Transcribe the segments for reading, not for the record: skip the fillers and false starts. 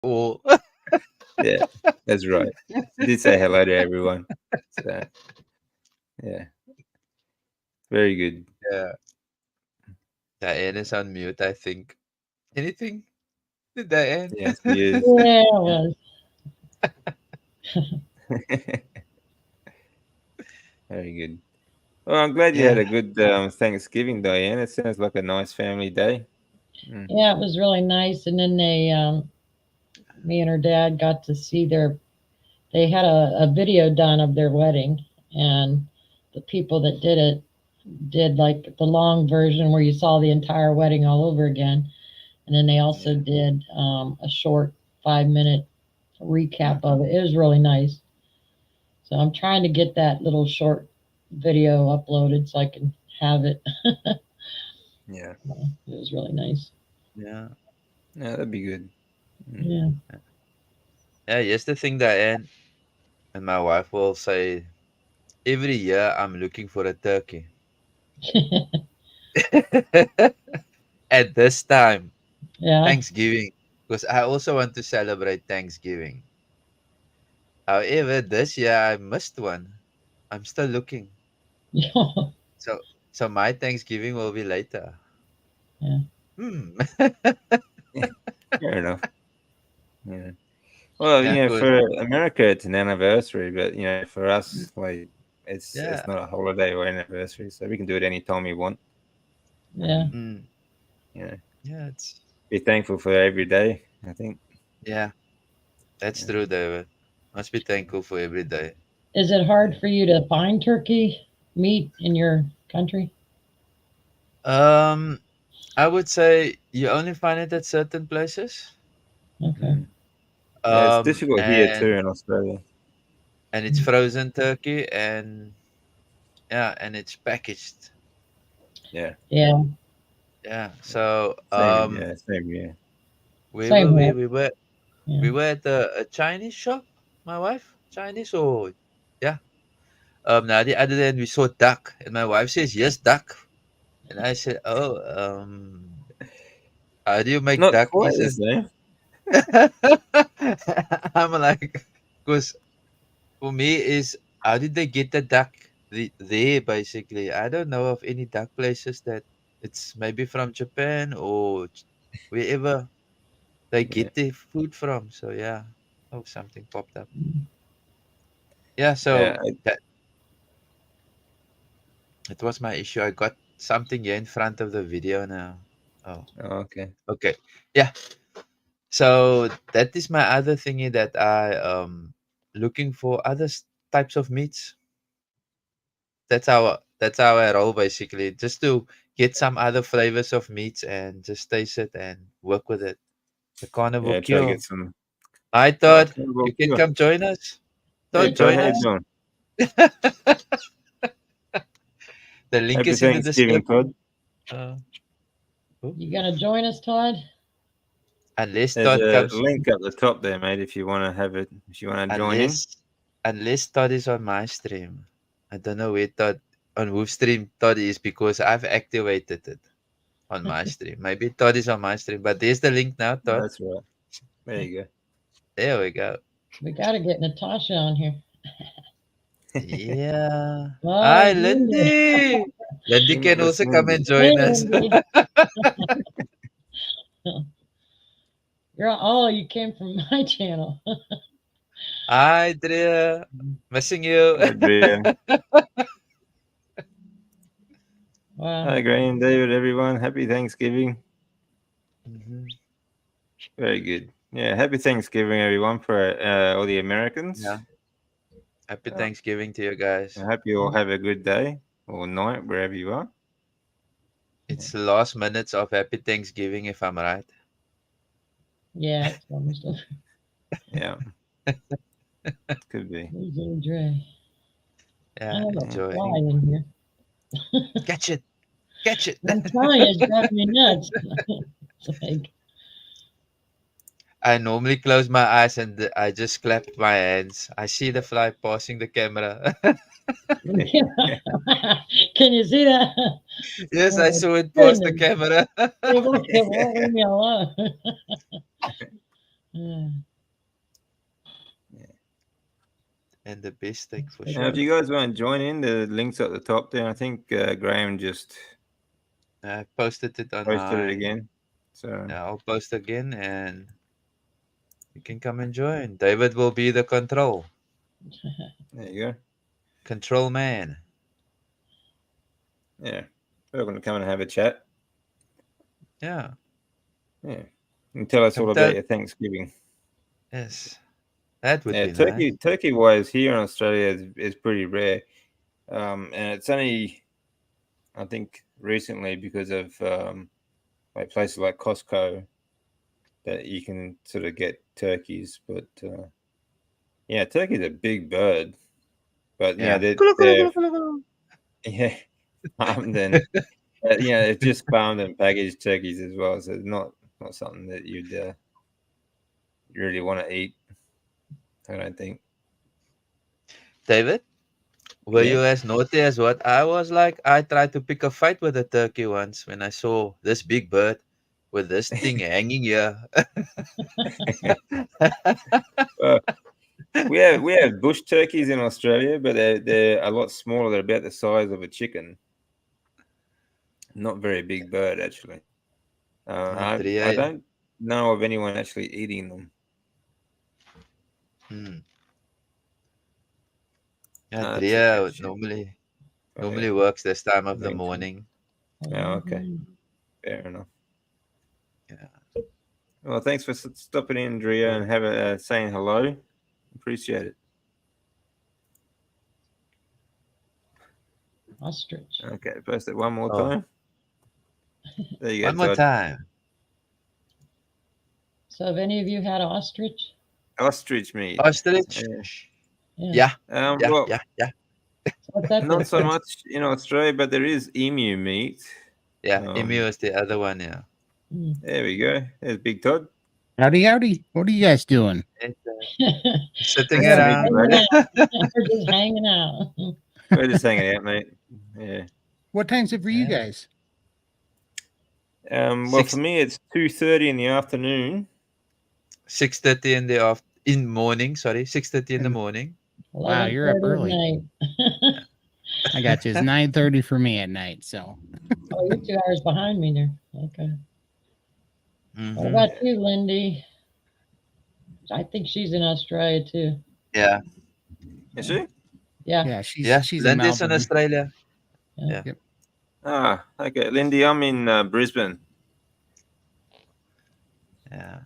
Or Yeah, that's right. She did say hello to everyone. So yeah, very good. yeah, Diane is on mute, I think. Anything, Diane? Yes, he is. Yeah, it Yeah. was. Very good. Well, I'm glad you had Yeah. a good Thanksgiving, Diane. It sounds like a nice family day. Mm. Yeah, it was really nice. And then me and her dad got to see they had a video done of their wedding, and the people that did it did like the long version where you saw the entire wedding all over again. And then they also Yeah. did a short 5 minute recap of it. It was really nice. So I'm trying to get that little short video uploaded so I can have it. Yeah. It was really nice. Yeah. Yeah, that'd be good. Mm. Yeah. Yeah, here's the thing, Diane, and my wife will say every year I'm looking for a turkey. At this time, Yeah. Thanksgiving, because I also want to celebrate Thanksgiving. However, this year I missed one. I'm still looking. Yeah. So so my Thanksgiving will be later. Yeah. Hmm. Yeah, fair enough. Yeah. Well, Yeah, cause for America it's an anniversary, but for us, like it's yeah. not a holiday or anniversary, so we can do it anytime we want. Yeah. Um, Mm, you know, yeah, it's be thankful for every day. I think. yeah, that's Yeah. true, David. Must be thankful for every day. Is it hard Yeah. for you to find turkey meat in your country? Um, I would say you only find it at certain places. Okay. Mm. Yeah, it's difficult here too And in Australia. it's frozen turkey, and yeah, and it's packaged. Yeah. Yeah. Yeah. Yeah. So Same. Yeah. Same. Yeah. where Same were way. we? Yeah. We were at a Chinese shop. My wife, Chinese or yeah. Now the other day we saw duck, and my wife says yes, duck, and I said, oh, how do you make Not duck? He quite the said, same. I'm like, because for me is how did they get the duck there basically? I don't know of any duck places that it's maybe from Japan or wherever they Yeah. get their food from. So yeah. Oh, something popped up. Yeah, Yeah. so that was my issue. I got something here in front of the video now. Oh, Okay. okay. Yeah. So that is my other thingy that I looking for other types of meats. That's how I roll basically. Just to get some other flavors of meats and just taste it and work with it. The carnivore Yeah. Try to get cure. some. Hi Oh, Todd, Carnival you can Cure. come join us. Hey Todd, Todd, join how you us. doing? The link Happy is in the Thanksgiving, description. Todd. Uh, oh, You gonna join us, Todd? unless There's Todd a comes, link at the top there, mate. If you want to have it, if you want to join in. unless unless Todd is on my stream. I don't know where Todd on whose stream Todd is because I've activated it on my stream. Maybe Todd is on my stream, but there's the link now, Todd. That's right. There you There we go. We gotta get Natasha on here. go. Yeah. Bye, Hi, Lindy. Lindy. Lindy can Limitless also come Lindy. and Hey, join us. Lindy. Oh, you came from my channel. Hi, Drea. Missing you. Hi, Drea. Wow. Hi, Graham, David, everyone. Happy Thanksgiving. Mhm. Very good. Yeah, happy Thanksgiving, everyone, for all the Americans. Yeah. Happy Uh, Thanksgiving to you guys. I hope you all have a good day or night, wherever you are. Yeah. It's the last minutes of Happy Thanksgiving, if I'm right. Yeah, it's almost over. Yeah, could be. Who's little Dre? I Yeah, have a Yeah. enjoy. fly in here. Catch it. Catch it. I'm telling you, it's driving me nuts. It's like, I normally close my eyes and I just clap my hands. I see the fly passing the camera. can you see that? Yes, Oh I my saw it pass the goodness. camera. It won't leave me alone. Yeah. And the best steak for Now, if sure. you guys want to join in, the links at the top there. I think Graham just I posted it on posted it my. again. So Yeah, I'll post again, and you can come and join. David will be the there you go. control man. Yeah, we're going to come and have a chat. Yeah, Yeah, and tell us come all about tell. your Thanksgiving. Yes, that would Yeah, be nice. turkey wise here in Australia is pretty rare, and it's only I think recently because of like places like Costco that you can sort of get turkeys. But yeah, turkey's a big bird, but you know Yeah. they're yeah farmed and you know it's just farmed and packaged turkeys as well, so it's not something that you'd really want to eat. I don't think. David, were Yeah. you as naughty as what I was like? I tried to pick a fight with a turkey once when I saw this big bird with this thing hanging here. Well, we have bush turkeys in Australia, but they're a lot smaller. They're about the size of a chicken. Not very big bird actually. I Adria, don't know of anyone actually eating them. hmm. No, that's okay. Adria Shit. normally Yeah, works this time of the mentioned. morning. Oh, okay. Mhm. Fair enough. Yeah. Well, thanks for stopping in, Drea, and have a saying hello. Appreciate it. Ostrich. Okay, post it one more Oh, time. There you one go, more Todd. time. So have any of you had ostrich? Ostrich meat. Ostrich. Yeah. Yeah. Yeah, yeah, Well, yeah, yeah, What's that not so difference? much in Australia, but there is emu meat. yeah. Emu Um, is the other one. Yeah. Mm. there we go. There's Big Todd. Howdy, howdy. What are you guys doing? It's, We're sitting We're sleeping, around. hanging buddy. out. We're just hanging out. We're just hanging out, mate. Yeah. What time's it for you Yeah. guys? Well, for Six me, it's 2:30 in the afternoon. 6:30 in the in morning. Sorry, 6:30 in the And morning. wow, you're up 11:30 at early. night. I got you. It's 9:30 for me at night. So Oh, you're 2 hours behind me there. Okay. What Hmm. about you, Lindy? I think she's in Australia too. Yeah. Is she? Yeah. yeah, Yeah. she's in Lindy's in Melbourne. Australia. Yeah. Yeah. Yep. Ah, okay. Lindy, I'm in Brisbane. Yeah.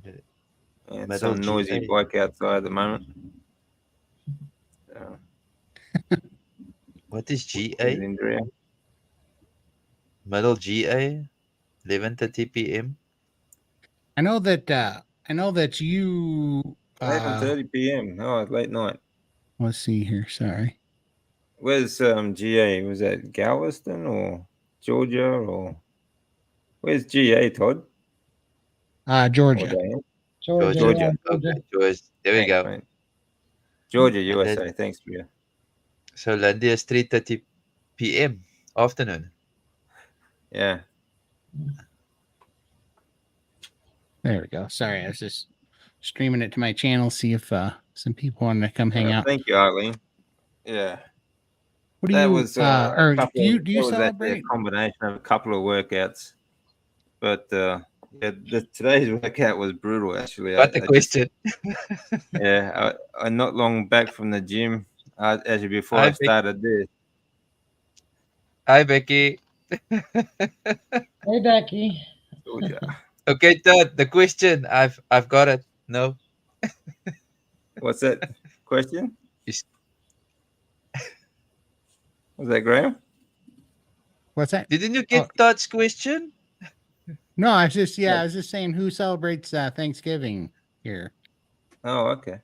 Yeah, it's Middle some noisy GA. bloke outside at the moment. So, What is he's GA? in Drea. Middle GA. 11:30 p.m. I know that you 11:30 p.m. Oh, late night. let's see here. Sorry. Where's GA? Was that Galveston or Georgia or where's GA, Todd? Or Georgia. Diane? Georgia. Georgia. Georgia. Yeah. Okay, Georgia. George. There we Thanks, go. mate. Georgia, And then USA. Thanks, Drea. so Lindy is 3:30 p.m. afternoon. Yeah. There we go. Sorry, I was just streaming it to my channel, see if some people want to come hang out. Thank you, Arlene. Yeah. What do That you was a or couple do of, you that was actually a celebrate? combination of a couple of workouts. But yeah, today's workout was brutal. Actually, What a I just question. I'm not long back from the gym. Actually, before Hi, I started this, Hi, Becky. Hey, Becky. Georgia. Okay, Todd, the question. I've got it. No. What's that question? Is- Was that Graham? What's that? Didn't you Oh, get Todd's question? no, I was just No. I was just saying who celebrates Thanksgiving here. Oh, okay.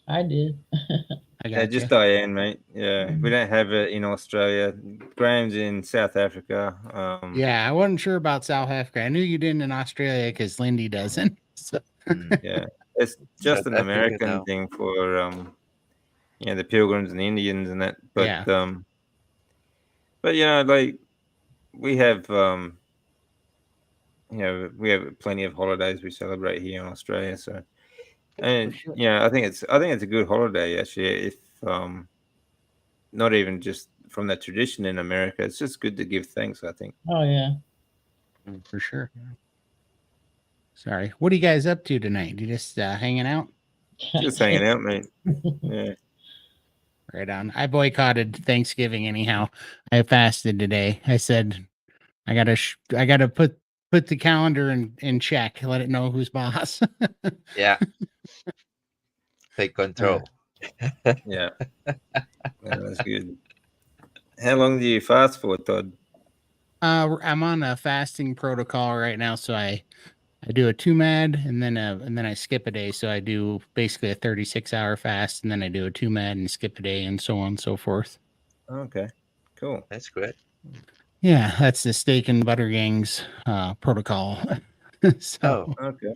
I did. I Yeah, got just you. Diane, mate. Yeah, we don't have it in Australia. Graham's in South Africa. Yeah, I wasn't sure about South Africa. I knew you didn't in Australia because Lindy doesn't. So Hmm. Yeah, it's just South an Africa American now. thing for the Pilgrims and the Indians and that. yeah. But like we have we have plenty of holidays we celebrate here in Australia. So, For and sure. I think it's a good holiday actually. If not even just from the tradition in America, it's just good to give thanks. I think. Oh yeah. For sure. Sorry. What are you guys up to tonight? You just hanging out? Just hanging out, mate. Yeah. Right on. I boycotted Thanksgiving anyhow. I fasted today. I said I gotta put the calendar in check. Let it know who's boss. Yeah, take Uh, control. Yeah. That's good. How long do you fast for, Todd? I'm on a fasting protocol right now, so I do a 2 med and then I skip a day. So I do basically a 36-hour fast, and then I do a 2 med and skip a day, and so on and so forth. Okay, cool. That's great. Yeah, that's the steak and butter gang's protocol. So Oh, Okay.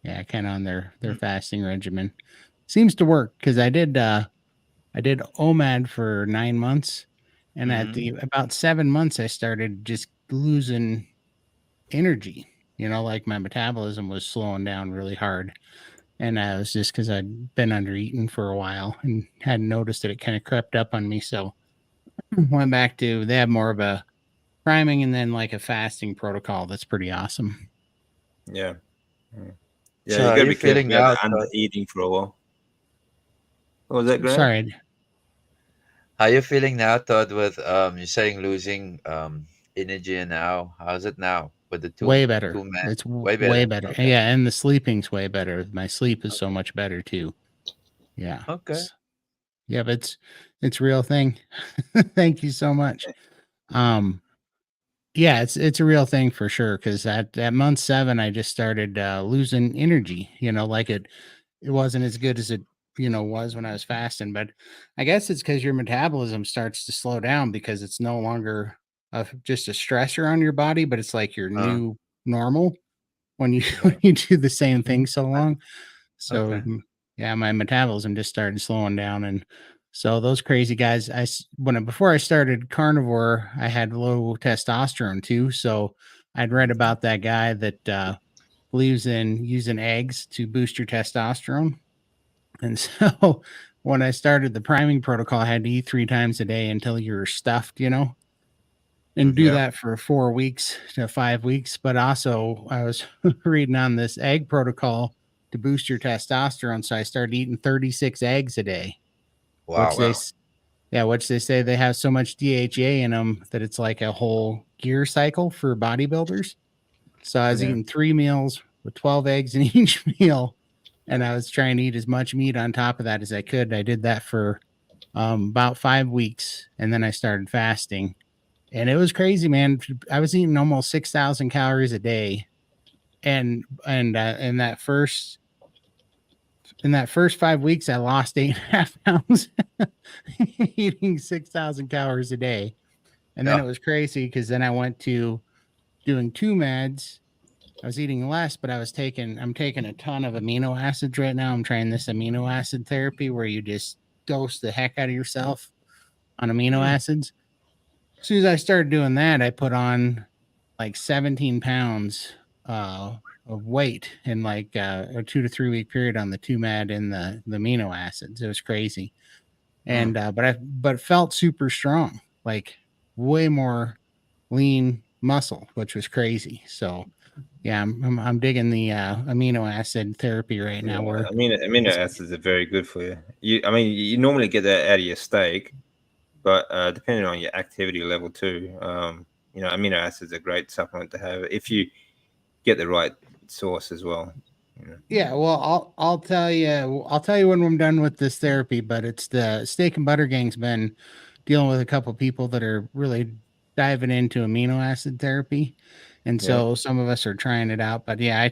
yeah, kind of on their Mm. fasting regimen. Seems to work because I did OMAD for 9 months, and at mhm. the about 7 months I started just losing energy. Like my metabolism was slowing down really hard. And it was just because I'd been under eaten for a while and hadn't noticed that it kind of crept up on me. So went back to they have more of a priming and then like a fasting protocol that's pretty awesome. Yeah. Mm. Yeah, So you how got are to you be careful feeling about now, the under Todd? eating for a while. What was that, Graham? Sorry, How are you feeling now, Todd? With you're saying losing energy, and now how's it now with the way better. two man? It's Way way better. better. Okay. Yeah, and the sleeping's way better. My sleep is so Okay. much better too. Yeah. Okay. Yeah, but it's a real thing. Thank you so much. Um Yeah, it's a real thing for sure. Because at month 7, I just started losing energy. Like it wasn't as good as it was when I was fasting. But I guess it's because your metabolism starts to slow down because it's no longer just a stressor on your body, but it's like your Uh, new normal when you yeah. when you do the same thing so long. So Okay. yeah, my metabolism just started slowing down, and so those crazy guys. Before I started carnivore, I had low testosterone too. So I'd read about that guy that believes in using eggs to boost your testosterone, and so when I started the priming protocol, I had to eat 3 times a day until you're stuffed, and do Mhm. Yeah. that for 4 weeks to 5 weeks. But also, I was reading on this egg protocol to boost your testosterone. So I started eating 36 eggs a day, which Wow. Wow. which they say they have so much DHA in them that it's like a whole gear cycle for bodybuilders. So I was Yeah. eating 3 meals with 12 eggs in each meal. And I was trying to eat as much meat on top of that as I could. I did that for about 5 weeks. And then I started fasting, and it was crazy, man. I was eating almost 6,000 calories a day, and in that first 5 weeks, I lost 8.5 pounds eating 6,000 calories a day, and then Yeah. it was crazy because then I went to doing 2 meds. I was eating less, but I'm taking a ton of amino acids right now. I'm trying this amino acid therapy where you just dose the heck out of yourself on amino Mm. acids. As soon as I started doing that, I put on like 17 pounds of weight in like a 2 to 3 week period on the 2 med and the amino acids. It was crazy. Mm. And but felt super strong, like way more lean muscle, which was crazy. So yeah, I'm digging the amino acid therapy right now. Yeah. Where Amino it's acids are very good for you. You normally get that out of your steak, but depending on your activity level too, amino acids are a great supplement to have if you get the right source as well. You know. Yeah, well, I'll tell you when I'm done with this therapy. But it's the steak and butter gang's been dealing with a couple people that are really diving into amino acid therapy, and Yeah. so some of us are trying it out. But yeah, I'm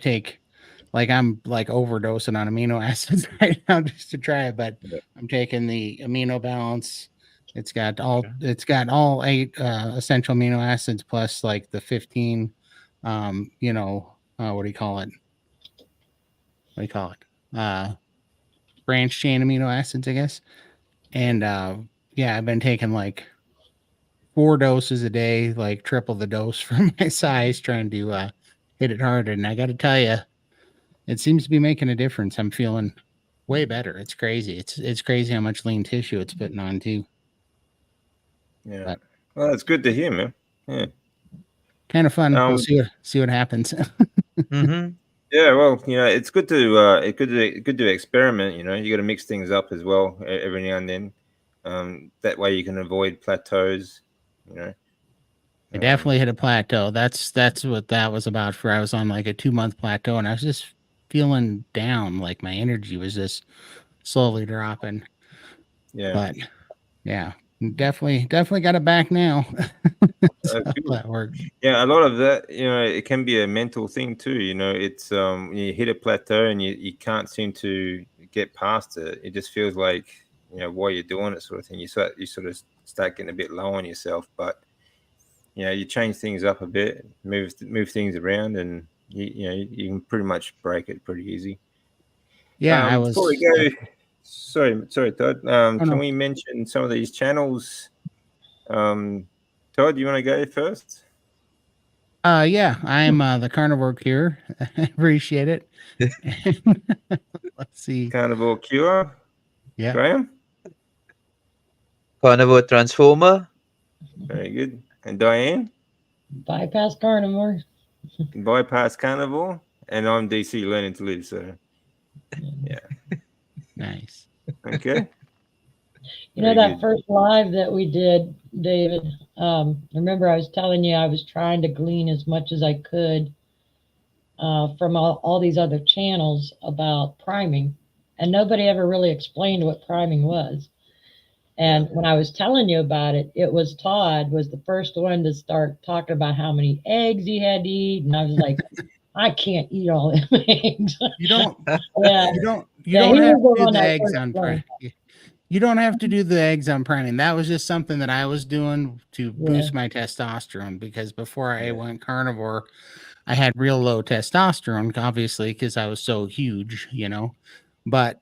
like overdosing on amino acids right now just to try it. But Yeah. I'm taking the amino balance. Okay. It's got all 8 essential amino acids plus like the 15 what do you call it? What do you call it? Branch chain amino acids, I guess. And yeah, I've been taking like 4 doses a day, like triple the dose for my size, trying to hit it hard. And I got to tell you, it seems to be making a difference. I'm feeling way better. It's crazy. It's crazy how much lean tissue it's putting on too. Yeah. But Well, that's good to hear, man. Yeah. kind of fun. We'll see what happens. Mm-hmm. Yeah, well, it's good to experiment. You got to mix things up as well every now and then. That way you can avoid plateaus. You know. I definitely hit a plateau. That's what that was about. For I was on like a 2-month plateau, and I was just feeling down. Like my energy was just slowly dropping. Yeah. But yeah, definitely got it back now. So that worked. Yeah, a lot of that, it can be a mental thing too. It's you hit a plateau and you can't seem to get past it. It just feels like why you're doing it, sort of thing. You sort of start getting a bit low on yourself, but you change things up a bit, move things around, and you can pretty much break it pretty easy. Yeah, I Before we was. go, sorry, Todd. Can no. we mention some of these channels? Todd, you want to go first? Yeah, I'm the Carnivore Cure. I appreciate it. Let's see. Carnivore Cure. Yeah. Graham. Graham-CarnivoreTransformer. Very good. And Diane. Bypass Carnivore. Bypass Carnivore. And I'm DC Learning to Live. So yeah. Nice. Okay. That first live that we did, David, remember I was telling you I was trying to glean as much as I could from all these other channels about priming, and nobody ever really explained what priming was. And when I was telling you about it, it was Todd was the first one to start talking about how many eggs he had to eat, and I was like, I can't eat all them eggs. You don't. Yeah. You don't he have was to the do one the that eggs first on learned. You don't have to do the eggs on priming. That was just something that I was doing to boost my testosterone, because before I went carnivore, I had real low testosterone, obviously, because I was so huge, But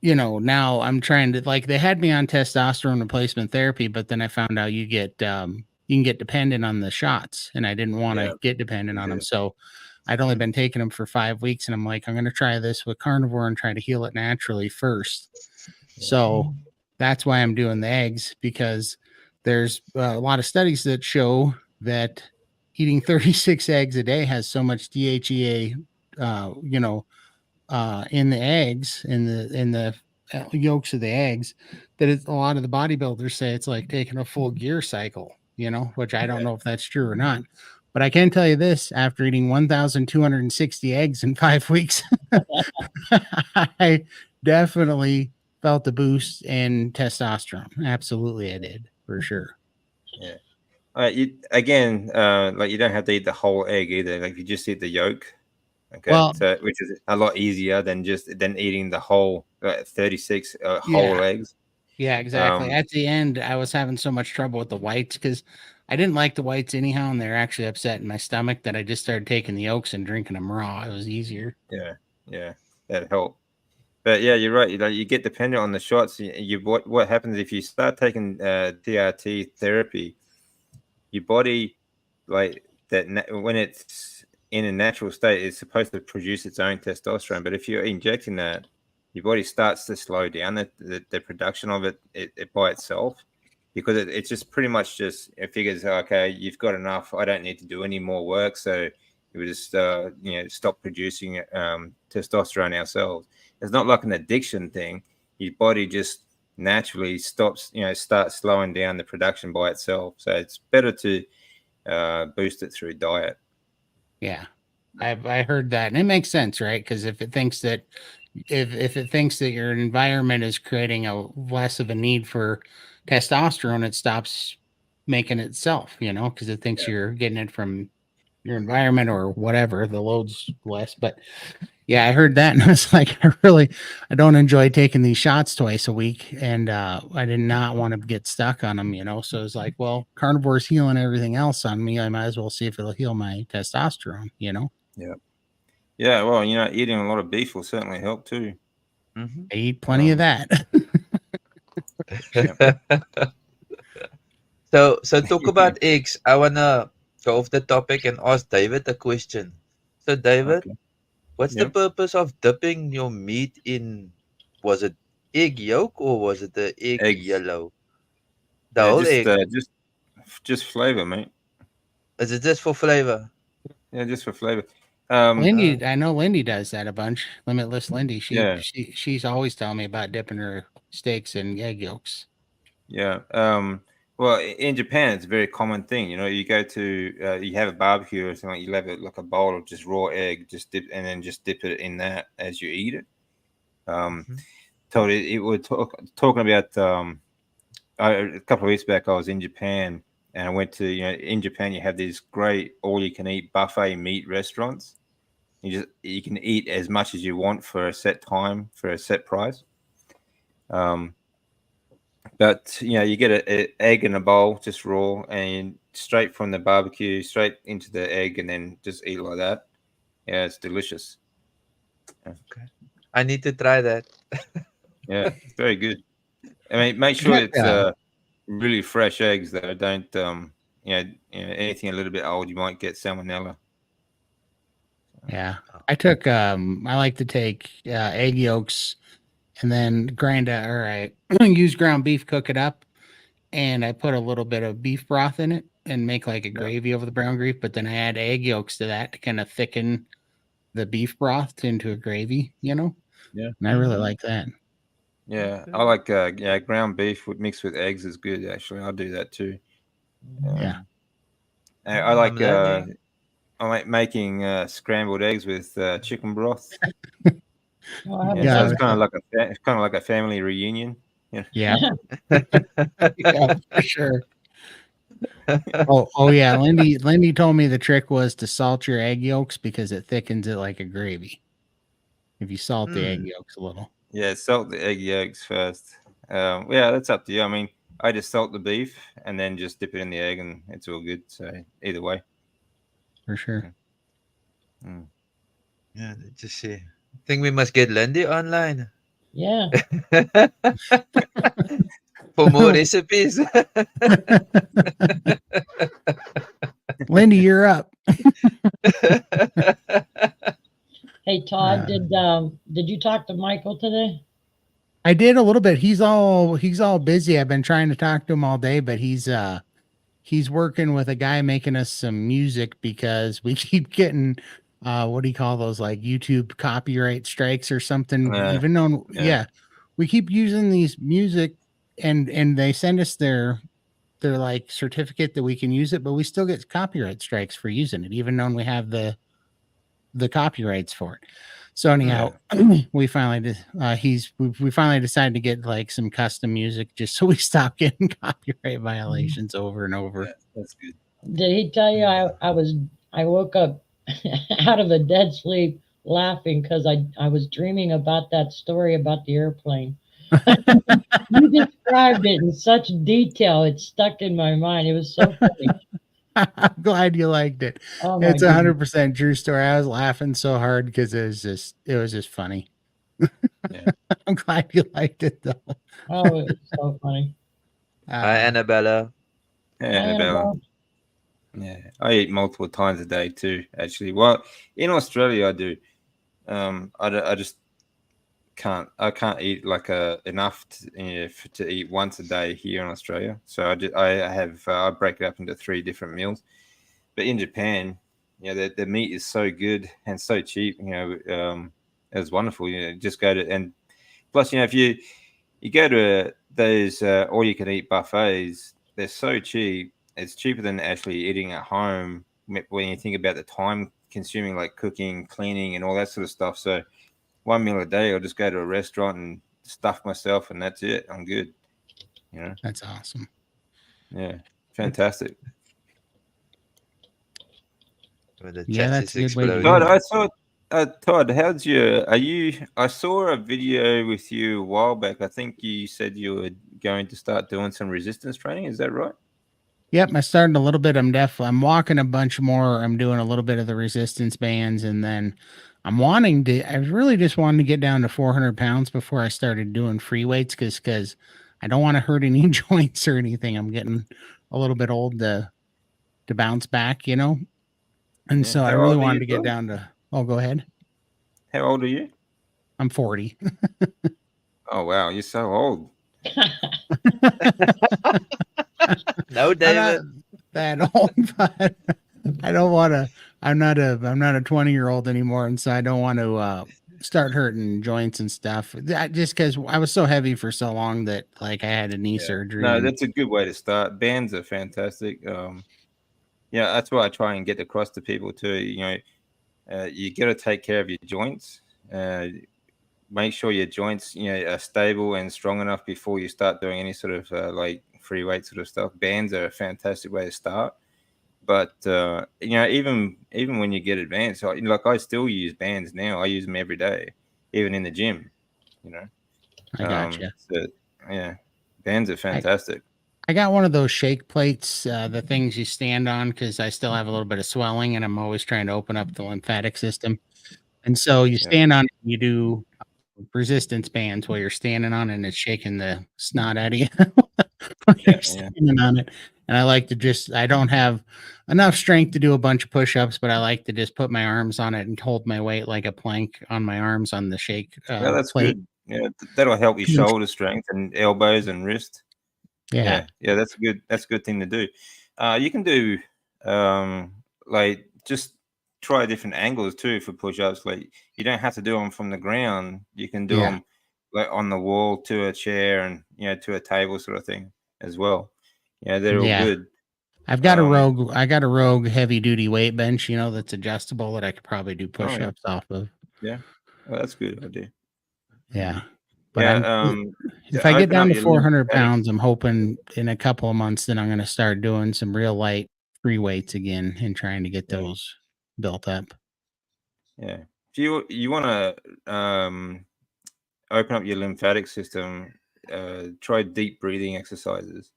now I'm trying to, like, they had me on testosterone replacement therapy, but then I found out you can get dependent on the shots, and I didn't want to get dependent on them. So I'd only been taking them for 5 weeks, and I'm like, I'm going to try this with carnivore and try to heal it naturally first. So that's why I'm doing the eggs, because there's a lot of studies that show that eating 36 eggs a day has so much DHEA, in the eggs, in the yolks of the eggs, that a lot of the bodybuilders say it's like taking a full gear cycle, which I don't know if that's true or not. But I can tell you this: after eating 1,260 eggs in 5 weeks, I definitely felt the boost in testosterone. Absolutely, I did, for sure. Yeah. You like, you don't have to eat the whole egg either. Like, you just eat the yolk. Okay. Well, so, which is a lot easier than eating the whole 36 whole eggs. Yeah, exactly. At the end, I was having so much trouble with the whites because I didn't like the whites anyhow, and they're actually upsetting my stomach, that I just started taking the yolks and drinking them raw. It was easier. Yeah, that helped. But yeah, you're right. You get dependent on the shots. What happens if you start taking TRT therapy? Your body, like that, when it's in a natural state, it's supposed to produce its own testosterone. But if you're injecting that, your body starts to slow down the production of it by itself, because it's just pretty much just, it figures, okay, you've got enough. I don't need to do any more work, so we just stop producing testosterone ourselves. It's not like an addiction thing. Your body just naturally starts slowing down the production by itself. So it's better to boost it through diet. Yeah, I heard that, and it makes sense, right? Because if it thinks that if it thinks that your environment is creating a less of a need for testosterone, it stops making itself, because it thinks you're getting it from your environment or whatever, the load's less. But yeah, I heard that, and I was like, I don't enjoy taking these shots twice a week, and I did not want to get stuck on them, so it's like, well, carnivore's healing everything else on me, I might as well see if it'll heal my testosterone. Well, eating a lot of beef will certainly help too. I eat plenty of that. So talk about eggs. I wanna go off the topic and ask David a question. So, David, Okay. what's the Yeah. purpose of dipping your meat in? Was it egg yolk or was it the egg Eggs. yellow? The Yeah, whole egg. just flavor, mate. Is it just for flavor? Yeah, just for flavor. Lindy, I know Lindy does that a bunch. Limitless Lindy. Yeah, She's always telling me about dipping her steaks in egg yolks. yeah. Well, in Japan, it's a very common thing. You know, you go to you have a barbecue or something, you have it like a bowl of just raw egg, just dip, and then just dip it in that as you eat it. Um, Mhm. told it would talking about a couple of weeks back. I was in Japan, and I went to in Japan you have these great all you can eat buffet meat restaurants. You can eat as much as you want for a set time for a set price. Um, but you get a egg in a bowl, just raw, and straight from the barbecue, straight into the egg, and then just eat like that. Yeah, it's delicious. Yeah, Okay. I need to try that. yeah, it's very good. I mean, make I sure got, it's really fresh eggs though. Don't anything a little bit old, you might get salmonella. yeah. Oh, I like to take egg yolks and then I use ground beef, cook it up, and I put a little bit of beef broth in it and make like a Yeah, gravy over the brown beef, but then I add egg yolks to that to kind of thicken the beef broth into a gravy, yeah, and I really mm, like that. yeah. I okay. like ground beef with mixed with eggs is good. Actually, I'll do that too. Yeah. Mm, I I'm like learning. I like making scrambled eggs with chicken broth. Oh, I Yeah, haven't so Yeah. done it's kind of like a family reunion. Yeah, Yeah. Yeah, for sure. Oh yeah. Lindy told me the trick was to salt your egg yolks because it thickens it like a gravy. If you salt the egg Mm, yolks a little. yeah. Salt the egg yolks first. Yeah, that's up to you. I mean, I just salt the beef and then just dip it in the egg, and it's all good. So either way. For sure. Mm. Mm. yeah, let's just see. I think we must get Lindy online Yeah. for more recipes. Lindy, you're up. Hey, Todd, Uh, did you talk to Michael today? I did a little bit. He's all busy. I've been trying to talk to him all day, but he's working with a guy making us some music because we keep getting what do you call those, like YouTube copyright strikes or something, Uh, even though yeah, yeah, we keep using these music and they send us their like certificate that we can use it, but we still get copyright strikes for using it even though we have the copyrights for it. So yeah, anyhow, we finally decided to get like some custom music just so we stop getting copyright violations over and over. yeah. That's good. Did he tell you I woke up out of a dead sleep laughing because I was dreaming about that story about the airplane. You described it in such detail; it stuck in my mind. It was so funny. I'm glad you liked it. Oh my It's a goodness! 100% true story. I was laughing so hard because it was just funny. Yeah, I'm glad you liked it though. Oh, it was so funny. Hi, Uh, Annabella. yeah, Hi, Annabella. Annabelle. Yeah, I eat multiple times a day too. Actually, well, in Australia I do. I just can't. I can't eat like enough to eat once a day here in Australia. So I break it up into 3 different meals. But in Japan, the meat is so good and so cheap. It was wonderful. Just go to and plus, if you go to those all you can eat buffets, they're so cheap. It's cheaper than actually eating at home when you think about the time consuming, like cooking, cleaning, and all that sort of stuff. So 1 meal a day, I'll just go to a restaurant and stuff myself, and that's it. I'm good. You know, that's awesome. yeah, fantastic. Well, the Yeah, chat that's is a good way to do Todd, exploding. it. I saw. Todd, how's your? Are you? I saw a video with you a while back. I think you said you were going to start doing some resistance training. Is that right? Yep, I started a little bit. I'm walking a bunch more. I'm doing a little bit of the resistance bands, and then I really just wanted to get down to 400 pounds before I started doing free weights because I don't want to hurt any joints or anything. I'm getting a little bit old to bounce back. And Yeah. so I How really old are wanted you, to get Phil? down to. Oh, go ahead. How old are you? I'm 40. Oh wow, you're so old. No, I'm not David. that old, but I don't want to. I'm not a 20-year-old anymore, and so I don't want to start hurting joints and stuff. Just because I was so heavy for so long that like I had a knee Yeah. surgery, No, and that's a good way to start. Bands are fantastic. Yeah, that's what I try and get across to people too. You got to take care of your joints. Make sure your joints, are stable and strong enough before you start doing any sort of like free weight sort of stuff. Bands are a fantastic way to start. But even when you get advanced, like I still use bands now. I use them every day, even in the gym. You know, I gotcha. so yeah, bands are I fantastic. I got one of those shake plates, the things you stand on, because I still have a little bit of swelling, and I'm always trying to open up the lymphatic system. And so you Yeah, stand on it, you do resistance bands while you're standing on it, and it's shaking the snot out of you when you're yeah. standing on it. And I like to I don't have enough strength to do a bunch of push-ups, but I like to just put my arms on it and hold my weight like a plank on my arms on the shake Well, that's plate. good. Yeah, that'll help your shoulder strength and elbows and wrist. Yeah, Yeah, that's good. That's a good thing to do. You can do like just try different angles too for push-ups. Like you don't have to do them from the ground. You can do yeah. them like on the wall to a chair and to a table sort of thing as well. Yeah, they're all Yeah. good. I got a rogue heavy duty weight bench, that's adjustable that I could probably do Oh yeah, push-ups off of. yeah. Oh, that's good idea. Yeah. But Yeah, if to I get open down up to your 400 lymphatic. pounds, I'm hoping in a couple of months that I'm going to start doing some real light free weights again and trying to get Yeah, those built up. yeah. If you want to open up your lymphatic system, try deep breathing exercises.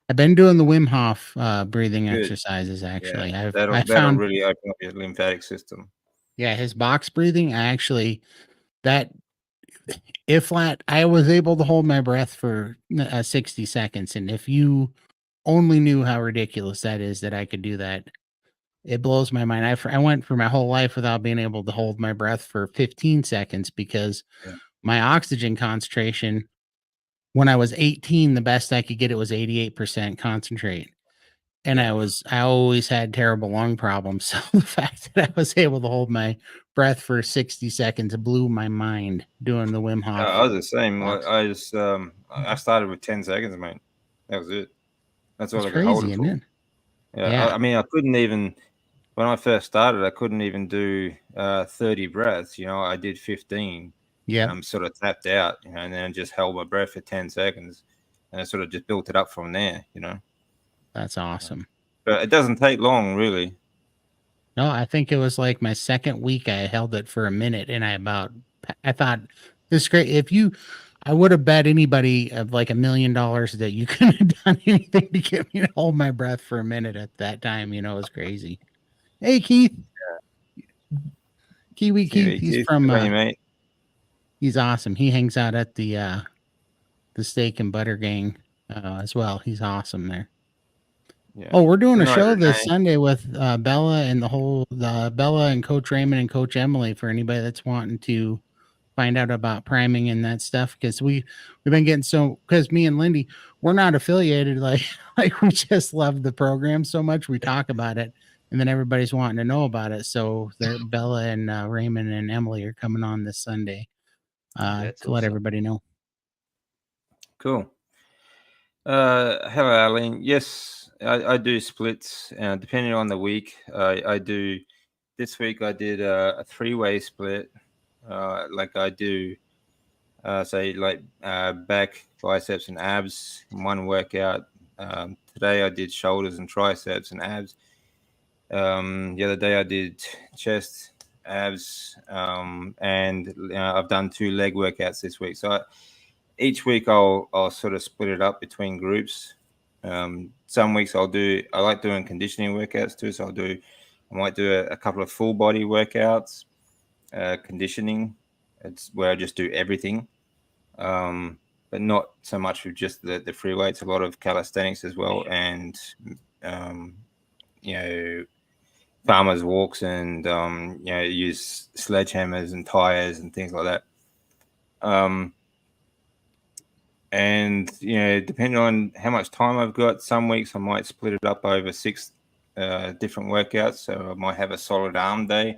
I've been doing the Wim Hof breathing Good. exercises. Yeah, Actually, I that'll found, really open up your lymphatic system. yeah, his box breathing. That I was able to hold my breath for 60 seconds, and if you only knew how ridiculous that is, that I could do that. It blows my mind. I went for my whole life without being able to hold my breath for 15 seconds because Yeah. my oxygen concentration when I was 18, the best I could get it was 88% concentrate. And Yeah. I always had terrible lung problems. So the fact that I was able to hold my breath for 60 seconds blew my mind doing the Wim I Hof was the same. box. I started with 10 seconds, mate. That was it. That's all That's I could hold crazy, it isn't for. it? Yeah. Yeah. I mean, I couldn't even when I first started. I couldn't even do 30 breaths. I did 15, and Yep. I'm sort of tapped out. And then just held my breath for 10 seconds, and I sort of just built it up from there. That's awesome. But it doesn't take long, really. No, I think it was like my second week. I held it for a minute, and I thought this is great. I would have bet anybody of like $1 million that you couldn't have done anything to get me to hold my breath for a minute at that time. It was crazy. Hey, Keith, Kiwi Keith, Kiwi, good on you, mate. he's awesome. He hangs out at the Steak and Butter Gang as well. He's awesome there. Yeah. Oh, we're doing Good a night, show this Renee. Sunday with Bella and Bella and Coach Raymond and Coach Emily for anybody that's wanting to find out about priming and that stuff. Because we've been getting because me and Lindy, we're not affiliated. Like we just love the program so much. We talk about it, and then everybody's wanting to know about it. So Bella and Raymond and Emily are coming on this Sunday That's to let awesome. everybody know. Cool. Hello, Arlene. Yes, I do splits, depending on the week. I do. This week I did a three-way split. Like I do, say like back, biceps, and abs in one workout. Today I did shoulders and triceps and abs. The other day I did chest, abs, and I've done 2 leg workouts this week. So each week I'll sort of split it up between groups. Some weeks I like doing conditioning workouts too. So I might do a couple of full body workouts, conditioning. It's where I just do everything, but not so much with just the free weights. A lot of calisthenics as well, and um, you know farmers' walks and use sledgehammers and tires and things like that. And depending on how much time I've got, some weeks I might split it up over 6 different workouts. So I might have a solid arm day,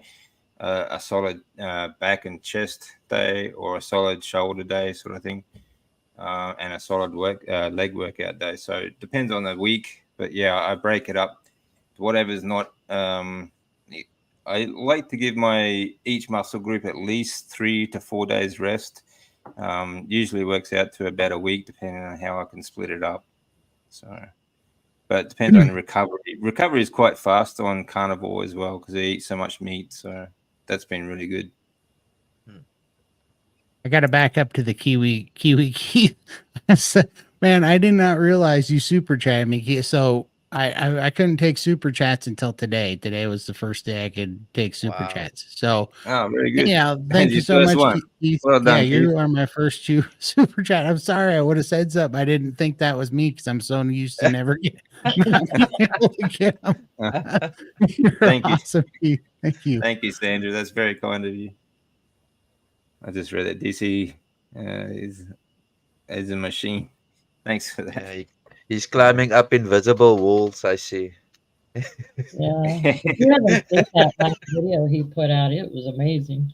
a solid back and chest day, or a solid shoulder day, sort of thing, and a solid leg workout day. So it depends on the week, but yeah, I break it up to whatever's not. I like to give each muscle group at least 3 to 4 days rest. Usually works out to about a week, depending on how I can split it up. So, but it depends on recovery. Recovery is quite fast on carnivore as well because they eat so much meat. So that's been really good. I got to back up to the Kiwi. Man, I did not realize you super chat me. So I couldn't take super chats until today. Today was the first day I could take super Wow. chats. So very good. yeah, thank you so First much. one. Keith. Well done, yeah, Keith. you are my first super chat. I'm sorry, I would have said something. I didn't think that was me because I'm so used to never not being able to get them. You're Thank you. awesome, Keith. Thank you. Thank you, Sandra. That's very kind of you. I just read that DC is a machine. Thanks for that. Yeah, he's climbing up invisible walls, I see. Yeah. If you haven't seen that last video he put out, it was amazing.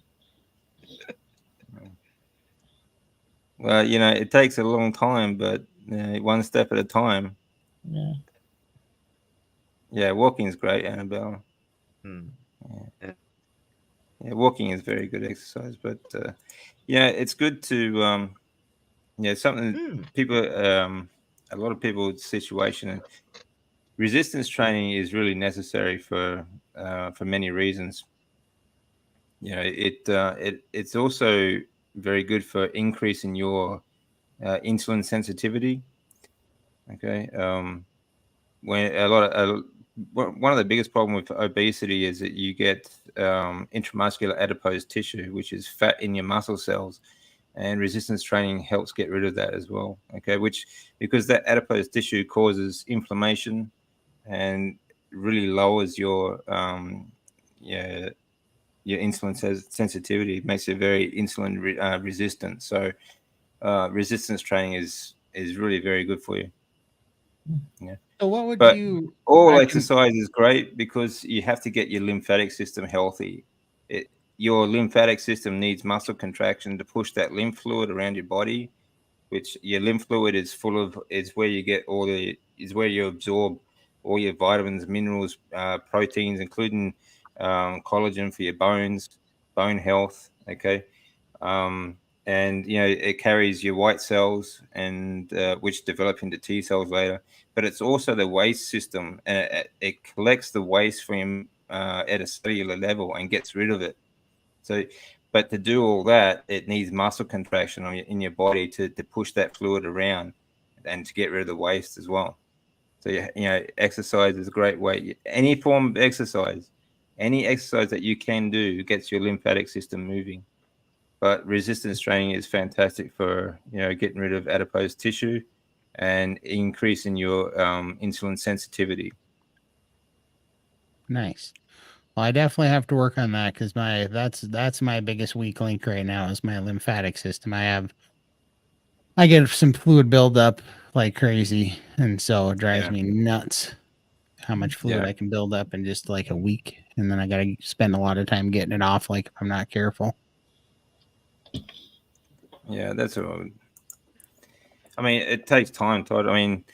Well, it takes a long time, but one step at a time. Yeah. Yeah, walking is great, Annabelle. Yeah, walking is very good exercise, but it's good to something people a lot of people's situation, and resistance training is really necessary for many reasons. It's also very good for increasing your insulin sensitivity. Okay, when one of the biggest problem with obesity is that you get intramuscular adipose tissue, which is fat in your muscle cells, and resistance training helps get rid of that as well. Okay, because that adipose tissue causes inflammation and really lowers your insulin sensitivity. It makes it very insulin resistant. So resistance training is really very good for you. Yeah. So what would But you? all exercise is great because you have to get your lymphatic system healthy. Your lymphatic system needs muscle contraction to push that lymph fluid around your body, which your lymph fluid is where you get is where you absorb all your vitamins, minerals, proteins, including collagen for your bones, bone health. Okay. And it carries your white cells and which develop into T cells later. But it's also the waste system, and it collects the waste from at a cellular level and gets rid of it. So, but to do all that, it needs muscle contraction in your body to push that fluid around and to get rid of the waste as well. So exercise is a great way. Any form of exercise, any exercise that you can do gets your lymphatic system moving. But resistance training is fantastic for getting rid of adipose tissue and increasing your insulin sensitivity. Nice. Well, I definitely have to work on that because that's my biggest weak link right now is my lymphatic system. I get some fluid buildup like crazy, and so it drives me nuts how much fluid I can build up in just like a week, and then I got to spend a lot of time getting it off. Like if I'm not careful. Yeah, that's what I mean. It takes time, Todd. I mean,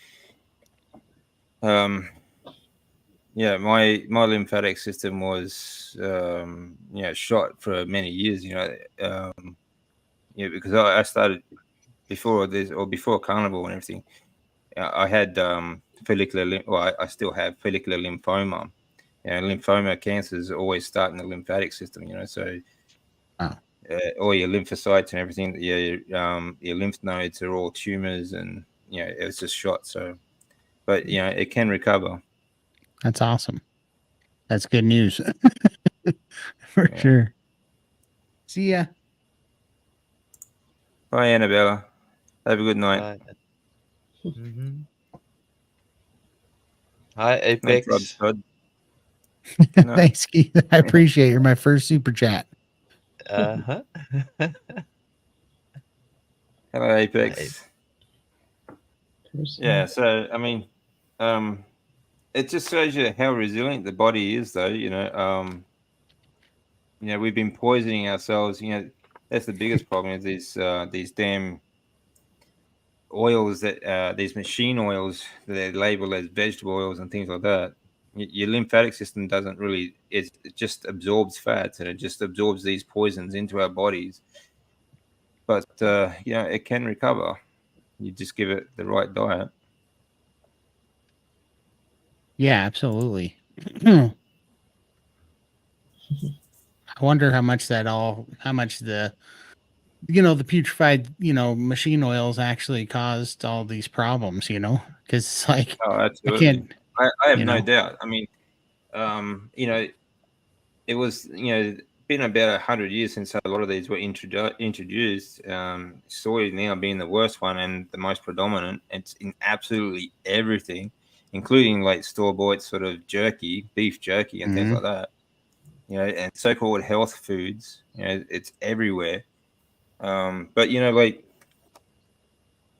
my lymphatic system was shot for many years. Because I started before this or before carnivore and everything. I had follicular. Well, I still have follicular lymphoma. Lymphoma cancers always start in the lymphatic system. So all your lymphocytes and everything, your lymph nodes are all tumors, and it's just shot. So, but it can recover. That's awesome. That's good news for sure. See ya. Bye, Annabella. Have a good night. Hi, No Apex. drugs, Todd. No. Thanks, Keith. I appreciate it. You're my first super chat. Uh-huh. Hello, Apex. Yeah, Person. so I mean, it just shows you how resilient the body is, though. We've been poisoning ourselves. That's the biggest problem is these damn oils that these machine oils that they label as vegetable oils and things like that. Your lymphatic system doesn't really it just absorbs fats and it just absorbs these poisons into our bodies. But it can recover. You just give it the right diet. Yeah, absolutely. I wonder how much the putrefied, machine oils actually caused all these problems, because it's like, Oh, I absolutely. can't, I have you no know, doubt. I mean, it was been about 100 years since a lot of these were introduced. Soy now being the worst one and the most predominant. It's in absolutely everything, including like store-bought sort of jerky, beef jerky, and things mhm. like that. And so-called health foods. It's everywhere. But like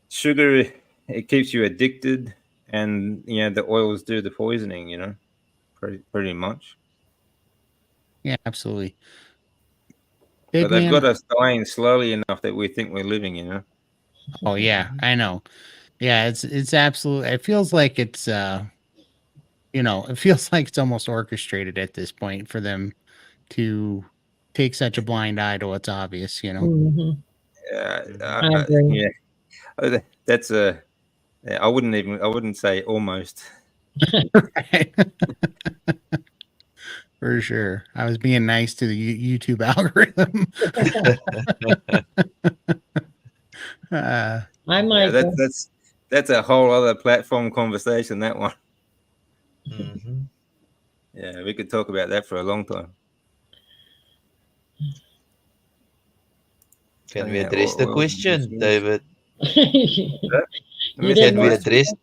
sugar, it keeps you addicted, and the oils do the poisoning. Pretty much. Yeah, absolutely. But Big they've got man. us dying slowly enough that we think we're living. Oh yeah, Mhm. I know. Yeah, it's absolutely, it feels like it feels like it's almost orchestrated at this point for them to take such a blind eye to what's obvious. Mhm. Mhm. I agree. Yeah, that's a. Yeah, I wouldn't say almost. Right. For sure. I was being nice to the YouTube algorithm. uh, Hi, Yeah, Michael. that's a whole other platform conversation. That one. Mhm. Yeah, we could talk about that for a long time. Can we Yeah, address the oils and question, swings. David? What's that? I You missed didn't Can it. we what? What? address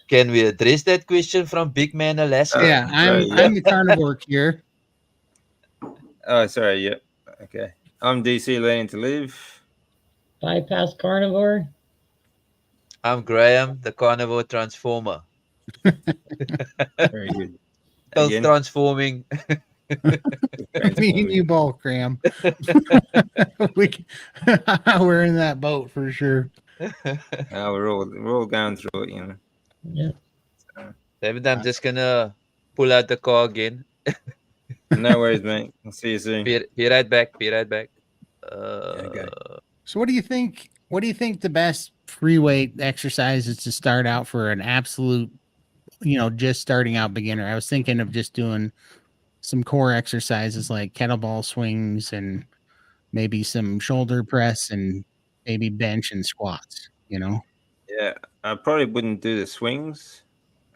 can we address that question from Big Man Alaska? yeah, Sorry. I'm Yeah. I'm the carnivore cure. Oh, sorry. Yep. Okay. I'm DC Learning to Live. Bypass carnivore? I'm Graham, the Carnivore Transformer. Very good. Still Again, transforming. Me and you transforming. both, Graham. we, we're in that boat for sure. We're all going through it. Yeah. So, David, I'm just gonna pull out the car again. no worries, mate. I'll see you soon. Be right back. Be right back. Yeah, okay. So what do you think? What do you think the best free weight exercises to start out for an absolute, just starting out beginner? I was thinking of just doing some core exercises like kettlebell swings and maybe some shoulder press and maybe bench and squats. Yeah, I probably wouldn't do the swings.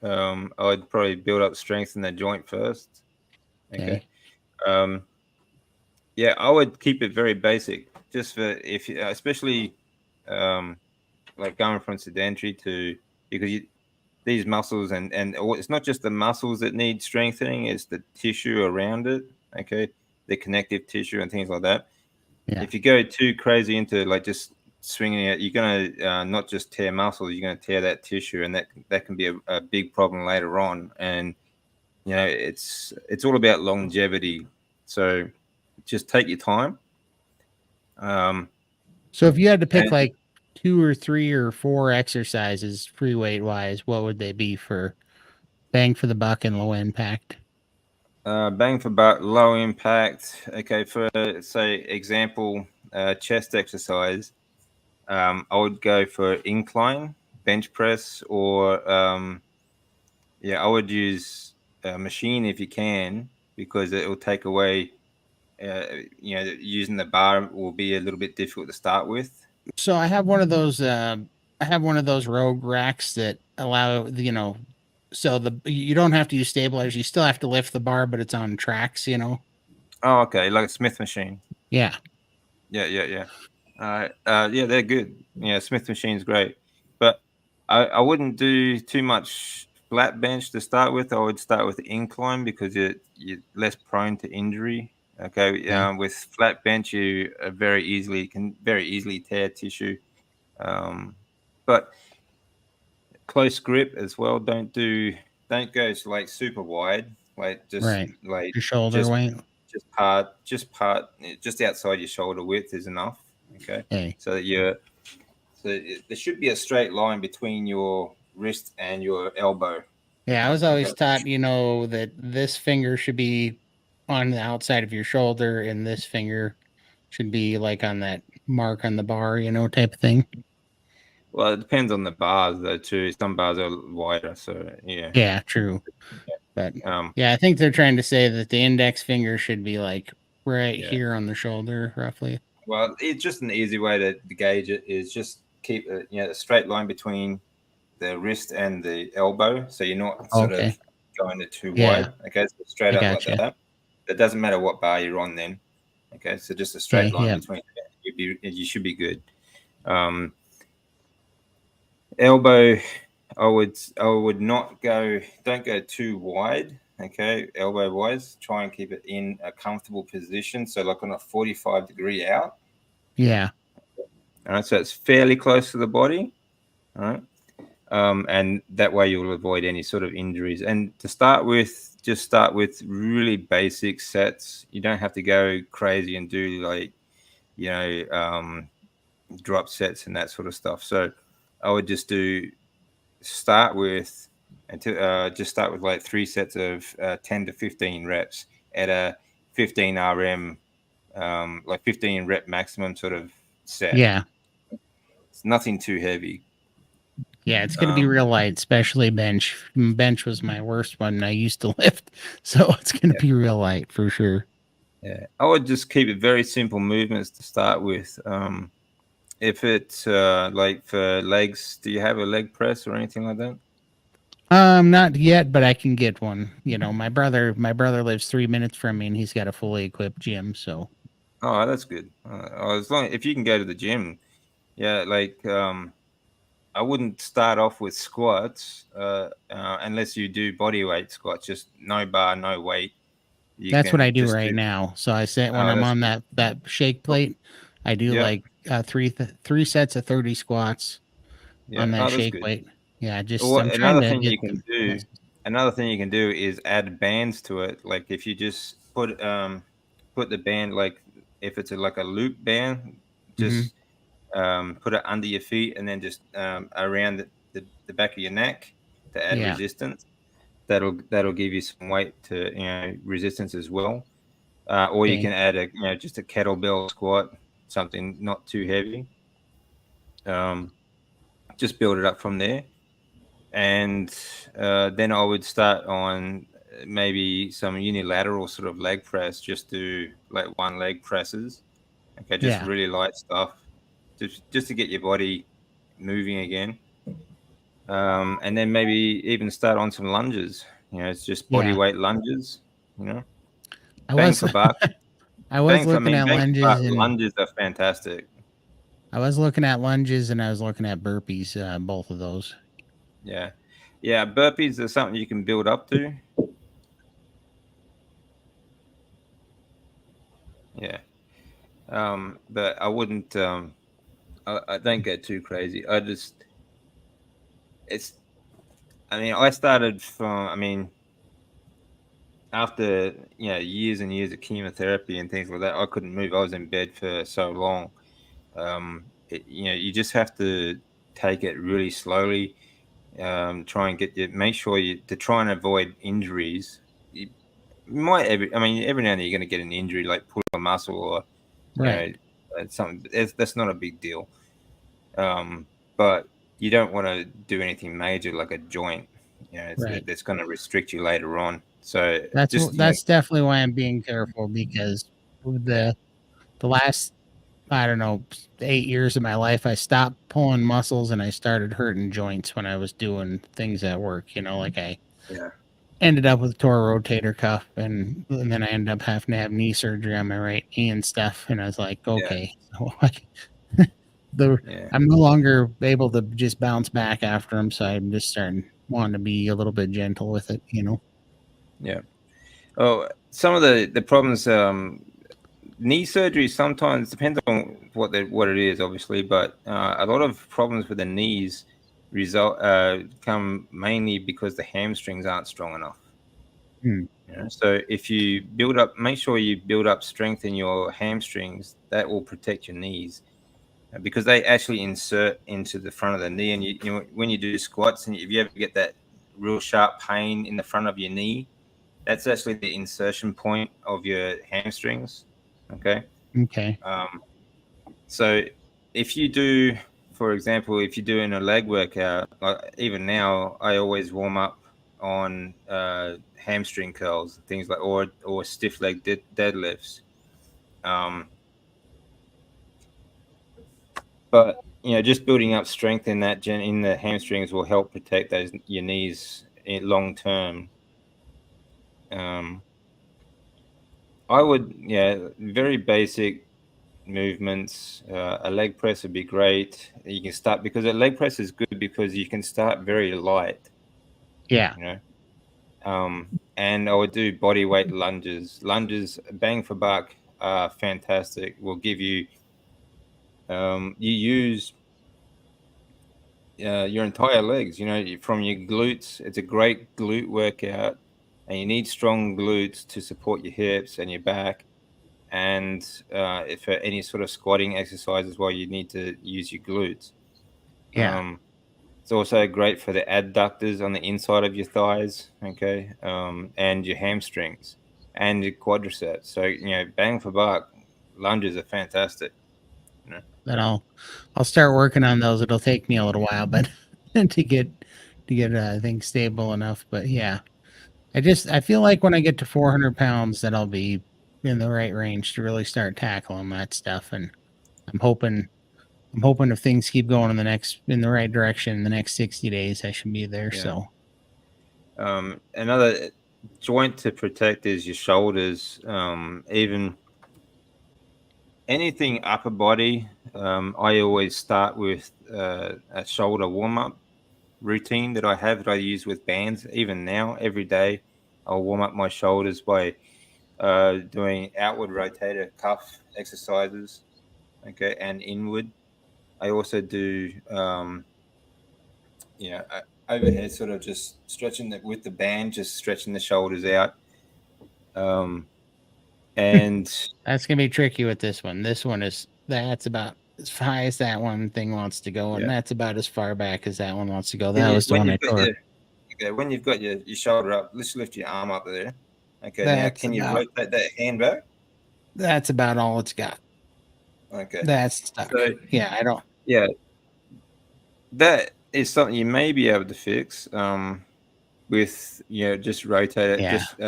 I'd probably build up strength in the joint first. Okay. Okay. Um, yeah, I would keep it very basic, just for if you, especially like going from sedentary to because these muscles and it's not just the muscles that need strengthening; it's the tissue around it. Okay, the connective tissue and things like that. Yeah. If you go too crazy into like just swinging it, you're gonna not just tear muscles, you're gonna tear that tissue, and that can be a big problem later on. And it's all about longevity. So just take your time. Um, So if you had to pick and like 2 or 3 or 4 exercises free weight wise, what would they be for bang for the buck and low impact? bang for buck, low impact. Okay, for say example, chest exercise, I would go for incline bench press or yeah, I would use a machine if you can because it will take away. Using the bar will be a little bit difficult to start with. So I have one of those rogue racks that allow, so you don't have to use stabilizers. You still have to lift the bar, but it's on tracks. Oh, okay, like a Smith machine. Yeah. Yeah, yeah, yeah. Yeah, they're good. Yeah, Smith machine's great, but I wouldn't do too much flat bench to start with, I would start with incline because you're less prone to injury. Okay, with flat bench, you can very easily tear tissue. But close grip as well. Don't go like super wide. Like just Right. like Your shoulder just weight. just outside your shoulder width is enough. Okay, Okay. so that there should be a straight line between your wrist and your elbow. Yeah, I was always taught, that this finger should be on the outside of your shoulder and this finger should be like on that mark on the bar, type of thing. Well, it depends on the bars though too. Some bars are wider, so yeah. Yeah, true. But Um, yeah, I think they're trying to say that the index finger should be like right Yeah. here on the shoulder, roughly. well, it's just an easy way to gauge it is just keep a straight line between the wrist and the elbow, so you're not sort Okay. of going it too Yeah. wide. Okay, so straight I up like gotcha. that. It doesn't matter what bar you're on then. Okay, so just a straight Okay, line yeah. between. You should be good. Elbow, I would not go. Don't go too wide. Okay, elbow wise, try and keep it in a comfortable position. So like on a 45-degree out. Yeah. All right, so it's fairly close to the body. All right. And that way you'll avoid any sort of injuries. And to start with, just start with really basic sets. You don't have to go crazy and do like, drop sets and that sort of stuff. So I would just start with like 3 sets of 10 to 15 reps at a 15 RM, like 15 rep maximum sort of set. Yeah. It's nothing too heavy. Yeah, it's going to be real light, especially bench. Bench was my worst one I used to lift. So it's going to be real light for sure. Yeah, I would just keep it very simple movements to start with. If it's like for legs, do you have a leg press or anything like that? Not yet, but I can get one. My brother lives 3 minutes from me and he's got a fully equipped gym. So, Oh, that's good. As long if you can go to the gym, yeah. Like I wouldn't start off with squats unless you do body weight squats, just no bar, no weight. that's what I do right now. So I say when I'm on that shake plate, I do like three sets of 30 squats on that shake plate. Yeah, I'm trying to get Another thing you can do is add bands to it. Like if you just put the band, like if it's like a loop band, just put it under your feet and then just around the back of your neck to add resistance. That'll give you some weight to resistance as well. Or you can add just a kettlebell squat, something not too heavy. Just build it up from there. And then I would start on maybe some unilateral sort of leg press, just do like one leg presses. Okay, just really light stuff, just to get your body moving again. And then maybe even start on some lunges. It's just body weight lunges. Bang for buck. I was looking at lunges. Lunges are fantastic. I was looking at lunges and I was looking at burpees, both of those. Yeah. Burpees are something you can build up to. Yeah. But I wouldn't. I don't get too crazy. I started from. After years and years of chemotherapy and things like that, I couldn't move. I was in bed for so long. You just have to take it really slowly. Try and make sure to try and avoid injuries. You might every now and then you're going to get an injury, like pull a muscle or something. That's not a big deal. But you don't want to do anything major like a joint. That's going to restrict you later on. So that's definitely why I'm being careful, because the last, I don't know, 8 years of my life, I stopped pulling muscles and I started hurting joints when I was doing things at work. Like I ended up with tore rotator cuff, and then I ended up having to have knee surgery on my right knee and stuff. And I was like, okay, I'm no longer able to just bounce back after them, so I'm just starting wanting to be a little bit gentle with it, you know. Yeah. Oh, some of the problems, knee surgery sometimes depends on what it is, obviously, but a lot of problems with the knees come mainly because the hamstrings aren't strong enough. Hmm. You know? So if you make sure you build up strength in your hamstrings. That will protect your knees, because they actually insert into the front of the knee. And when you do squats, and if you ever get that real sharp pain in the front of your knee, that's actually the insertion point of your hamstrings. Okay. Okay. So if you do, for example, if you're doing a leg workout, like even now, I always warm up on hamstring curls, things like, or stiff leg deadlifts. Um, but just building up strength in in the hamstrings will help protect your knees in long term. I would, very basic movements. A leg press would be great. You can start, because a leg press is good because you can start very light. Yeah. And I would do body weight lunges. Lunges, bang for buck, are fantastic. Will give you, you use your entire legs. From your glutes. It's a great glute workout, and you need strong glutes to support your hips and your back. And if for any sort of squatting exercise as well, you need to use your glutes. Yeah. It's also great for the adductors on the inside of your thighs, okay, and your hamstrings and your quadriceps. So bang for buck, lunges are fantastic. But I'll start working on those. It'll take me a little while, but to get things stable enough. But yeah, I feel like when I get to 400 pounds, that I'll be in the right range to really start tackling that stuff. And I'm hoping if things keep going in the right direction in the next 60 days, I should be there. Yeah. So Another joint to protect is your shoulders. Even anything upper body, I always start with a shoulder warm up routine that I use with bands. Even now, every day, I'll warm up my shoulders by doing outward rotator cuff exercises, okay, and inward. I also do, overhead, sort of just stretching with the band, just stretching the shoulders out. And that's gonna be tricky with this one. That's about as high as that one thing wants to go, and that's about as far back as that one wants to go. That was the one I tore. When you've got your shoulder up, let's lift your arm up there. Okay, now That's can you rotate that hand back? That's about all it's got. Okay. That's stuck. So, yeah, I don't. Yeah. That is something you may be able to fix with, just rotate it, just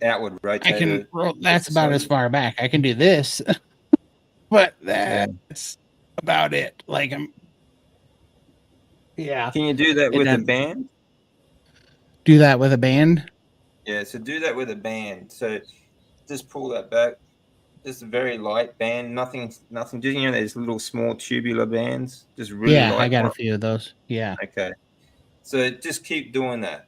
outward rotate. That's about as far back. I can do this, but that's about it. Like Can you do that with a band? Do that with a band? Yeah, so do that with a band. So just pull that back. Just a very light band, nothing. Just these little small tubular bands, just really light. I got a few of those. Yeah. Okay. So just keep doing that.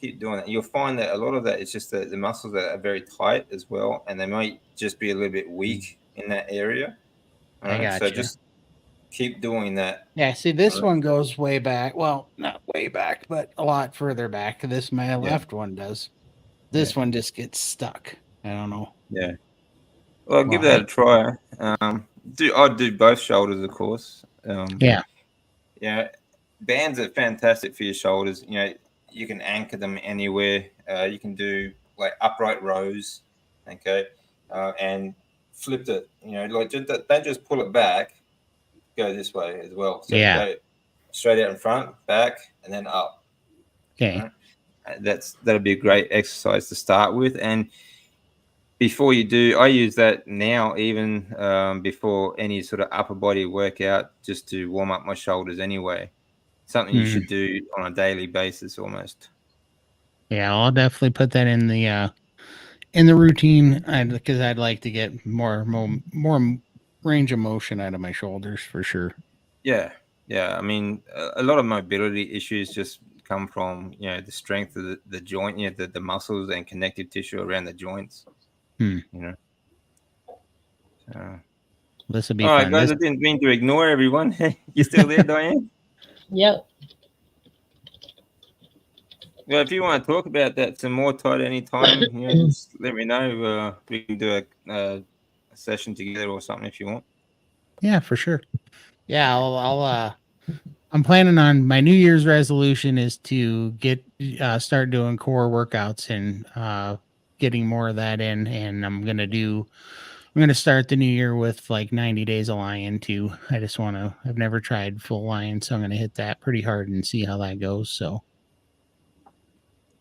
You'll find that a lot of that is just the muscles that are very tight as well, and they might just be a little bit weak in that area. All right? So just keep doing that. Yeah. See, this one goes way back. Well, not way back, but a lot further back. My left one does. This one just gets stuck. I don't know. Yeah. Well, give that a try. I'd do both shoulders, of course. Yeah. Bands are fantastic for your shoulders. You can anchor them anywhere. You can do like upright rows, okay, and flip it. Don't just pull it back. Go this way as well. So go straight out in front, back, and then up. Okay. That'll be a great exercise to start with. And before you do, I use that now, even before any sort of upper body workout, just to warm up my shoulders anyway. Something you should do on a daily basis almost. Yeah, I'll definitely put that in the routine, because I'd like to get more range of motion out of my shoulders for sure. Yeah. I mean, a lot of mobility issues just come from, the strength of the joint, the muscles and connective tissue around the joints. Hmm. So, This will be all right, fun. guys, I didn't mean to ignore everyone. You still there, Diane? Yep. Well, if you want to talk about that some more, Todd, anytime, just let me know. We can do a session together or something if you want. Yeah, for sure. Yeah, I'm planning on my New Year's resolution is to start doing core workouts and getting more of that in. And I'm gonna start the new year with like 90 days of lion too. I've never tried full lion, so I'm gonna hit that pretty hard and see how that goes. So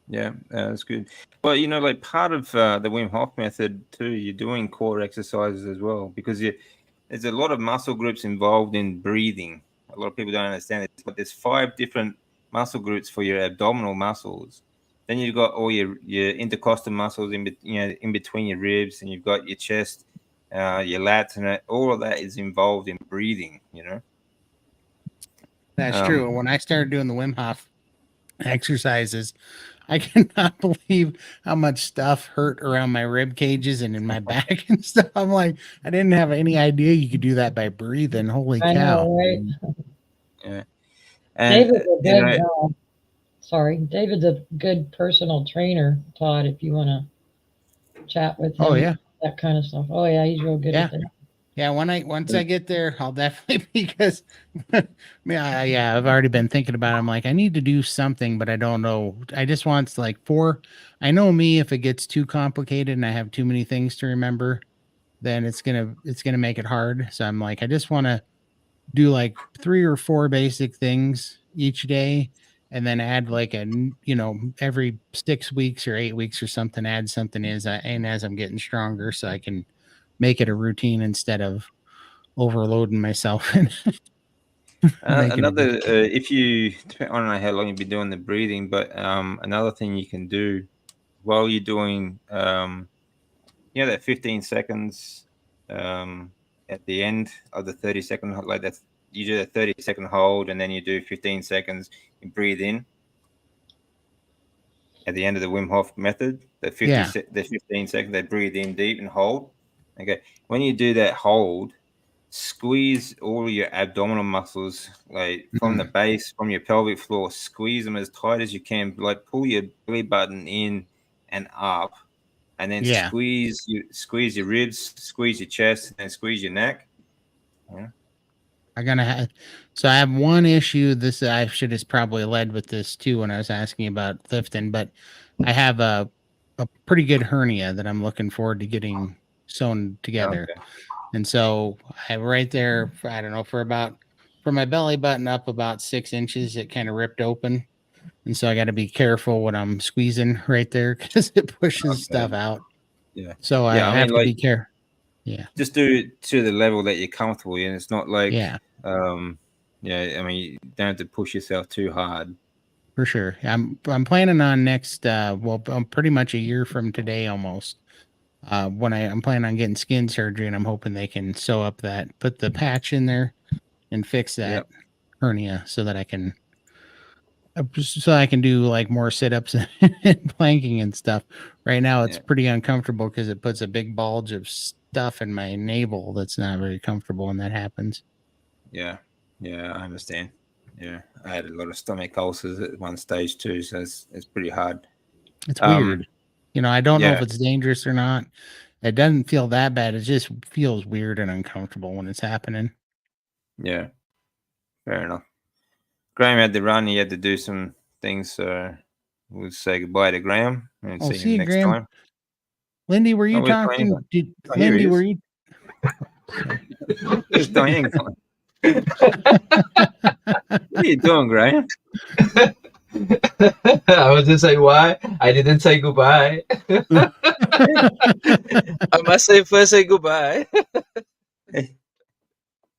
Yeah, that's good. Well, like part of the Wim Hof method too, you're doing core exercises as well because there's a lot of muscle groups involved in breathing. A lot of people don't understand it, but there's 5 different muscle groups for your abdominal muscles. Then you've got all your intercostal muscles in between your ribs, and you've got your chest, your lats, and all of that is involved in breathing. that's Um, true. When I started doing the Wim Hof exercises, I cannot believe how much stuff hurt around my rib cages and in my back and stuff. I'm like, I didn't have any idea you could do that by breathing. Holy I cow. know, right? yeah, and David's a good. Sorry, David's a good personal trainer, Todd. If you want to chat with him, Oh yeah. that kind of stuff. Oh yeah, he's real good at that. Yeah, once I get there, I'll definitely because yeah, I've already been thinking about it. I'm like, I need to do something, but I don't know. I just want like 4. I know me, if it gets too complicated and I have too many things to remember, then it's gonna make it hard. So I'm like, I just want to do like 3 or 4 basic things each day, and then add like every 6 weeks or 8 weeks or something, add something as I'm getting stronger, so I can make it a routine instead of overloading myself and making it. Another, I don't know how long you've been doing the breathing, but another thing you can do while you're doing, that 15 seconds at the end of the 30-second, like that, you do a 30-second hold, and then you do 15 seconds, you breathe in at the end of the Wim Hof method. The 15 seconds, they breathe in deep and hold. Okay, when you do that hold, squeeze all your abdominal muscles, like from the base, from your pelvic floor, squeeze them as tight as you can, like pull your belly button in and up, and then squeeze your ribs, squeeze your chest, and then squeeze your neck. Yeah. So I have one issue. This I should have probably led with this too when I was asking about lifting, but I have a pretty good hernia that I'm looking forward to getting sewn together. Okay. And so I right there, I don't know, from my belly button up about 6 inches, it kind of ripped open. And so I got to be careful when I'm squeezing right there because it pushes stuff out. Yeah. So I have to be careful. Yeah. Just do it to the level that you're comfortable in. It's not like, I mean, you don't have to push yourself too hard. For sure. I'm planning on next, pretty much a year from today almost. When I'm planning on getting skin surgery, and I'm hoping they can put the patch in there and fix that hernia so that I can do like more sit-ups and planking and stuff. Right now it's pretty uncomfortable because it puts a big bulge of stuff in my navel that's not very comfortable when that happens. Yeah, I understand. Yeah, I had a lot of stomach ulcers at one stage too, so it's pretty hard. It's weird. I don't know if it's dangerous or not. It doesn't feel that bad. It just feels weird and uncomfortable when it's happening. Yeah, fair enough. Graham had to run. He had to do some things, so we'll say goodbye to Graham and see him next time. Lindy, were you talking? Lindy, were you? Where's Diane gone? What are you doing, Graham? I was just say why. I didn't say goodbye. I must say goodbye.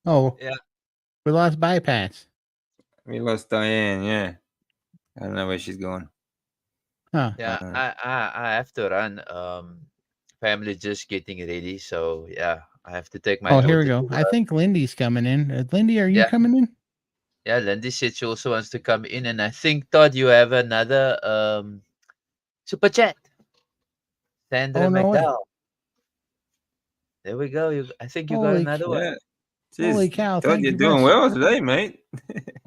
Oh, yeah. We lost bypass. We lost Diane. Yeah, I don't know where she's going. Huh. Yeah, I have to run. Family just getting ready, so yeah, I have to take my. Oh, here we go. I think Lindy's coming in. Lindy, are you coming in? Yeah, Lindy said she also wants to come in, and I think Todd, you have another super chat. Sandra Oh no way! McDowell. There we go. I think you got Holy, another one. Yeah. holy Cheers. cow! Todd, Thank you're you very doing much. well today, mate.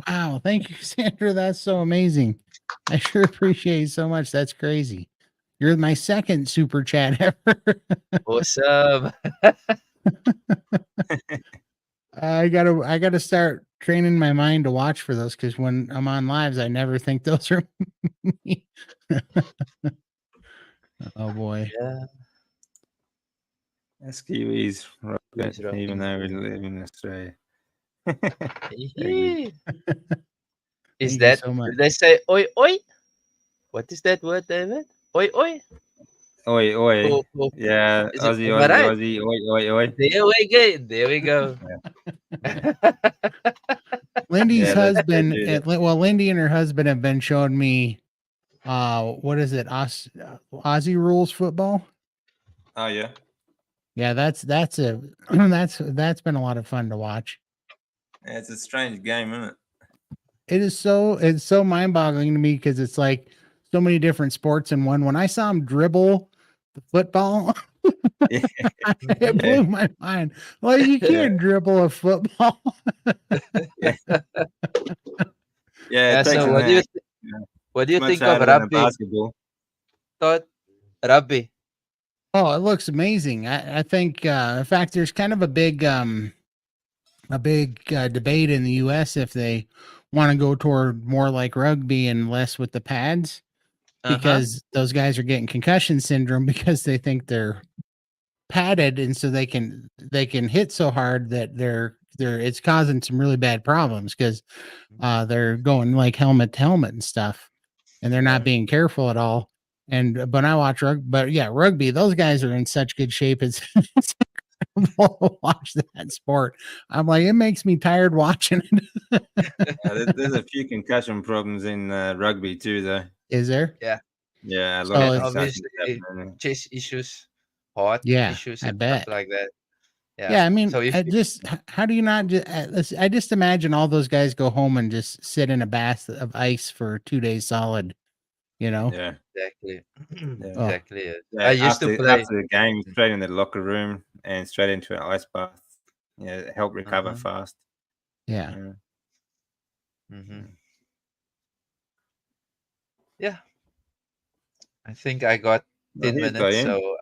Wow, thank you, Sandra. That's so amazing. I sure appreciate it so much. That's crazy. You're my second super chat ever. Awesome. I gotta start training my mind to watch for those because when I'm on lives, I never think those are me. Oh boy. Yeah, That's Kiwis, he's Robert, even rocking. though we live in Australia. Very good. Hee. Is Thank you that, so much. did they say oi oi? What is that word, David? Oi oi? Oi, oi. Oh, oh. Yeah, Is it, Aussie, am I Aussie, right? Aussie. Oi, oi, oi. There we go. There we go. Yeah, Lindy's yeah, they husband, do that. well, Lindy and her husband have been showing me, what is it, Aussie rules football? Oh, yeah. Yeah, that's a that's been a lot of fun to watch. Yeah, it's a strange game, isn't it? It's so mind boggling to me because it's like so many different sports in one. When I saw him dribble the football, Yeah, it yeah, blew my mind. Like you yeah, can't dribble a football. yeah. Yeah, Yeah, it takes so an act. Yeah. what do It's you much think of harder than a rugby? basketball. Todd? Rugby. Oh, it looks amazing. I think in fact there's kind of a big debate in the US if they want to go toward more like rugby and less with the pads Uh-huh. because those guys are getting concussion syndrome because they think they're padded and so they can hit so hard that they're it's causing some really bad problems because they're going like helmet to helmet and stuff and they're not Yeah. being careful at all. And but I watch rugby, but yeah, rugby, those guys are in such good shape. It's, it's incredible to watch that sport. I'm like, it makes me tired watching it. There's a few concussion problems in rugby too, though. Is there? Yeah. Yeah, a lot So of And it's concussions obviously happening. chest issues, heart yeah, issues I and stuff bet. like that. Yeah. Yeah, I mean, So if I just how do you not just I just imagine all those guys go home and just sit in a bath of ice for 2 days solid, you know? Yeah, exactly. yeah, Oh, Exactly. Yes. I yeah. used to play. After the game, straight in the locker room and straight into an ice bath. Yeah, help recover Uh-huh. fast. yeah. Yeah. Mm-hmm. Yeah. I think I got Oh, 10 here's minutes. Diane. So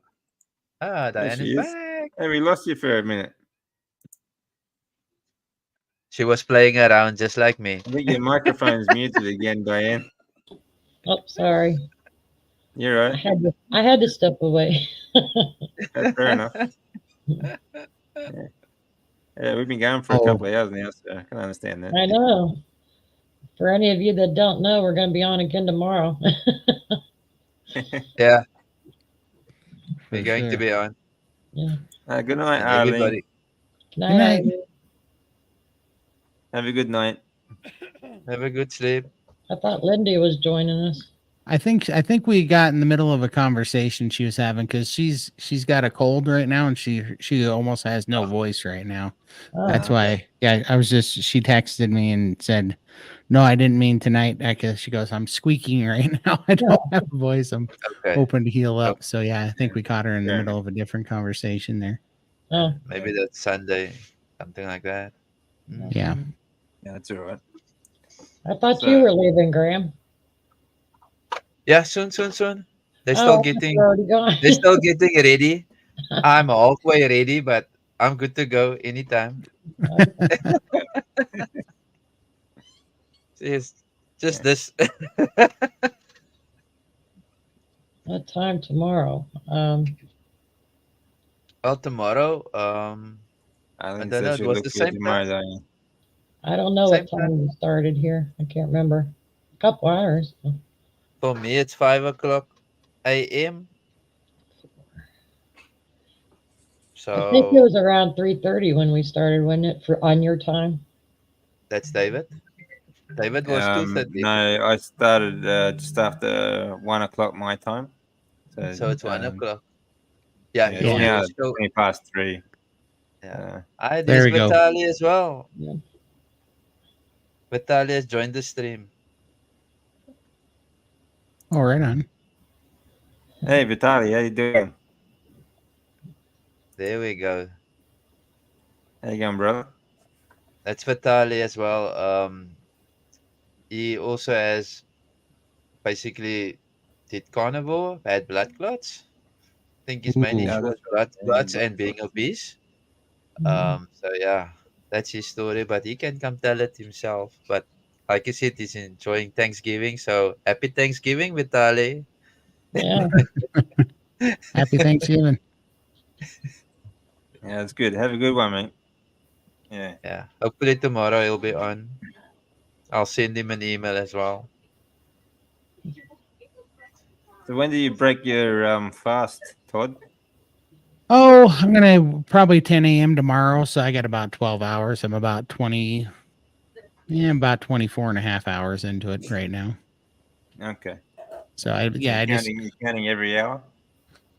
There Diane is she is. back. Hey, we lost you for a minute. She was playing around just like me. I think your microphone's muted again, Diane. Oh, sorry. You're right. I had to step away. That's fair enough. Yeah. Yeah, we've been going for a Oh, couple of hours now, so I can understand that. I know. For any of you that don't know, we're going to be on again tomorrow. Yeah. for We're going to sure. be on. Yeah. Good night, And Arlene. everybody. Good Good night. Irene. Have a good night. Have a good sleep. I thought Lindy was joining us. I think we got in the middle of a conversation she was having because she's got a cold right now and she almost has no voice right now. Oh, That's Okay. why, yeah, she texted me and said, "No, I didn't mean tonight." Because she goes, "I'm squeaking right now. I don't have a voice. I'm Okay. hoping to heal Oh, up." So yeah, I think we caught her in the Fair middle enough. of a different conversation there. oh, maybe that's Sunday. Something like that. Yeah. Mhm. Yeah, that's all right. I thought So, you were leaving, Graham. Yeah, soon, soon, soon. They're still Oh, you're getting already gone. they're still getting ready. I'm halfway ready, but I'm good to go anytime. It's just this. What time tomorrow? Well, tomorrow, I Arlene don't know. says It she'll was look the for you same tomorrow, time. Diane. I don't know Same what time. time we started here. I can't remember. A couple hours. For me, it's 5 o'clock a.m. I think it So was around 3:30 when we started, wasn't it? For on your time. that's David. David was 2:30. No, I started just after 1 o'clock my time. So So it's 1 o'clock. Yeah, yeah, it's Yeah. now yours. So 3:20. yeah, Uh, I There this we go. Batali as well. Yeah. Vitaly has joined the stream. Oh, right on. Hey, Vitaly, how you doing? There we go. How you going, brother? That's Vitaly as well. He also has basically did carnivore, had blood clots. I think his main Ooh. Yeah, issue was that's right. Yeah, blood you clots blood and being clots. obese. Mm. So yeah, that's his story, but he can come tell it himself. But like I said, he's enjoying Thanksgiving. So happy Thanksgiving, Vitaly. Yeah. Happy Thanksgiving. Yeah, that's good. Have a good one, mate. Yeah. Yeah. Hopefully tomorrow he'll be on. I'll send him an email as well. So when do you break your fast, Todd? Oh, I'm gonna probably 10 a.m. tomorrow, so I got about 12 hours. I'm about 20, yeah, about 24 and a half hours into it right now. Okay. So I, So yeah, I just you're counting every hour?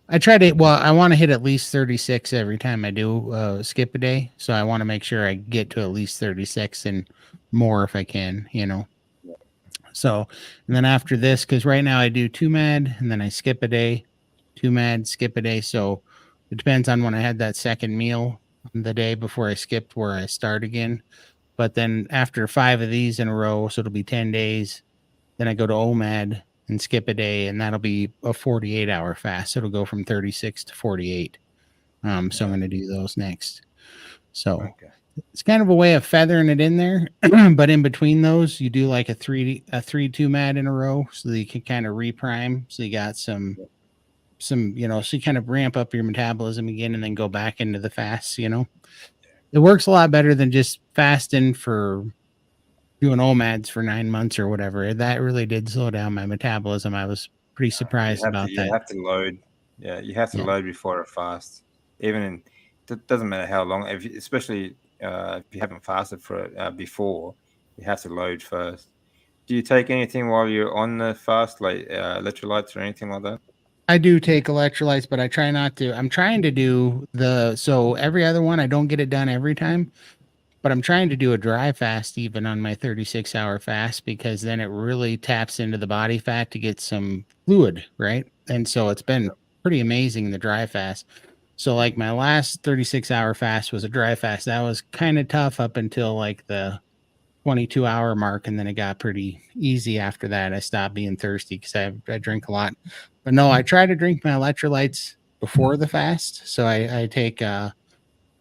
I try to, well, I want to hit at least 36 every time I do skip a day. So I want to make sure I get to at least 36 and more if I can, you know. So, and then after this, because right now I do 2 mad and then I skip a day, 2 mad, skip a day. So it depends on when I had that second meal on the day before I skipped where I start again. But then after 5 of these in a row, so it'll be 10 days, then I go to OMAD and skip a day, and that'll be a 48-hour fast. So it'll go from 36 to 48. So I'm Yeah. going to do those next. So Okay. it's kind of a way of feathering it in there, but in between those, you do like a 3-2 mad in a row, so that you can kind of reprime. So you got some, you know, so you kind of ramp up your metabolism again, and then go back into the fasts. You know, it works a lot better than just fasting for doing OMADs for 9 months or whatever. That really did slow down my metabolism. I was pretty surprised about You that. have to load. Yeah, you have to Yeah. load before a fast. Even in it doesn't matter how long, especially if you haven't fasted for it before, you have to load first. Do you take anything while you're on the fast, like electrolytes or anything like that? I do take electrolytes, but I try not to. I'm trying to do so every other one, I don't get it done every time, but I'm trying to do a dry fast even on my 36-hour fast because then it really taps into the body fat to get some fluid, right? And so it's been pretty amazing the dry fast. So like my last 36-hour fast was a dry fast. That was kind of tough up until like the 22-hour mark, and then it got pretty easy after that. I stopped being thirsty because I drink a lot. But no, I try to drink my electrolytes before the fast. So I take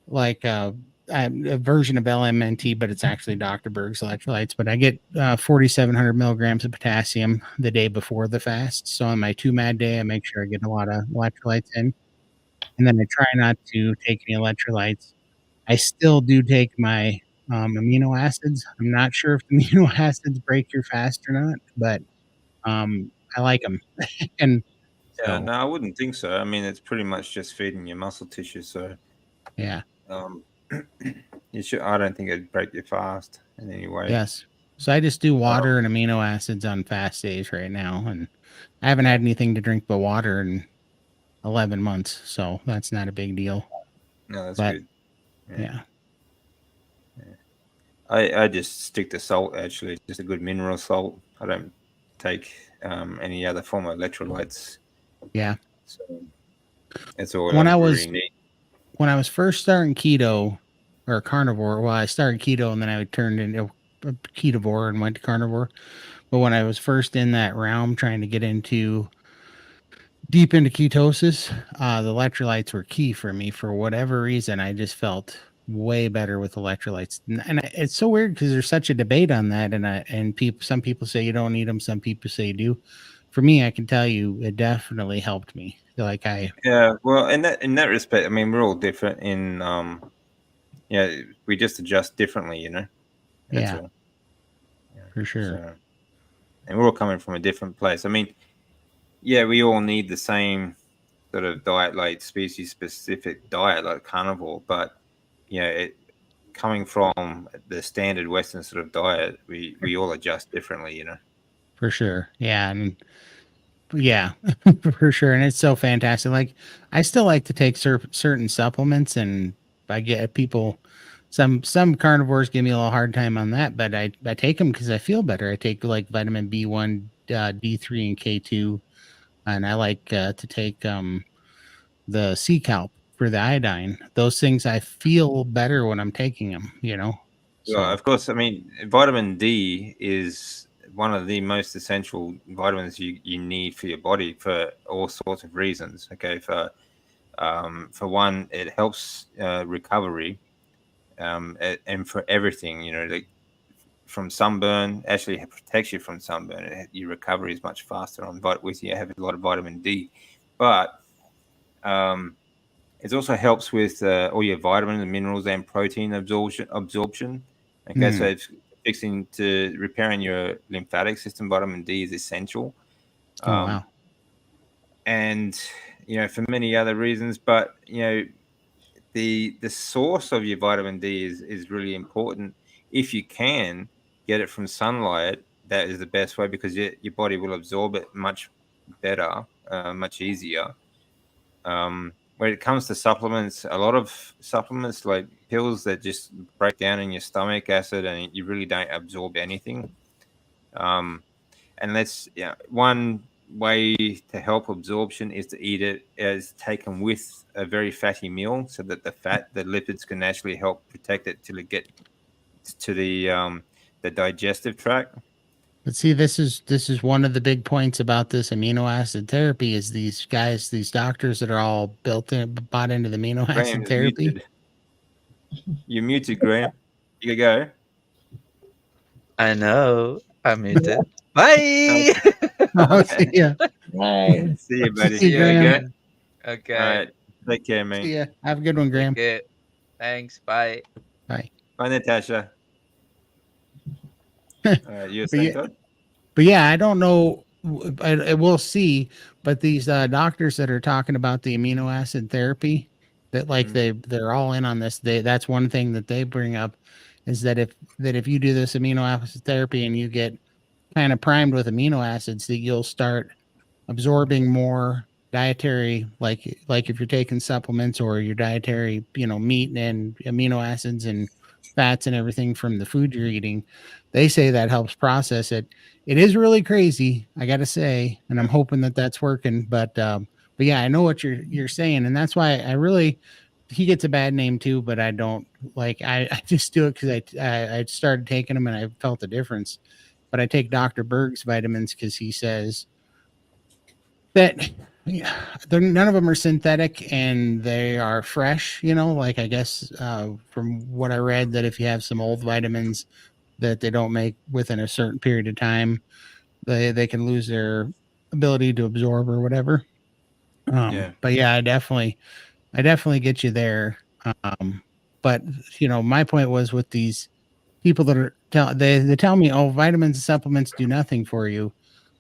like a version of LMNT, but it's actually Dr. Berg's electrolytes. But I get 4,700 milligrams of potassium the day before the fast. So on my 2 mad day, I make sure I get a lot of electrolytes in, and then I try not to take any electrolytes. I still do take my amino acids. I'm not sure if the amino acids break your fast or not, but I like them. And Yeah, so, no, I wouldn't think so. I mean, it's pretty much just feeding your muscle tissue. So, yeah, um, you should. I don't think it'd break your fast in any way. yes. So I just do Um, water and amino acids on fast days right now, and I haven't had anything to drink but water in 11 months, so that's not a big deal. no, that's But good. Yeah. yeah, I just stick to salt actually, just a good mineral salt. I don't take any other form of electrolytes. yeah. So that's all I When I really was need. first starting keto or carnivore, well, I started keto and then I turned into a ketovore and went to carnivore. But when I was first in that realm, trying to get into deep into ketosis, the electrolytes were key for me for whatever reason. I just felt way better with electrolytes, it's so weird because there's such a debate on that, and people, some people say you don't need them, some people say you do. For me, I can tell you, it definitely helped me. Like Yeah, well, in that respect, I mean, we're all different. Yeah, we just adjust differently, you know. That's yeah, all. Yeah. for sure, So, and we're all coming from a different place. I mean, yeah, we all need the same sort of diet, like species specific diet, like carnivore, but you know, coming from the standard Western sort of diet, we all adjust differently, you know. for sure, yeah, and yeah, for sure, and it's so fantastic. Like I still like to take certain supplements, and I get people some carnivores give me a little hard time on that, but I take them because I feel better. I take like vitamin B1, D3, and K2, and I like to take the sea kelp for the iodine. Those things I feel better when I'm taking them. Well, So of course, I mean, vitamin D is one of the most essential vitamins you need for your body for all sorts of reasons. Okay, for one, it helps recovery, and for everything, like from sunburn, actually it protects you from sunburn. Your recovery is much faster with you have a lot of vitamin D, but um, it also helps with all your vitamins and minerals and protein absorption. Okay, so mm, it's fixing to repairing your lymphatic system. Vitamin D is essential, oh um, wow, and for many other reasons. But the source of your vitamin D is really important. If you can get it from sunlight, that is the best way because your body will absorb it much better, much easier. When it comes to supplements, a lot of supplements like pills that just break down in your stomach acid and you really don't absorb anything. Um, and one way to help absorption is to eat it as taken with a very fatty meal so that the lipids can actually help protect it till it get to the digestive tract. but see, this is one of the big points about this amino acid therapy is these guys, these doctors that are all bought into the amino Graham acid is therapy. muted. You're muted, Graham. You can go. I know. I muted. Bye. Oh, see Okay. ya, Bye. See you, see buddy. you, See you You Graham. go. again. All Okay. right. Take care, See mate. ya. Have a good one, Take Graham. care. Thanks. Bye. Bye. Bye, Natasha. but All right. You were saying, yeah, Todd? but yeah, I don't know. I will see, but these doctors that are talking about the amino acid therapy, that like Mm, they're all in on this. That's one thing that they bring up is that if you do this amino acid therapy and you get kind of primed with amino acids, that you'll start absorbing more dietary, like if you're taking supplements or your dietary, meat and amino acids and fats and everything from the food you're eating. They say that helps process it. It is really crazy, I gotta say, and I'm yeah. hoping that that's working. But yeah, I know what you're saying, and that's why I really, he gets a bad name too, but I don't like. I just do it because I started taking them and I felt the difference. But I take Dr. Berg's vitamins because he says that, yeah, none of them are synthetic and they are fresh. Like I guess from what I read, that if you have some old vitamins that they don't make within a certain period of time, they can lose their ability to absorb or whatever. Yeah. But yeah, I definitely get you there. Um, but my point was with these people that they tell me, oh, vitamins and supplements do nothing for you.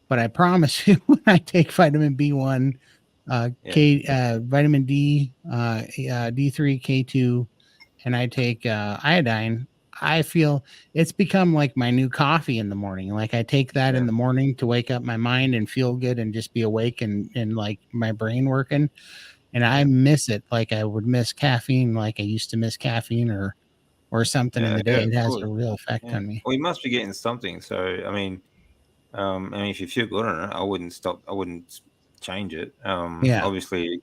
But I promise you, when I take vitamin B1, Yeah. vitamin D, D3, K2, and I take iodine, I feel it's become like my new coffee in the morning. Like I take that in Yeah. the morning to wake up my mind and feel good and just be awake and like my brain working. And I Yeah. miss it like I would miss caffeine, like I used to miss caffeine or something in Yeah. the Yeah. day. It Of has a course. real effect Yeah. on me. Well, you must be getting something. So, if you feel good on it, I wouldn't stop. I wouldn't change it. Yeah. Obviously,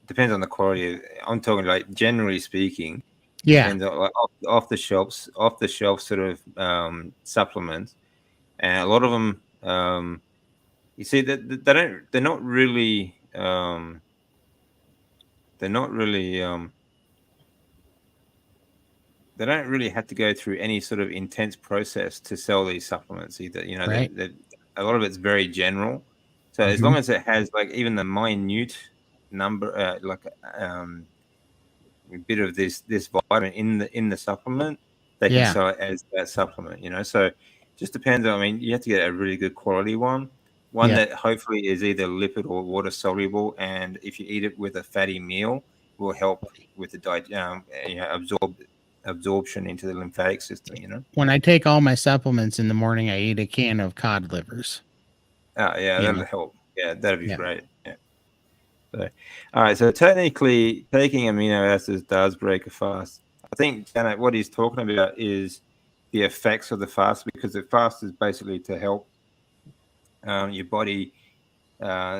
depends on the quality. I'm talking like generally speaking, Yeah. depends on like off the shelf sort of supplements, and a lot of them, you see that they're not really they don't really have to go through any sort of intense process to sell these supplements either. Right. A lot of it's very general. So as Hmm. long as it has like even the minute number, um, bit of this vitamin in the supplement, they can Yeah. sell it as that supplement. So just depends on. I mean, you have to get a really good quality one Yep. that hopefully is either lipid or water soluble, and if you eat it with a fatty meal, will help with the absorption into the lymphatic system. When I take all my supplements in the morning, I eat a can of cod livers. Yeah, You that'll know. help. Yeah, that'd be Yeah. great. Yeah. So, all right. So technically, taking amino acids does break a fast. I think Janet, what he's talking about is the effects of the fast, because the fast is basically to help your body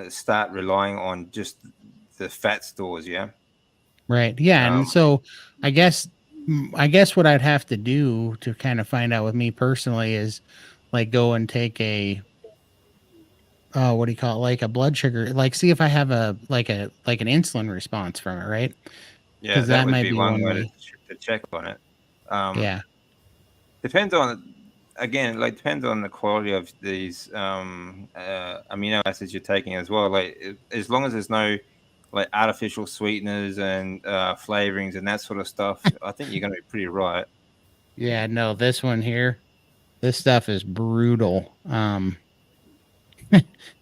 start relying on just the fat stores. Yeah. Right. Yeah. Um, And so I guess I guess what I'd have to do to kind of find out with me personally is like go and take a what do you call it? Like a blood sugar, like see if I have a like an insulin response from it, right? yeah, Because that that would might be be one one way way. to check on it. Um, Yeah. depends on, again, like depends on the quality of these amino acids you're taking as well. Like as long as there's no like artificial sweeteners and flavorings and that sort of stuff, I think you're going to be pretty right. Yeah. No, this one here, this stuff is brutal.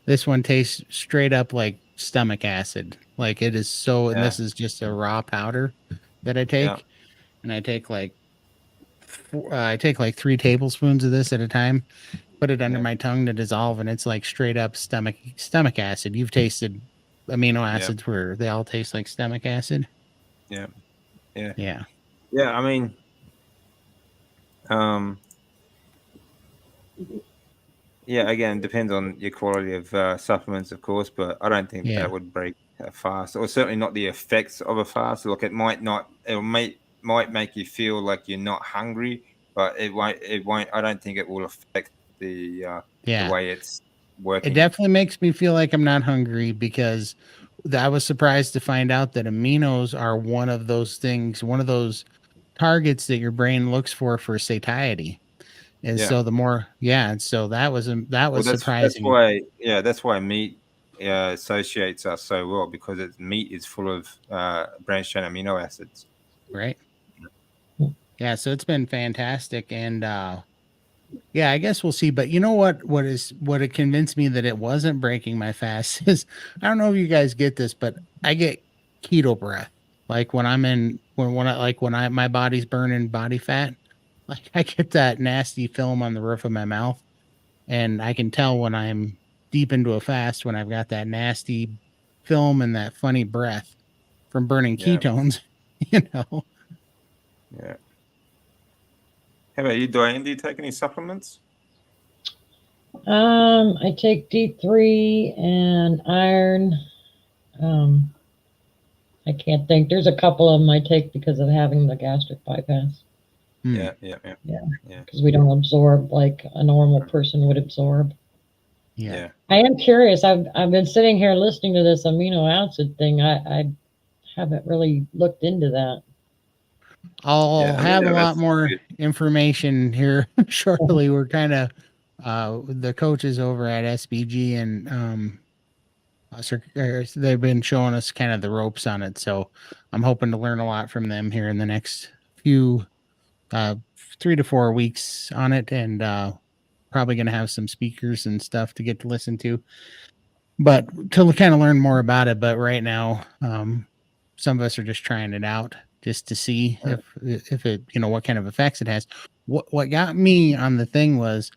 This one tastes straight up like stomach acid. Like it is so, and Yeah, this is just a raw powder that I yeah, take, and I take like I take like 3 tablespoons of this at a time, put it under yeah, my tongue to dissolve, and it's like straight up stomach acid. You've tasted amino yeah, acids where they all taste like stomach acid. yeah, yeah, Yeah. yeah. I mean, um, yeah. Again, depends on your quality of supplements, of course, but I don't think Yeah. that would break a fast, or certainly not the effects of a fast. Look, it might not. It might make you feel like you're not hungry, but it won't. It won't. I don't think it will affect the Yeah. way it's It working. definitely makes me feel like I'm not hungry because I was surprised to find out that aminos are one of those things, one of those targets that your brain looks for satiety. And Yeah. so the more, yeah, and so that Well, was that's surprising, why. Yeah, that's why meat associates us so well, because meat is full of branched chain amino acids. right? Yeah, so it's been fantastic, and yeah, I guess we'll see. But you know what it convinced me that it wasn't breaking my fast is I don't know if you guys get this, but I get keto breath. Like when I my body's burning body fat, like I get that nasty film on the roof of my mouth, and I can tell when I'm deep into a fast when I've got that nasty film and that funny breath from burning Yeah, ketones, you know. yeah. How about you, Diane? Do you take any supplements? I take D3 and iron. Um, I can't think. There's a couple of them I take because of having the gastric bypass. Hmm. Yeah, yeah, yeah, Yeah, yeah, because we don't absorb like a normal person would absorb. Yeah. yeah. I am curious. I've been sitting here listening to this amino acid thing. I haven't really looked into that. I'll Yeah, have a amino lot acids are more good. information here shortly. We're kind of the coaches over at SBG and they've been showing us kind of the ropes on it. So I'm hoping to learn a lot from them here in the next few 3 to 4 weeks on it, and probably going to have some speakers and stuff to get to listen to. But to kind of learn more about it. But right now, some of us are just trying it out just to see Right. if it, you know, what kind of effects it has. What got me on the thing was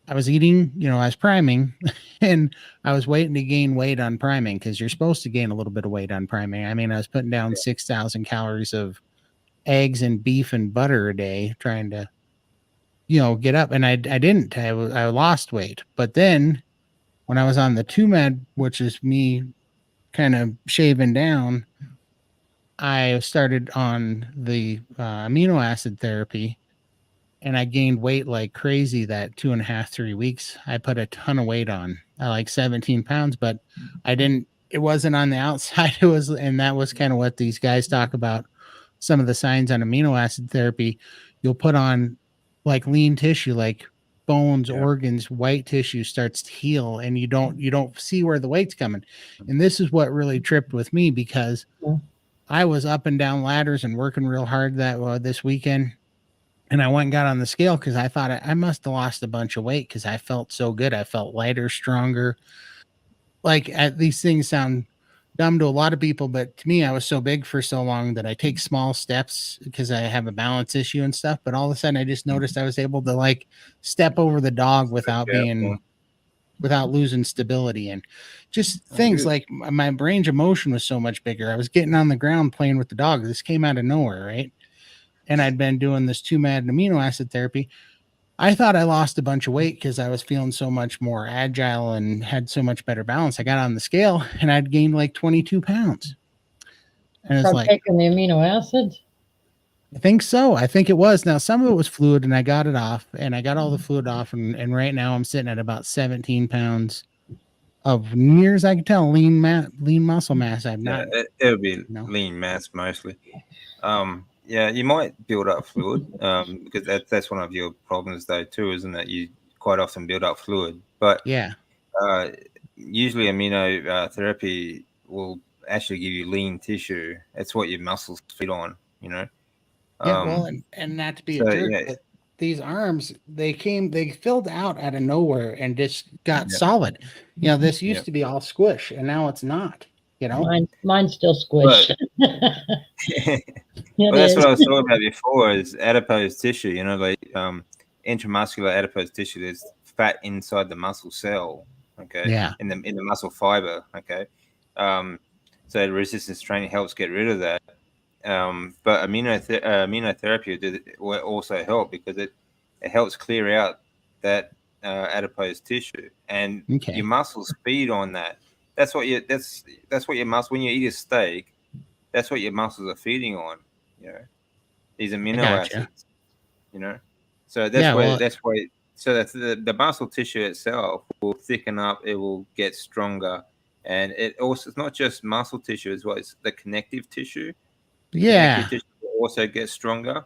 I was eating, you know, I was priming and I was waiting to gain weight on priming because you're supposed to gain a little bit of weight on priming. I mean, I was putting down 6,000 calories of eggs and beef and butter a day trying to, you know, get up. And I didn't. I lost weight. But then when I was on the 2 med, which is me kind of shaving down, I started on the amino acid therapy and I gained weight like crazy that 2.5, 3 weeks. I put a ton of weight on, like 17 pounds, but I didn't, it wasn't on the outside. It was, and that was kind of what these guys talk about. Some of the signs on amino acid therapy, you'll put on like lean tissue, like bones, Yeah, organs, white tissue starts to heal, and you don't see where the weight's coming. And this is what really tripped with me because I was up and down ladders and working real hard that this weekend. And I went and got on the scale because I thought I must have lost a bunch of weight because I felt so good. I felt lighter, stronger. Like these things sound dumb to a lot of people, but to me, I was so big for so long that I take small steps because I have a balance issue and stuff. But all of a sudden, I just noticed I was able to like step over the dog without yeah, yeah. without losing stability and just Oh, things good. like my range of motion was so much bigger. I was getting on the ground playing with the dog. This came out of nowhere, right? and I'd been doing this 2-MAD amino acid therapy. I thought I lost a bunch of weight because I was feeling so much more agile and had so much better balance. I got on the scale and I'd gained like 22 pounds. And it's From like, taking the amino acids. I think so. I think it was. Now, some of it was fluid and I got it off and I got all the fluid off. And right now I'm sitting at about 17 pounds of near as I can tell, lean muscle mass. I'm Yeah, not, it'll be know. lean mass mostly. Yeah, you might build up fluid because that's one of your problems though too, isn't it? You quite often build up fluid, but yeah. usually amino therapy will actually give you lean tissue. That's what your muscles feed on, you know. Yeah, well, and not to be a So jerk, yeah, but these arms, they filled out of nowhere and just got Yeah. solid. You know, this used Yeah. to be all squish and now it's not, you know? Mine's still squished. It well, that's is. what I was talking about before. Is adipose tissue? You know, like intramuscular adipose tissue. There's fat inside the muscle cell. Okay. Yeah. In the muscle fiber. Okay. So resistance training helps get rid of that. But immunotherapy will also help because it helps clear out that adipose tissue, and Okay. your muscles feed on that. That's what your muscle, when you eat a steak, that's what your muscles are feeding on. You know, these I amino gotcha. acids. You know, so Yeah, well, so that's the muscle tissue itself will thicken up. It will get stronger, and it's not just muscle tissue as well. It's the connective tissue. yeah. Connective tissue will also get stronger.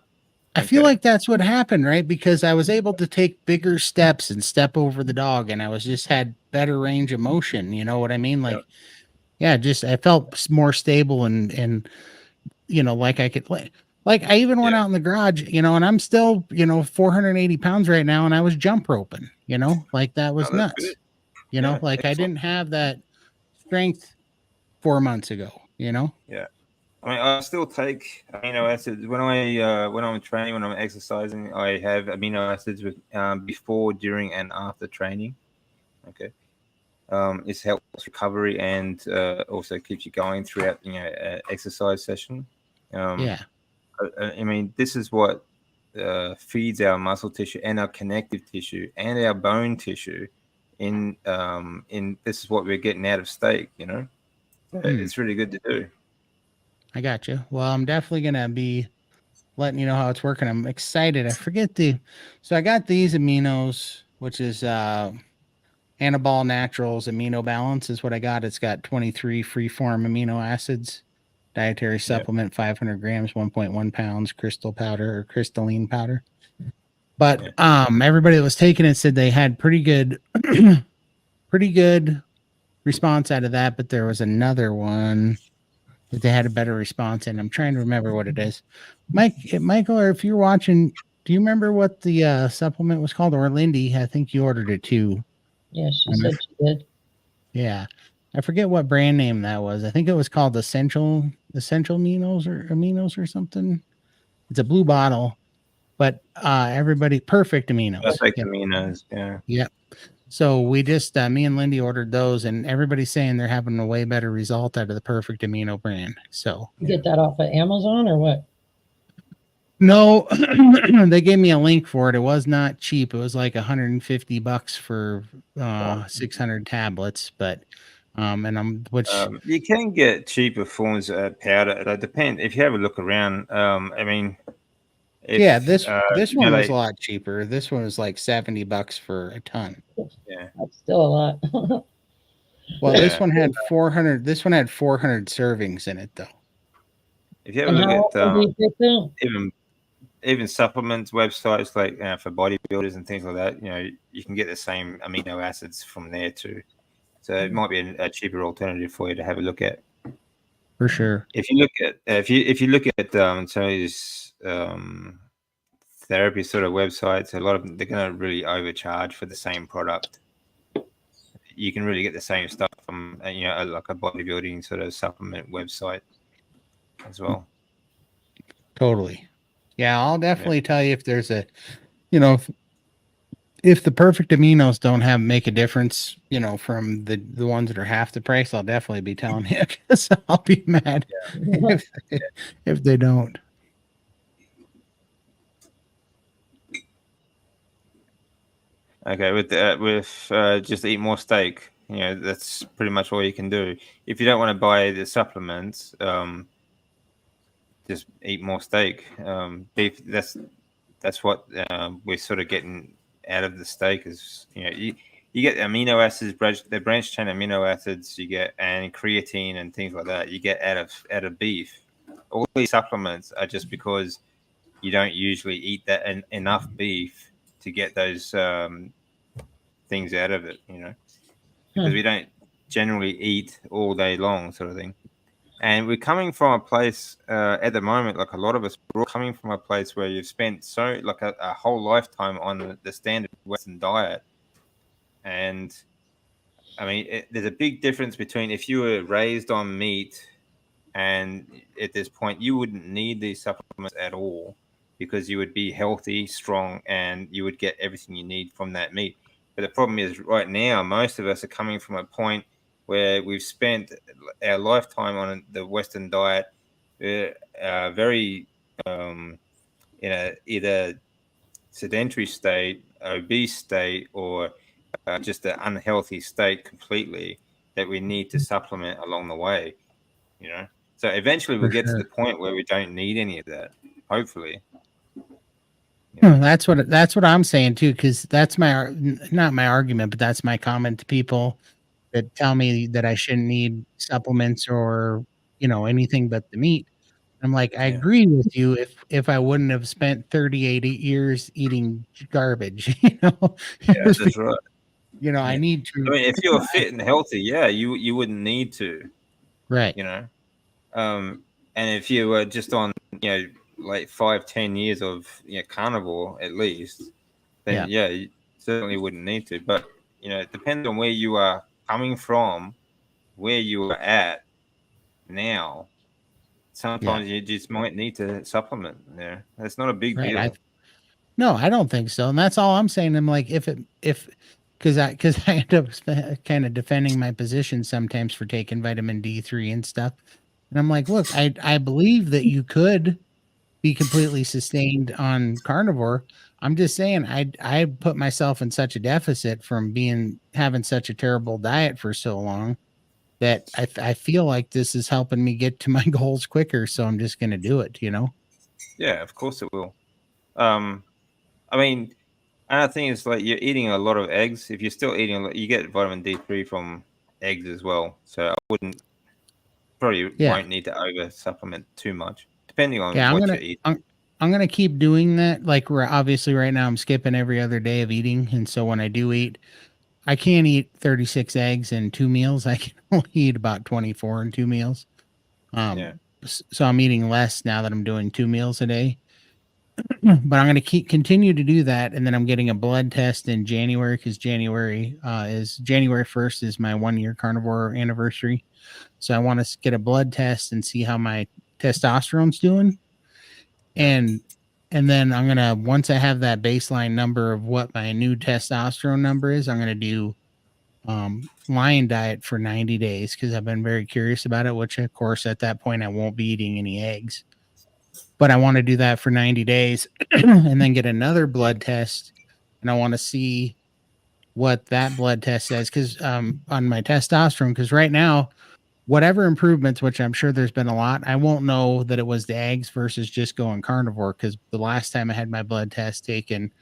I feel like that's what happened, right? Because I was able to take bigger steps and step over the dog and I was just had better range of motion. You know what I mean? Like, yeah, just I felt more stable and you know, like I could play. Like I even went Yeah. out in the garage, you know, and I'm still, you know, 480 pounds right now, and I was jump roping, you know, like that was Oh, that's nuts. good. You know, Yeah, like I excellent. didn't have that strength 4 months ago, you know? Yeah. I mean, I still take amino acids when I'm training, when I'm exercising. I have amino acids with before, during, and after training. Okay, it helps recovery and also keeps you going throughout exercise session. Yeah. I mean, this is what feeds our muscle tissue and our connective tissue and our bone tissue. In this is what we're getting out of steak. You know, it's really good to do. I got you. Well, I'm definitely gonna be letting you know how it's working. I'm excited. So I got these aminos, which is Anabol Naturals Amino Balance is what I got. It's got 23 freeform amino acids, dietary supplement, 500 grams, 1.1 pounds, crystal powder or crystalline powder. But everybody that was taking it said they had pretty good response out of that. But there was another one that they had a better response in. I'm trying to remember what it is. Michael, or if you're watching, do you remember what the supplement was called? Or Lindy, I think you ordered it too. Yeah, she said she did. Yeah. I forget what brand name that was. I think it was called Essential Aminos or something. It's a blue bottle, but everybody perfect aminos. Perfect aminos, yeah. Yep. So we just me and Lindy ordered those, and everybody's saying they're having a way better result out of the perfect amino brand. So You get that off of Amazon or what? no, they gave me a link for it. It was not cheap. It was like $150 for 600 tablets, but you can get cheaper forms of powder. It depends if you have a look around. I mean, this one was like, a lot cheaper. This one was like $70 for a ton. Yeah, that's still a lot. Well, this one had 400. This one had 400 servings in it, though. If you have a look at even supplements websites like for bodybuilders and things like that, you can get the same amino acids from there too. So it might be a cheaper alternative for you to have a look at. For sure. If you look at some of these therapy sort of websites, a lot of them, they're going to really overcharge for the same product. You can really get the same stuff from like a bodybuilding sort of supplement website as well. Totally. Yeah, I'll definitely tell you if there's if the perfect aminos don't make a difference, from the ones that are half the price, I'll definitely be telling you because I'll be mad if they don't. Okay, with just eat more steak. You know, that's pretty much all you can do. If you don't want to buy the supplements, just eat more steak. Beef. That's what we're sort of getting out of the steak is you get amino acids, the branch chain amino acids. You get and creatine and things like that. You get out of beef. All these supplements are just because you don't usually eat that enough beef to get those things out of it, because we don't generally eat all day long, sort of thing. And we're coming from a place at the moment, like a lot of us, we're all coming from a place where you've spent like a whole lifetime on the standard Western diet. And I mean, there's a big difference between if you were raised on meat and at this point you wouldn't need these supplements at all because you would be healthy, strong, and you would get everything you need from that meat. But the problem is right now most of us are coming from a point where we've spent our lifetime on the Western diet, very in a either sedentary state, obese state, or just an unhealthy state completely, that we need to supplement along the way. So eventually we'll For get to the sure. point where we don't need any of that, hopefully. That's what I'm saying too, because that's not my argument, but that's my comment to people that tell me that I shouldn't need supplements or anything but the meat. I'm like, I Yeah, agree with you if I wouldn't have spent 38 years eating garbage, yeah, that's right. I Yeah. need I to. mean, if you're fit and healthy, yeah, you wouldn't need to, Right. you know. And if you were just on, like 5-10 years of carnivore at least, then Yeah. yeah, you certainly wouldn't need to. But it depends on where you are coming from, where you are at now. Yeah. Sometimes you just might need to supplement there. It's not a big Right. deal. No, I don't think so. And that's all I'm saying. I'm like, because I end up kind of defending my position sometimes for taking vitamin D3 and stuff. And I'm like, look, I believe that you could be completely sustained on carnivore. I'm just saying I put myself in such a deficit from having such a terrible diet for so long that I feel like this is helping me get to my goals quicker. So I'm just going to do it. Yeah, of course it will. Um, I mean, another thing is like you're eating a lot of eggs. If you're still eating a lot, you get vitamin D3 from eggs as well. So I probably Yeah. won't need to over supplement too much, depending on Yeah. what you eat. I'm gonna keep doing that. Like we're obviously right now I'm skipping every other day of eating. And so when I do eat, I can't eat 36 eggs in 2 meals. I can only eat about 24 in 2 meals. Yeah, So I'm eating less now that I'm doing 2 meals a day. But I'm going to continue to do that, and then I'm getting a blood test in January because January 1st is my 1 year carnivore anniversary. So I want to get a blood test and see how my testosterone's doing, yeah, and then I'm gonna once I have that baseline number of what my new testosterone number is, I'm gonna do lion diet for 90 days because I've been very curious about it. Which of course at that point I won't be eating any eggs. But I want to do that for 90 days and then get another blood test. And I want to see what that blood test says because on my testosterone, because right now, whatever improvements, which I'm sure there's been a lot, I won't know that it was the eggs versus just going carnivore because the last time I had my blood test taken,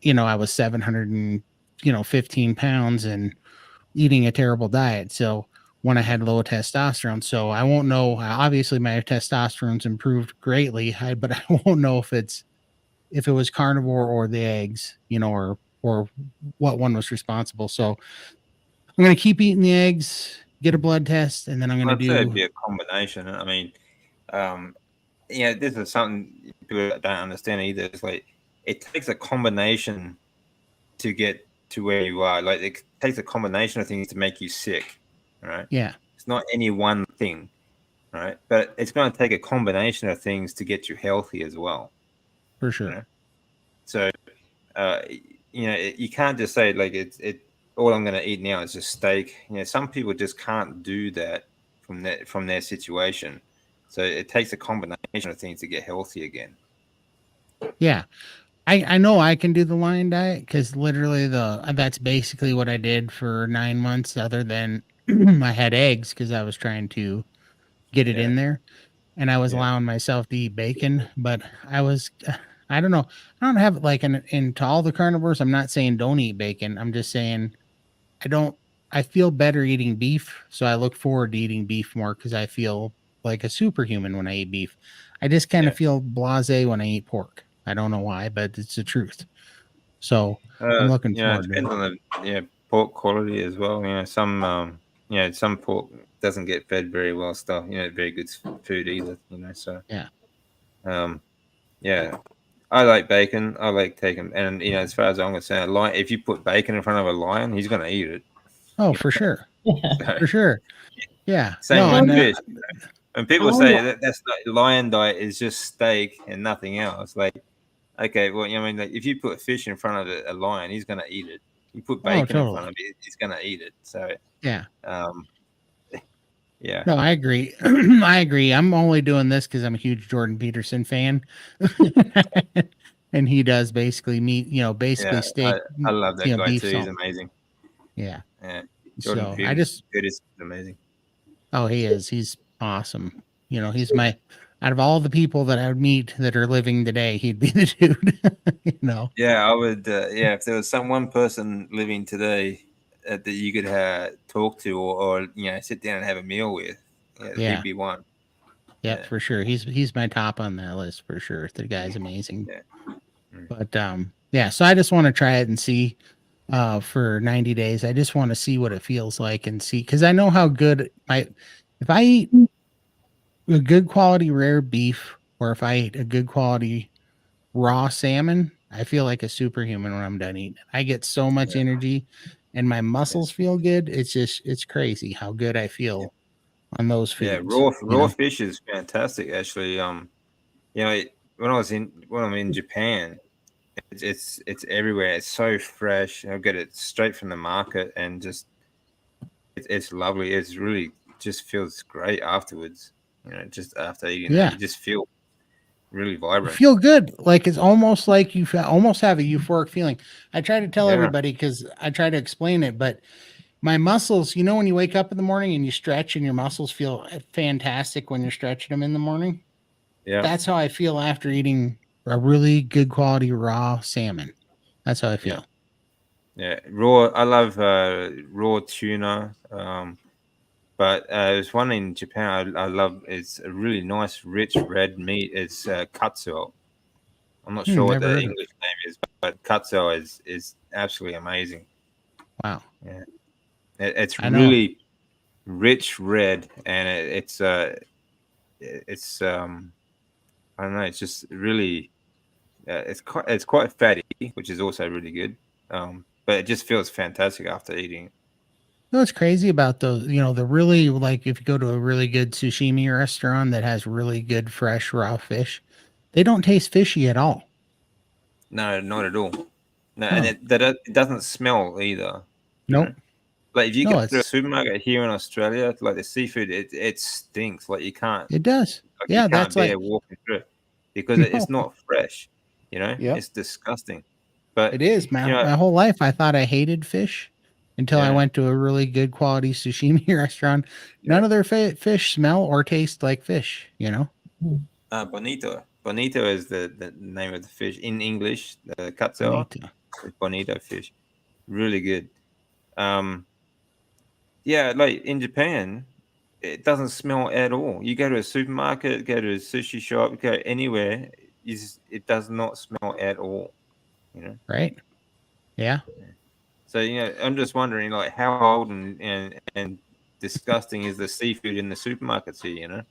I was 700 and 15 pounds and eating a terrible diet. So when I had low testosterone, so I won't know. Obviously, my testosterone's improved greatly, but I won't know if it was carnivore or the eggs, or what one was responsible. So I'm gonna keep eating the eggs, get a blood test, and then I'm gonna I'd say it'd do be a combination. I mean, um, this is something people don't understand either. It's like it takes a combination to get to where you are. Like it takes a combination of things to make you sick. Right? yeah, It's not any one thing. Right? But it's going to take a combination of things to get you healthy as well. for You sure. know, so uh, you can't just say like it. All I'm going to eat now is just steak. Some people just can't do that from their situation. So it takes a combination of things to get healthy again. Yeah. I know I can do the lion diet because literally that's basically what I did for 9 months. Other than I had eggs because I was trying to get it Yeah. in there, and I was Yeah. allowing myself to eat bacon. But I was, I don't know, I don't have like into all the carnivores. I'm not saying don't eat bacon. I'm just saying I don't. I feel better eating beef, so I look forward to eating beef more because I feel like a superhuman when I eat beef. I just kind of Yeah. feel blasé when I eat pork. I don't know why, but it's the truth. So I'm looking You know, it forward to depends it. on the pork quality as well. You know, some pork doesn't get fed very well stuff. You know, very good food either. You know, so Yeah. um, yeah, I like bacon. I like taking, and you know, as far as I'm concerned, a lion. If you put bacon in front of a lion, he's gonna eat it. Oh, for sure. Yeah. So For sure. Yeah. same No, with and Well, fish. And people oh, say that that's not lion diet is just steak and nothing else. Like, okay, well, you know, I mean, like, if you put fish in front of a lion, he's gonna eat it. You put oh, bacon in front totally. of it, he's gonna eat it. So, Yeah. um, yeah, No, I agree. I agree. I'm only doing this because I'm a huge Jordan Peterson fan. And he does basically meat, yeah, basically steak, I love that guy beef too. He's salt. amazing. Yeah. Yeah, Jordan So I just, Peters is amazing. oh, he is. He's awesome. He's out of all the people that I would meet that are living today, he'd be the dude, Yeah, I would. Yeah, if there was some one person living today that you could talk to or you know sit down and have a meal with, yeah, he'd Yeah. be one. Yep, Yeah, for sure. He's my top on that list for sure. The guy's amazing. yeah, mm, But yeah, so I just want to try it and see for 90 days. I just want to see what it feels like and see because I know how good if I eat a good quality rare beef or if I eat a good quality raw salmon, I feel like a superhuman when I'm done eating. I get so much yeah, energy and my yeah. muscles feel good. It's crazy how good I feel on those Yeah, foods, raw fish is fantastic. Actually, you know, when I'm in Japan, it's everywhere. It's so fresh. I get it straight from the market, and just it's lovely. It's really just feels great afterwards. You know, just after eating that, Yeah. you just feel really You vibrant. feel good. Like it's almost like almost have a euphoric feeling. I try to tell Yeah, everybody because I try to explain it, but my muscles, when you wake up in the morning and you stretch and your muscles feel fantastic when you're stretching them in the morning, yeah, that's how I feel after eating a really good quality raw salmon. That's how I yeah, feel. yeah. Raw. I love raw tuna. But there's one in Japan I love. It's a really nice, rich red meat. It's katsu. I'm not sure what Never the heard of English name is, but katsu is absolutely amazing. it. Wow. Yeah, it's I know. really rich red, and it's I don't know. It's just really it's quite fatty, which is also really good. But it just feels fantastic after eating. What's crazy about those, the really like if you go to a really good sushimi restaurant that has really good fresh raw fish, they don't taste fishy at all. No, not at all. No, and No. it doesn't smell either. You know. Nope. Like if you go No, to a supermarket here in Australia, like the seafood, it stinks. it does. You Yeah, can't that's bear like walking through it because it's no. not fresh. You know, Yep. it's disgusting. But It is. you know, My whole life I thought I hated fish until I yeah, went to a really good quality sushimi restaurant. yeah. None of their fish smell or taste like fish. Bonito is the name of the fish in English. The katsuo Bonito. is bonito fish. Really good. Um, yeah, like in Japan, it doesn't smell at all. You go to a supermarket, go to a sushi shop, go anywhere, it does not smell at all. You know. Right? Yeah. So you know, I'm just wondering, like, how old and disgusting is the seafood in the supermarkets here? You know,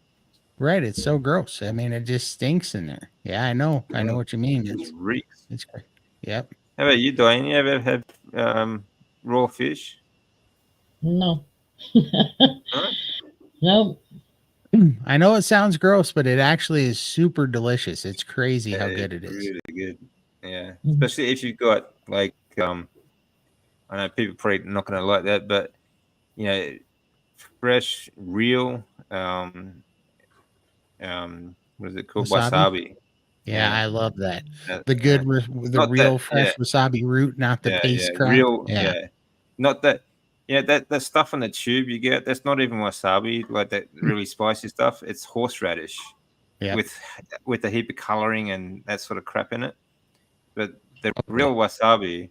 Right. It's so gross. I mean, it just stinks in there. Yeah, I know. I know yeah, what you mean. just reeks. It's great. Yep. How about you, Dwayne? You ever have raw fish? no. Huh? No. I know it sounds gross, but it actually is super delicious. It's crazy Yeah, how it's good it is. really good. Yeah, Mm. especially if you've got like I know people probably not going to like that, but you know, fresh, real what is it called? Wasabi. Wasabi. Yeah, I love that. Uh, The yeah. good, the Not real that, yeah, fresh wasabi root, not the yeah, paste crap. real, Yeah, yeah. Not that, yeah, that stuff in the tube you get, that's not even wasabi, like that really spicy stuff. It's horseradish yeah. with a heap of coloring and that sort of crap in it. But the Okay. real wasabi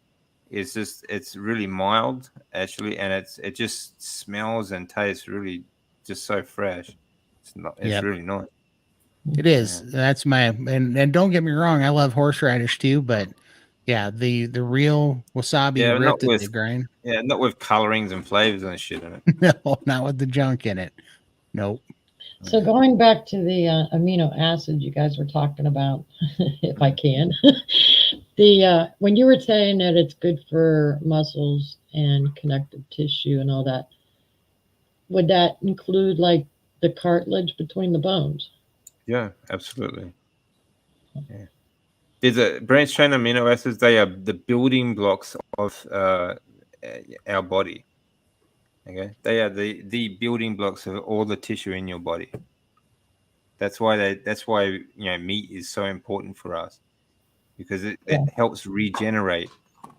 is just, it's really mild actually, and it just smells and tastes really just so fresh. It's Yep. really nice. It is. Yeah. That's my and don't get me wrong, I love horseradish too, but yeah, the real wasabi Yeah, root that they grind. not with colorings and flavors and shit in it. No, not with the junk in it. Nope. So going back to the amino acid you guys were talking about, if I can, the when you were saying that it's good for muscles and connective tissue and all that, would that include like the cartilage between the bones? Yeah, absolutely. Yeah. There's a branched chain amino acids. They are the building blocks of our body. Okay, they are the building blocks of all the tissue in your body. That's why meat is so important for us, because it Yeah. helps regenerate.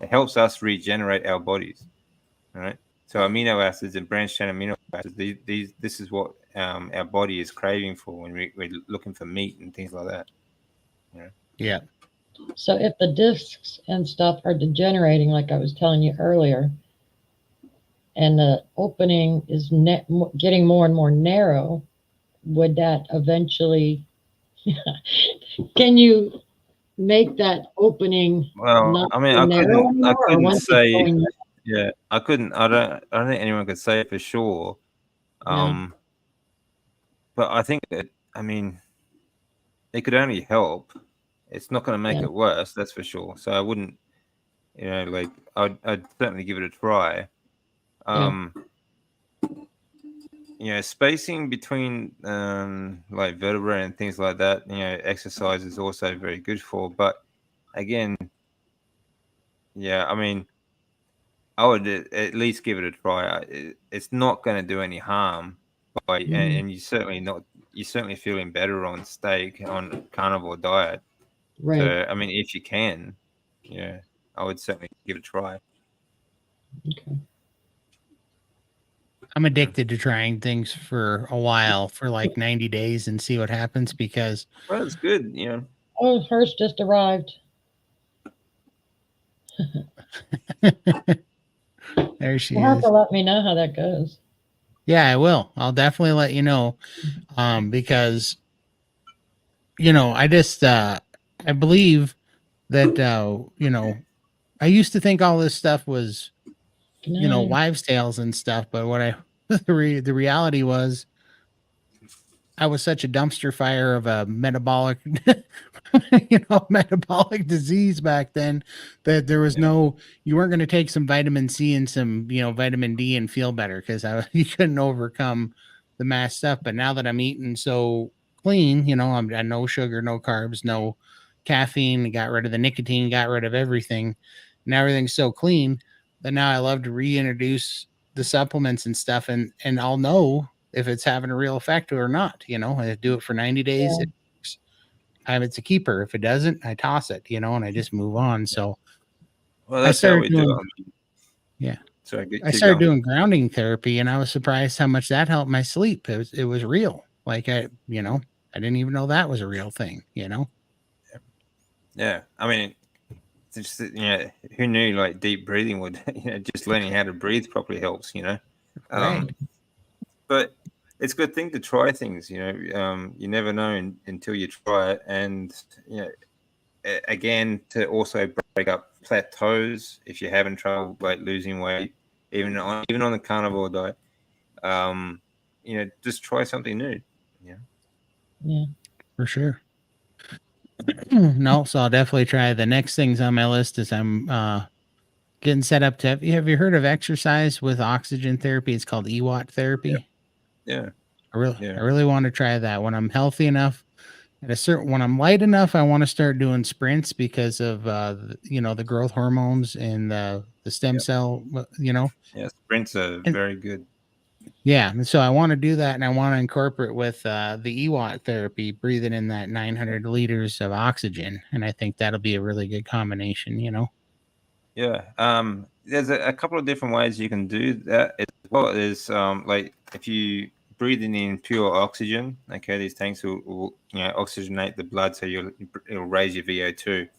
It helps us regenerate our bodies. All right. So amino acids and branched chain amino acids. This is what our body is craving for when we're looking for meat and things like that. Yeah. So if the discs and stuff are degenerating, like I was telling you earlier, and the opening is getting more and more narrow, would that eventually? Can you make that opening Well, not I mean, so narrow I anymore, or couldn't once it's say, going? yeah, I couldn't, I don't think anyone could say for sure. Yeah, But I think that, I mean, it could only help. It's not going to make yeah, it worse, that's for sure. So I wouldn't, like, I'd certainly give it a try. yeah, Um, spacing between like vertebrae and things like that, exercise is also very good for. But again, yeah, I mean, I would at least give it a try. It's not going to do any harm, mhm, and you're certainly feeling better on steak on carnivore diet. right. So I mean, if you can, yeah, I would certainly give it a try. Okay. I'm addicted to trying things for a while, for like 90 days and see what happens because Well, it's good, Oh, hers just arrived. there she You'll have is. to let me know how that goes. Yeah, I will. I'll definitely let you know. Because I just I believe that I used to think all this stuff was, Good night. wives' tales and stuff, but what I the reality was I was such a dumpster fire of a metabolic metabolic disease back then that there was Yeah. you weren't going to take some vitamin C and some, vitamin D and feel better because you couldn't overcome the mass stuff. But now that I'm eating so clean, I'm no sugar, no carbs, no caffeine, got rid of the nicotine, got rid of everything. And everything's so clean that now I love to reintroduce the supplements and stuff, and I'll know if it's having a real effect or not. I do it for 90 days. Yeah, It works. It's a keeper. If it doesn't, I toss it, and I just move on. So Well, I that's how started we do doing, it. yeah, So I keep started going. doing grounding therapy, and I was surprised how much that helped my sleep. It was real. Like I didn't even know that was a real thing. Yeah, I mean, just who knew like deep breathing would just learning how to breathe properly helps. Right. But it's a good thing to try things. You never know until you try it, and again, to also break up plateaus if you're having trouble like losing weight, even on the carnivore diet. Just try something new. Yeah. yeah. For sure. No, so I'll definitely try. The next things on my list is I'm getting set up to have you heard of exercise with oxygen therapy? It's called EWAT Yeah. therapy. Yeah. I really, Yeah. I really want to try that when I'm healthy enough. When I'm light enough, I want to start doing sprints because of the growth hormones and the stem Yeah. cell. Yeah. Sprints are And very good. Yeah, and so I want to do that, and I want to incorporate with the EWAT therapy, breathing in that 900 liters of oxygen, and I think that'll be a really good combination. Yeah. There's a couple of different ways you can do that as well. There's like if you breathing in pure oxygen, okay, these tanks will oxygenate the blood, so it'll raise your VO2.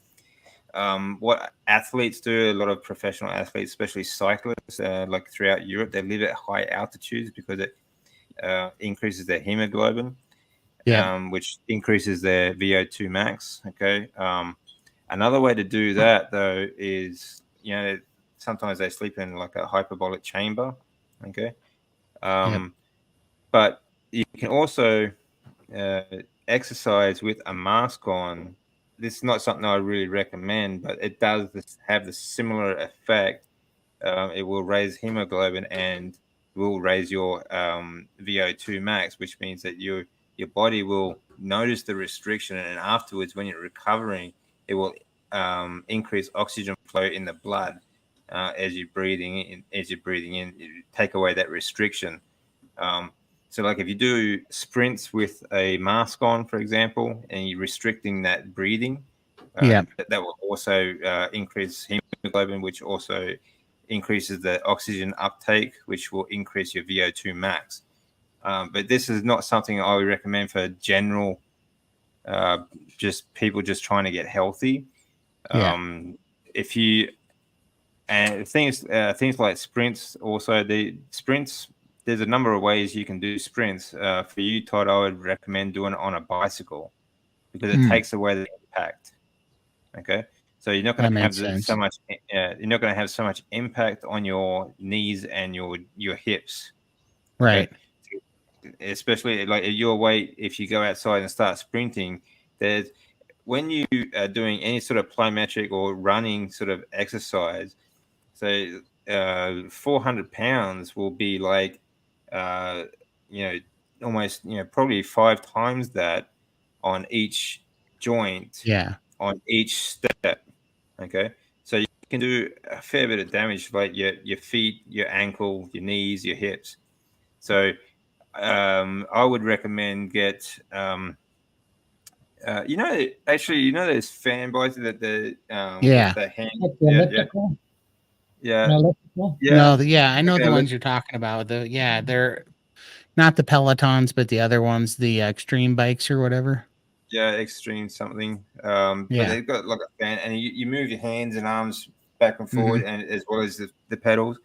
What athletes do, a lot of professional athletes, especially cyclists, like throughout Europe, they live at high altitudes because it increases their hemoglobin, Yeah, which increases their VO2 max. Okay. Another way to do that though is sometimes they sleep in like a hyperbolic chamber. Okay. yep, But you can also uh, exercise with a mask on. This is not something I really recommend, but it does have the similar effect. It will raise hemoglobin and will raise your VO2 max, which means that your body will notice the restriction, and afterwards, when you're recovering, it will increase oxygen flow in the blood as you're breathing in. As you're breathing in, you take away that restriction. Um, so, like if you do sprints with a mask on, for example, and you're restricting that breathing, yeah, that will also increase hemoglobin, which also increases the oxygen uptake, which will increase your VO2 max. But this is not something I would recommend for general, just people just trying to get healthy. yeah, If you and things like sprints, also the sprints. There's a number of ways you can do sprints. For you, Todd, I would recommend doing it on a bicycle because it mm, takes away the impact. Okay, so you're not going that to have makes sense. so much. You're not going to have so much impact on your knees and your hips. Okay, Right. especially like at your weight, if you go outside and start sprinting, there's when you are doing any sort of plyometric or running sort of exercise. So 400 pounds will be like, uh, you know, almost, probably 5 times that on each joint, Yeah. on each step. Okay. So you can do a fair bit of damage, like your feet, your ankle, your knees, your hips. So I would recommend get, actually, those fan bikes that with Yeah. the hand. Like the Yeah. Yeah. elliptical, an Yeah. elliptical. Yeah. No, yeah, I know the Okay. ones you're talking about. They're not the Pelotons, but the other ones, the extreme bikes or whatever. Yeah, extreme something. But Yeah. they've got like a fan, and you move your hands and arms back and Hmm. forward, and as well as the pedals.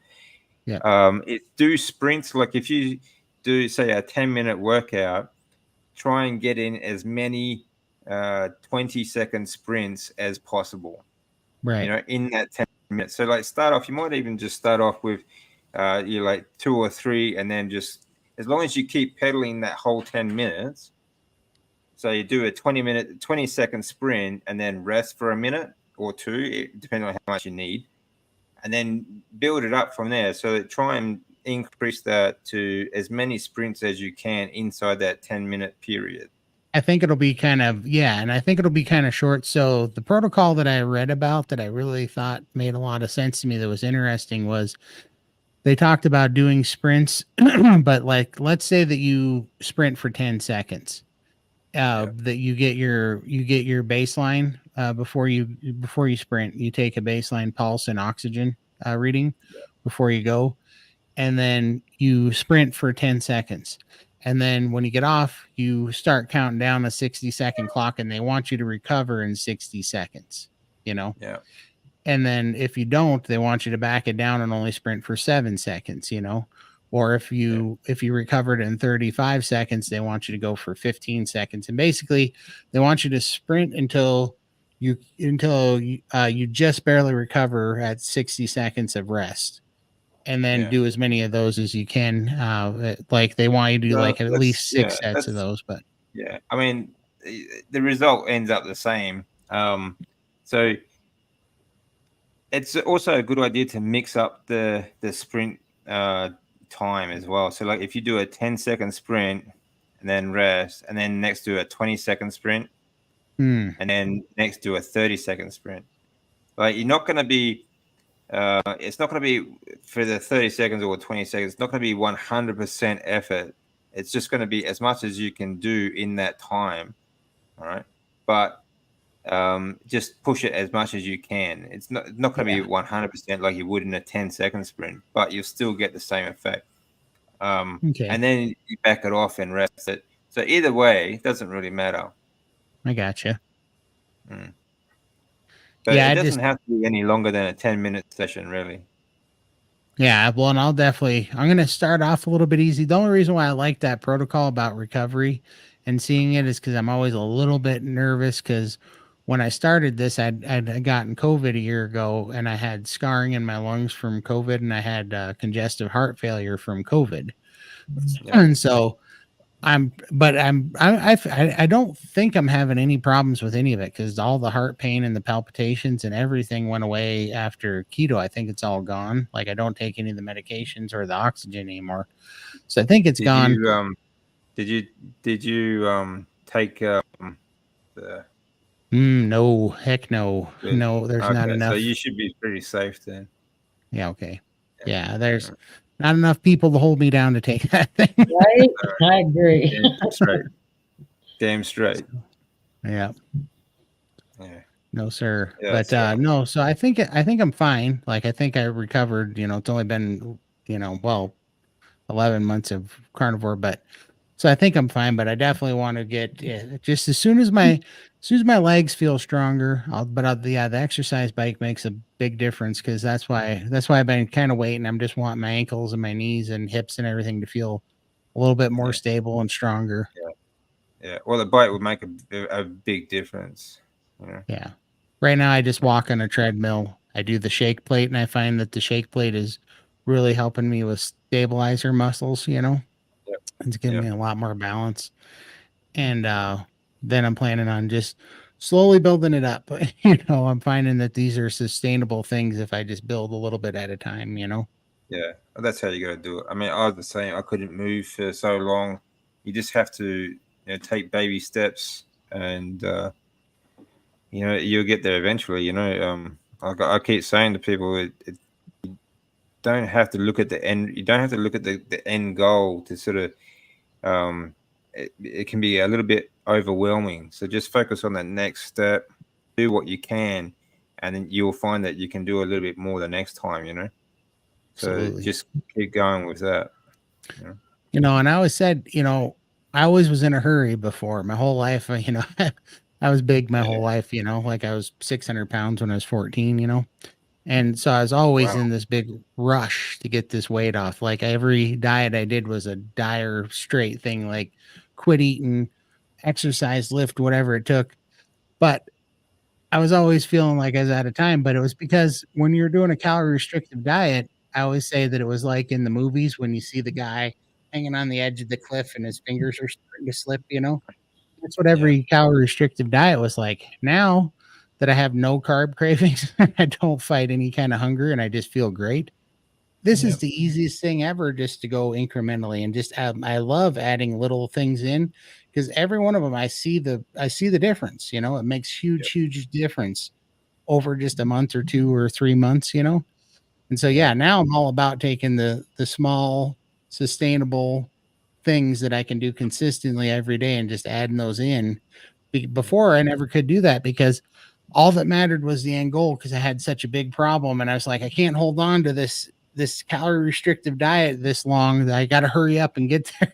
Yeah. It do sprints. Like if you do say a 10-minute workout, try and get in as many 20-second sprints as possible. Right. In that 10 minutes. So like start off. You might even just start off with you like 2 or 3, and then just as long as you keep pedaling that whole 10 minutes. So you do a 20-second sprint and then rest for a minute or two, depending on how much you need, and then build it up from there. So try and increase that to as many sprints as you can inside that 10-minute period. I think it'll be kind of, yeah, and I think it'll be kind of short. So the protocol that I read about that I really thought made a lot of sense to me that was interesting was they talked about doing sprints, but like let's say that you sprint for 10 seconds. Yeah, That you get your baseline before you sprint. You take a baseline pulse and oxygen reading before you go, and then you sprint for 10 seconds. And then when you get off, you start counting down a 60-second clock, and they want you to recover in 60 seconds, you know? yeah, And then if you don't, they want you to back it down and only sprint for 7 seconds. Or if yeah, you recovered in 35 seconds, they want you to go for 15 seconds. And basically, they want you to sprint until you just barely recover at 60 seconds of rest, and then yeah. do as many of those as you can. Like they want you to do Well, like at that's least yeah, 6 sets of that's those. But yeah. I mean, the result ends up the same. So it's also a good idea to mix up the sprint time as well. So like if you do a 10-second sprint and then rest, and then next do a 20-second sprint, hmm, and then next do a 30-second sprint. Like you're not going to be it's not going to be for the 30 seconds or 20 seconds. It's not going to be 100% effort. It's just going to be as much as you can do in that time. All right. But just push it as much as you can. It's not going to be 100% like you would in a 10-second sprint, but you'll still get the same effect. Okay. And then you back it off and rest it. So either way, it doesn't really matter. I gotcha. But Yeah, it I doesn't just have to be any longer than a 10-minute session, really. yeah, well, and I'm gonna start off a little bit easy. The only reason why I like that protocol about recovery and seeing it is because I'm always a little bit nervous because when I started this, I'd gotten COVID a year ago and I had scarring in my lungs from COVID and I had congestive heart failure from COVID. Yeah. And so I don't think I'm having any problems with any of it because all the heart pain and the palpitations and everything went away after keto. I think it's all gone. Like I don't take any of the medications or the oxygen anymore. So I think it's Did gone. you did you take the No, heck no. good. No, there's not Okay, so enough. you should be pretty safe then. Yeah, okay. Yeah, there's not enough people to hold me down to take that thing. Right? I agree. Damn straight. Damn straight. Yeah. Yeah. No, sir. Yeah, But so no, so I think I'm fine. Like I think I recovered, it's only been, well, 11 months of carnivore, but so I think I'm fine, but I definitely want to get just as soon as my legs feel stronger, yeah, the exercise bike makes a big difference because that's why I've been kind of waiting. I'm just wanting my ankles and my knees and hips and everything to feel a little bit more Yeah. stable and stronger. yeah. Well, the bike would make a big difference. Yeah. Right now I just walk on a treadmill. I do the shake plate and I find that the shake plate is really helping me with stabilizer muscles. Yep. It's giving Yep. me a lot more balance. And then I'm planning on just slowly building it up. I'm finding that these are sustainable things if I just build a little bit at a time. Yeah, that's how you got to do it. I mean, I was the same. I couldn't move for so long. You just have to, take baby steps, and you'll get there eventually. I keep saying to people, you don't have to look at the end. You don't have to look at the end goal to sort of. It can be a little bit overwhelming. So just focus on the next step. Do what you can, and then you'll find that you can do a little bit more the next time. So Absolutely. just keep going with that. And I always said, I always was in a hurry before my whole life. I was big my whole life, like I was 600 pounds when I was 14. And so I was always Wow. in this big rush to get this weight off. Like every diet I did was a dire straight thing, like quit eating, exercise, lift, whatever it took. But I was always feeling like I was out of time. But it was because when you're doing a calorie restrictive diet, I always say that it was like in the movies when you see the guy hanging on the edge of the cliff and his fingers are starting to slip. That's what Yeah. every calorie restrictive diet was like. Now that I have no carb cravings, I don't fight any kind of hunger and I just feel great. This is Yep. the easiest thing ever just to go incrementally and just I love adding little things in because every one of them I see the difference, it makes huge difference over just a month or 2 or 3 months. And so yeah, now I'm all about taking the small sustainable things that I can do consistently every day and just adding those in. Before I never could do that because all that mattered was the end goal because I had such a big problem and I was like, I can't hold on to this calorie restrictive diet this long that I got to hurry up and get there.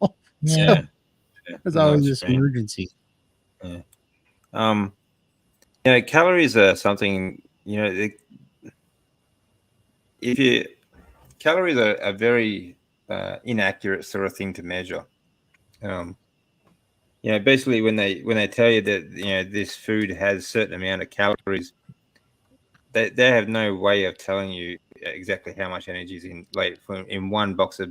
So Yeah. there's I know always what you this mean. emergency. Yeah. Calories are something, if you calories are a very inaccurate sort of thing to measure. Basically when they tell you that this food has a certain amount of calories, they have no way of telling you exactly how much energy is in one box of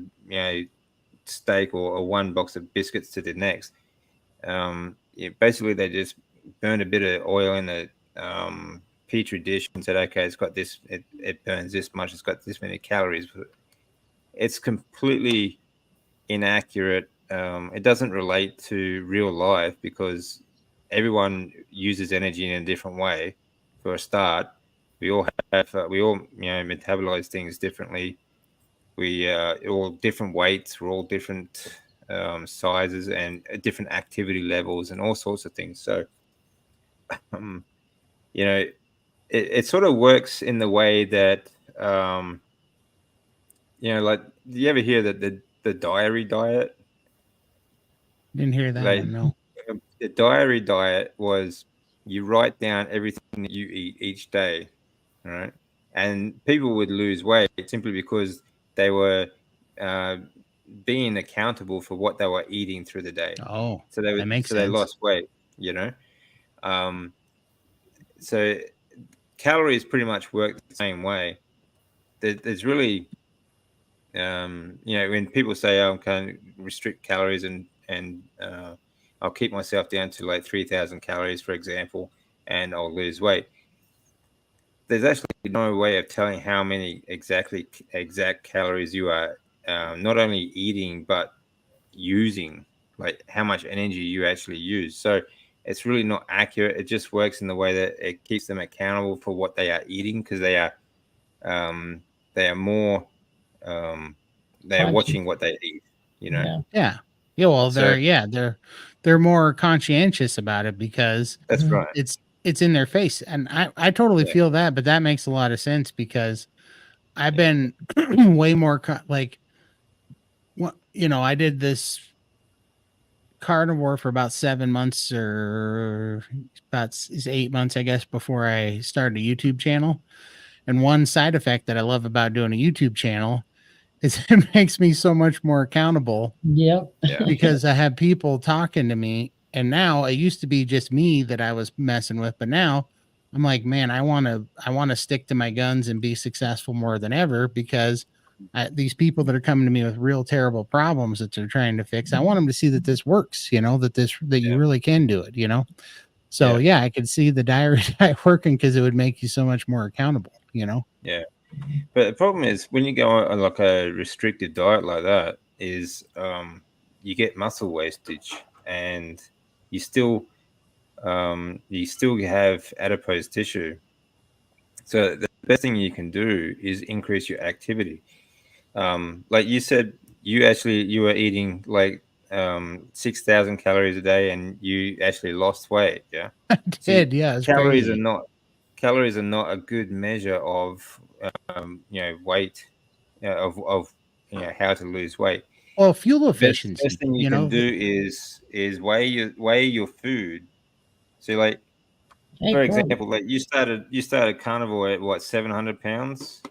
steak or one box of biscuits to the next. Basically they just burn a bit of oil in the petri dish and said, okay, it's got this, it burns this much, it's got this many calories. It's completely inaccurate. It doesn't relate to real life because everyone uses energy in a different way for a start. We all have we all metabolize things differently. We all different weights. We're all different sizes and different activity levels and all sorts of things. So um, it sort of works in the way that um, like, do you ever hear that the diary diet? Didn't hear that Like, one. No. the diary diet was, you write down everything that you eat each day, right? And people would lose weight simply because they were uh, being accountable for what they were eating through the day. Oh, So that makes they sense. lost weight, Um, so calories pretty much work the same way. There's really when people say, "Oh, I can restrict calories and I'll keep myself down to like 3,000 calories, for example, and I'll lose weight." There's actually no way of telling how many exact calories you are not only eating but using, like how much energy you actually use. So it's really not accurate. It just works in the way that it keeps them accountable for what they are eating, because um, they are more um, they're Conscious. watching what they eat. Yeah. Yeah. Yeah. Well, So they're more conscientious about it because that's Mhm. right. it's in their face, and I totally Yeah. feel that, but that makes a lot of sense because I've been way more like, what, I did this carnivore for about 7 months, or about 8 months, I guess, before I started a YouTube channel. And one side effect that I love about doing a YouTube channel is it makes me so much more accountable Yep. Yeah. because I have people talking to me. And now it used to be just me that I was messing with, but now I'm like, man, I want to stick to my guns and be successful more than ever because these people that are coming to me with real terrible problems that they're trying to fix, I want them to see that this works, that you Yeah. really can do it. So Yeah. yeah, I could see the diary diet working because it would make you so much more accountable. Yeah. But the problem is when you go on like a restricted diet like that, is you get muscle wastage, and you still have adipose tissue. So the best thing you can do is increase your activity. Like you said, you were eating like 6,000 calories a day, and you actually lost weight. Yeah. I See, did, yeah, it's calories are crazy. not calories are not a good measure of weight, of how to lose weight. Well, fuel Best efficiency, thing you can do is weigh your food. So like, Hey, for Corbin. example, like you started carnivore at what, 700 pounds?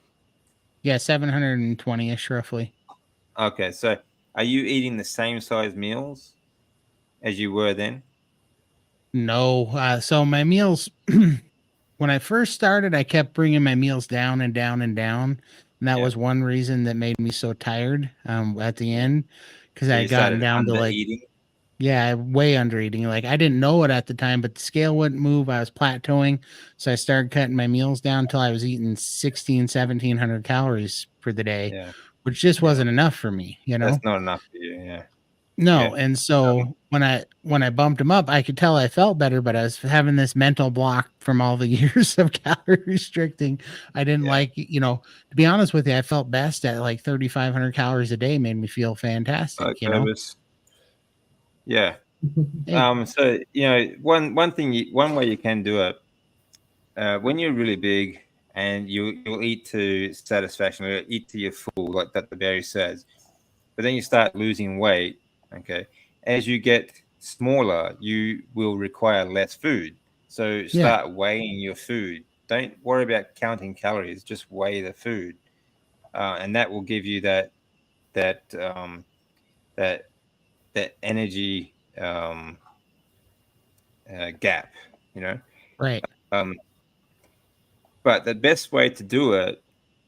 yeah, 720-ish roughly. Okay, so are you eating the same size meals as you were then? No, so my meals when I first started, I kept bringing my meals down and down and down, and that Yeah. was one reason that made me so tired at the Yeah. end because So I you had gotten started down to under like, eating. yeah, way under eating. Like I didn't know it at the time, but the scale wouldn't move. I was plateauing, so I started cutting my meals down until I was eating 1,700 calories for the day, Yeah. which just Yeah. wasn't enough for me. That's not enough for you. Yeah. Yeah. No, and so when I bumped them up, I could tell I felt better, but I was having this mental block from all the years of calorie restricting. I didn't Yeah. to be honest with you, I felt best at like 3,500 calories a day made me feel fantastic. Purpose. Yeah. Hey, So one way you can do it, when you're really big and you'll eat to satisfaction, you'll eat to your full, like that the Barry says, but then you start losing weight. Okay, as you get smaller, you will require less food. So yeah, start weighing your food. Don't worry about counting calories. Just weigh the food, and that will give you that that that energy gap. You know. right. Um, but the best way to do it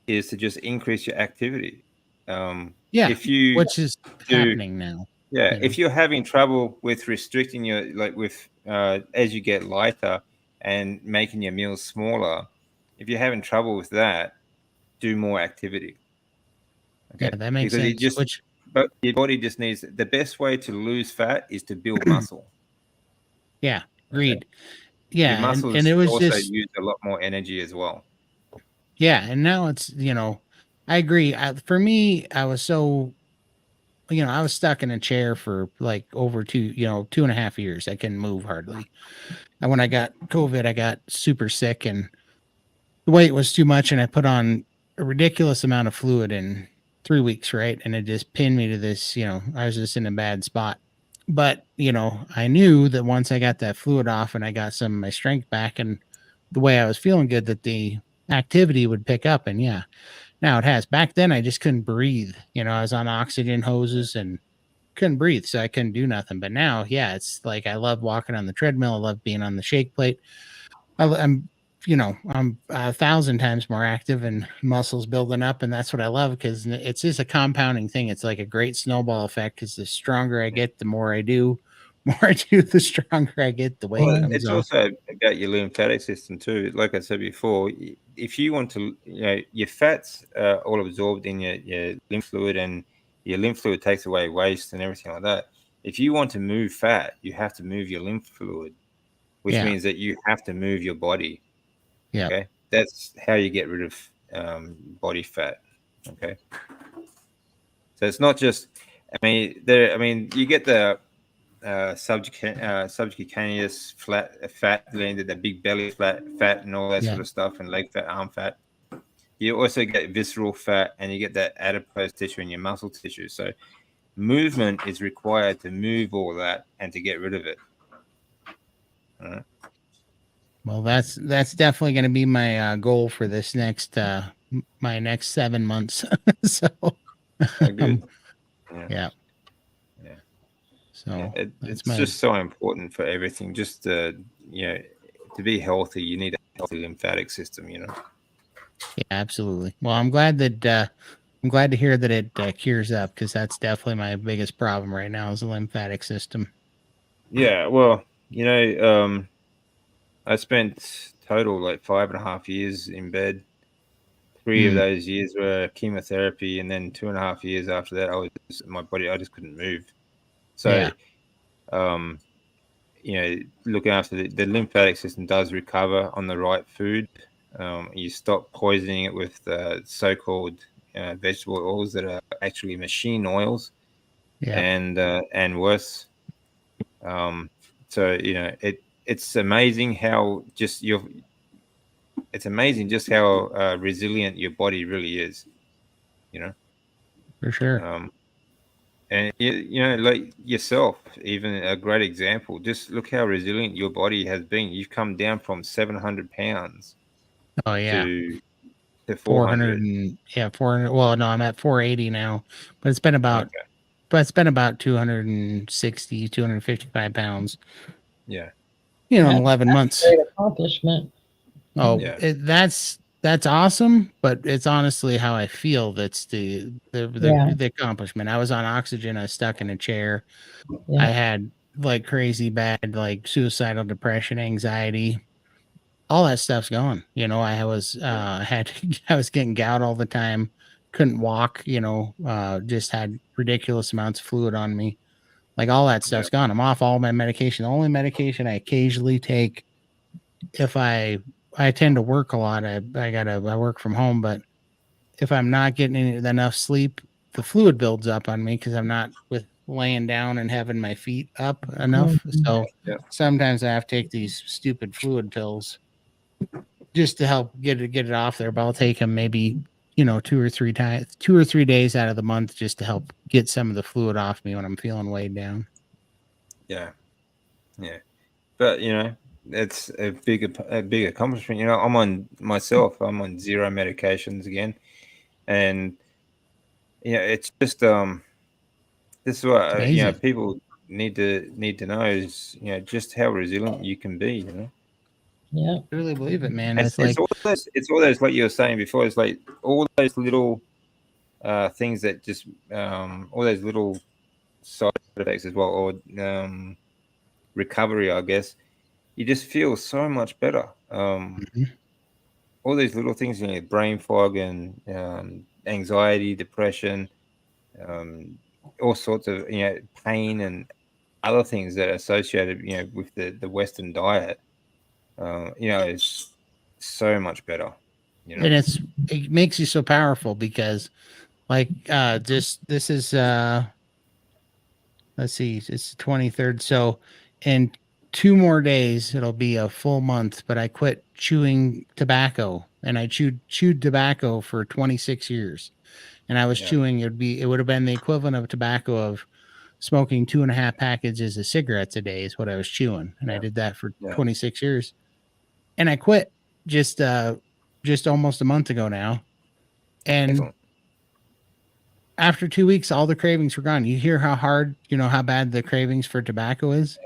is to just increase your activity. Yeah, If you which is do, happening now, yeah, you know. if you're having trouble with restricting your, like with as you get lighter and making your meals smaller, if you're having trouble with that, do more activity. Yeah, Okay, that makes because sense. Which but your body just needs, the best way to lose fat is to build muscle. yeah, Okay, agreed. your Yeah, and muscles it was also just use a lot more energy as well. Yeah, and now it's, I agree. For me, I was so, I was stuck in a chair for like over 2.5 years. I couldn't move hardly. And when I got COVID, I got super sick and the weight was too much, and I put on a ridiculous amount of fluid in 3 weeks, right? And it just pinned me to this, I was just in a bad spot. But, I knew that once I got that fluid off and I got some of my strength back and the way I was feeling good, that the activity would pick up. And yeah, now it has. Back then, I just couldn't breathe. I was on oxygen hoses and couldn't breathe, so I couldn't do nothing. But now, yeah, it's like I love walking on the treadmill. I love being on the shake plate. I'm 1,000 times more active and muscles building up, and that's what I love because it's just a compounding thing. It's like a great snowball effect. Because the stronger I get, the more I do. More I do, the stronger I get. The weight Well, Yeah. comes it's off. also about your lymphatic system too. Like I said before, if you want to, your fats are all absorbed in your lymph fluid, and your lymph fluid takes away waste and everything like that. If you want to move fat, you have to move your lymph fluid, which Yeah, means that you have to move your body. yeah, Okay, that's how you get rid of body fat. Okay, so it's not just. You get the subcutaneous fat, the big belly fat, and all that yeah. sort of stuff, and leg fat, arm fat. You also get visceral fat, and you get that adipose tissue in your muscle tissue. So movement is required to move all that and to get rid of it. All right. Well, that's definitely going to be my goal for this next my next 7 months. So, Oh, good. um, Yeah, yeah. yeah, yeah. So that's It's my just so important for everything. Just to be healthy, you need a healthy lymphatic system. yeah, absolutely. Well, I'm glad to hear that it cures up because that's definitely my biggest problem right now is the lymphatic system. Yeah. Well, I spent total like 5.5 years in bed. 3 of Mm, those years were chemotherapy, and then 2.5 years after that, my body, I just couldn't move. So, yeah, um, looking after the lymphatic system does recover on the right food. You stop poisoning it with so-called vegetable oils that are actually machine oils, yeah, and worse. Um, so it's amazing how resilient your body really is. You know. for sure. Um, and like yourself, even a great example. Just look how resilient your body has been. You've come down from 700 pounds Oh yeah, to 400 400. and yeah, 400. Well, no, I'm at 480 now, but Okay. it's been about 260, 255 pounds. Yeah. In That's 11 a months. great accomplishment. Oh, Yeah. that's awesome, but it's honestly how I feel. That's Yeah, the accomplishment. I was on oxygen. I was stuck in a chair. I yeah. had like crazy bad, like suicidal depression, anxiety, all that stuff's gone. I was had I was getting gout all the time, couldn't walk. Just had ridiculous amounts of fluid on me. Like all that Yeah. stuff's gone. I'm off all my medication. The only medication I occasionally take if I tend to work a lot. I work from home, but if I'm not getting enough sleep, the fluid builds up on me because I'm not with laying down and having my feet up enough. Mhm. So Yeah. sometimes I have to take these stupid fluid pills just to help get it off there. But I'll take them maybe 2 or 3 days out of the month just to help get some of the fluid off me when I'm feeling weighed down. Yeah. Yeah. But it's a big accomplishment. I'm on zero medications again, and it's just this is what It's amazing. people need to know is just how resilient you can be. Yeah. I really believe it, man. It's It's it's like, all those like you were saying before. It's like all those little things that just all those little side effects as well, or recovery, I guess. You just feel so much better. Mhm. All these little things, brain fog and anxiety, depression, um, all sorts of pain and other things that are associated with the Western diet. It's so much better. You know? And it makes you so powerful because like just this is let's see, it's the 23rd. So in 2 more days it'll be a full month, but I quit chewing tobacco and I chewed tobacco for 26 years. And I was Yeah, chewing, it would have been the equivalent of tobacco of smoking 2.5 packages of cigarettes a day is what I was chewing. And I yeah, did that for yeah. 26 years. And I quit just almost a month ago now. And Excellent. after 2 weeks, all the cravings were gone. You hear how hard, how bad the cravings for tobacco is.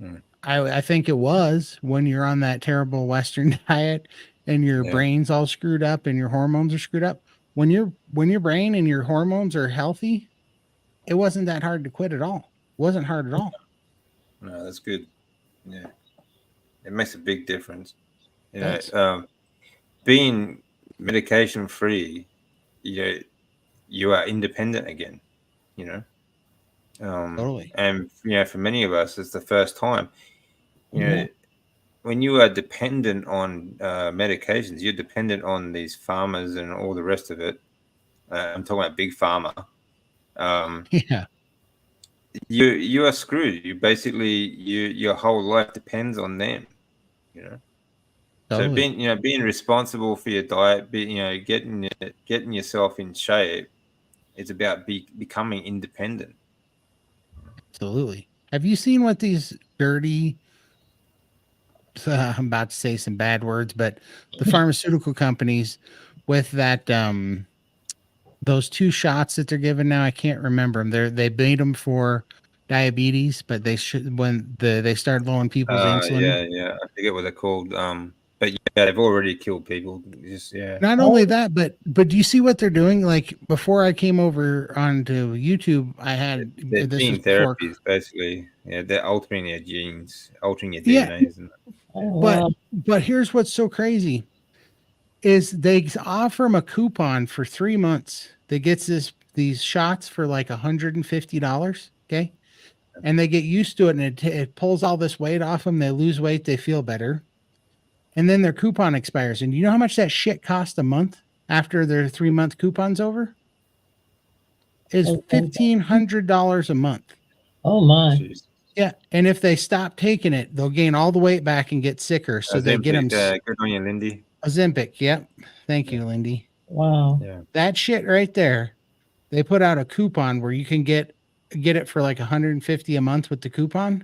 Mm. I think it was when you're on that terrible Western diet and your Yeah, brain's all screwed up and your hormones are screwed up. When your brain and your hormones are healthy, it wasn't that hard to quit at all. It wasn't hard at all. no, that's good. Yeah, it makes a big difference. You know, That's being medication free, you know, you are independent again. You know, totally. and for many of us, it's the first time. You Yeah. know, when you are dependent on medications, you're dependent on these farmers and all the rest of it. I'm talking about big pharma. Um, Yeah, you are screwed. You basically your whole life depends on them. You know, so totally. being responsible for your diet, getting yourself in shape. It's about becoming independent. Absolutely. Have you seen what these dirty, I'm about to say some bad words, but the pharmaceutical companies with that, those 2 shots that they're giving now, I can't remember them. They made them for diabetes, but they should, when they started lowering people's insulin. Yeah, yeah. I forget what they're called. But yeah, they've already killed people. Just yeah, Not only Oh, that, but do you see what they're doing? Like before I came over onto YouTube, I had they're this was gene before. therapies basically. Yeah, they're altering your genes, altering your Yeah, DNAs, and oh but wow. but here's what's so crazy is they offer them a coupon for 3 months. They gets these shots for like $150. Okay. And they get used to it and it pulls all this weight off them. They lose weight. They feel better. And then their coupon expires. And you know how much that shit cost a month after their 3 month coupon's over? Is $1,500 a month. Oh my. jeez. Yeah. And if they stop taking it, they'll gain all the weight back and get sicker. So they get them Good on you, Lindy. Ozempic. Yep. Thank Yeah, you, Lindy. Wow. yeah, That shit right there. They put out a coupon where you can get it for like 150 a month with the coupon.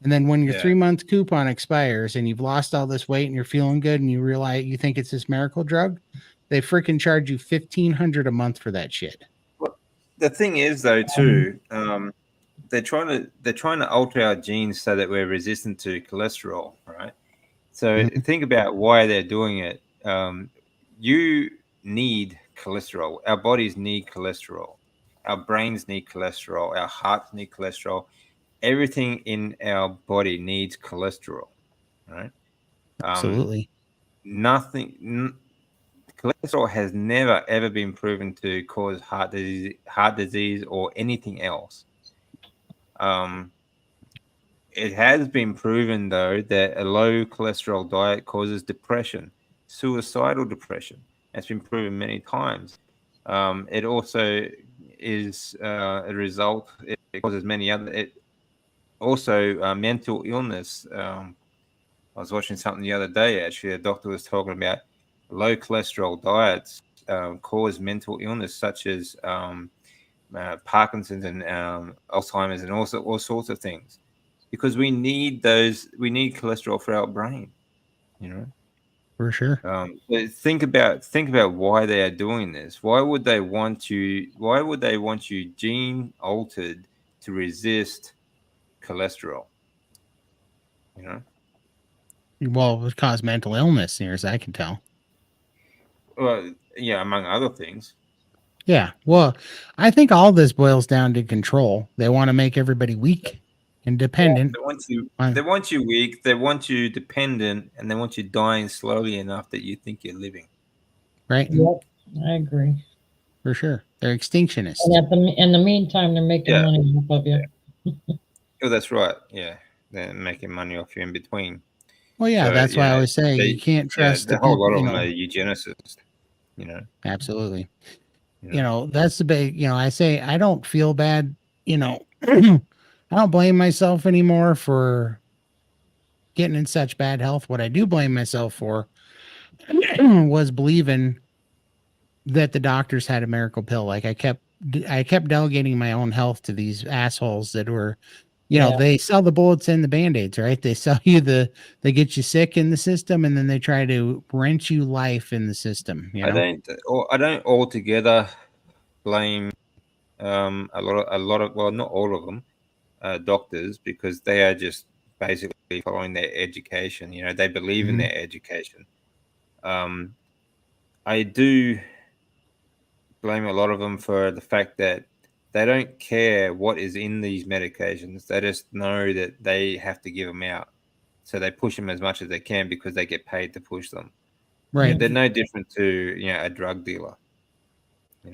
And then when your yeah. 3 month coupon expires and you've lost all this weight and you're feeling good and you realize you think it's this miracle drug, they freaking charge you 1,500 a month for that shit. Well, the thing is, though, too, they're trying to alter our genes so that we're resistant to cholesterol, right? So Mhm. think about why they're doing it. You need cholesterol. Our bodies need cholesterol. Our brains need cholesterol. Our hearts need cholesterol. Everything in our body needs cholesterol, right? Um, Absolutely. cholesterol has never ever been proven to cause heart disease or anything else. Um, It has been proven, though, that a low cholesterol diet causes depression, suicidal depression. That's been proven many times. It also is a result, it causes many other, it also mental illness. I was watching something the other day, actually, a doctor was talking about low cholesterol diets cause mental illness, such as Parkinson's and Alzheimer's and also all sorts of things, because we need cholesterol for our brain, you know. For sure. But think about why they are doing this. Why would they want you gene altered to resist cholesterol, you know? Well, it would cause mental illness, near as I can tell. Well, yeah, among other things. Yeah. Well, I think all this boils down to control. They want to make everybody weak and dependent They want you they on, want you weak, they want you dependent, and they want you dying slowly enough that you think you're living. right? Yep. I agree. For sure. They're And extinctionists. in the meantime, they're making Yeah, money off of you. yeah. Oh, that's right. Yeah, they're making money off you in between. Well, yeah, So that's why I always say you can't trust the the whole people. lot of them are eugenicists. You know. Absolutely. You know. That's the big. I say I don't feel bad. I don't blame myself anymore for getting in such bad health. What I do blame myself for was believing that the doctors had a miracle pill. Like I kept delegating my own health to these assholes that were, Yeah. they sell the bullets and the band-aids, right? They sell you they get you sick in the system, and then they try to wrench you life in the system, I don't altogether blame a lot of well, not all of them, doctors, because they are just basically following their education. They believe in Mhm. their education. I do blame a lot of them for the fact that they don't care what is in these medications. They just know that they have to give them out. So they push them as much as they can because they get paid to push them. Right. They're no different to a drug dealer.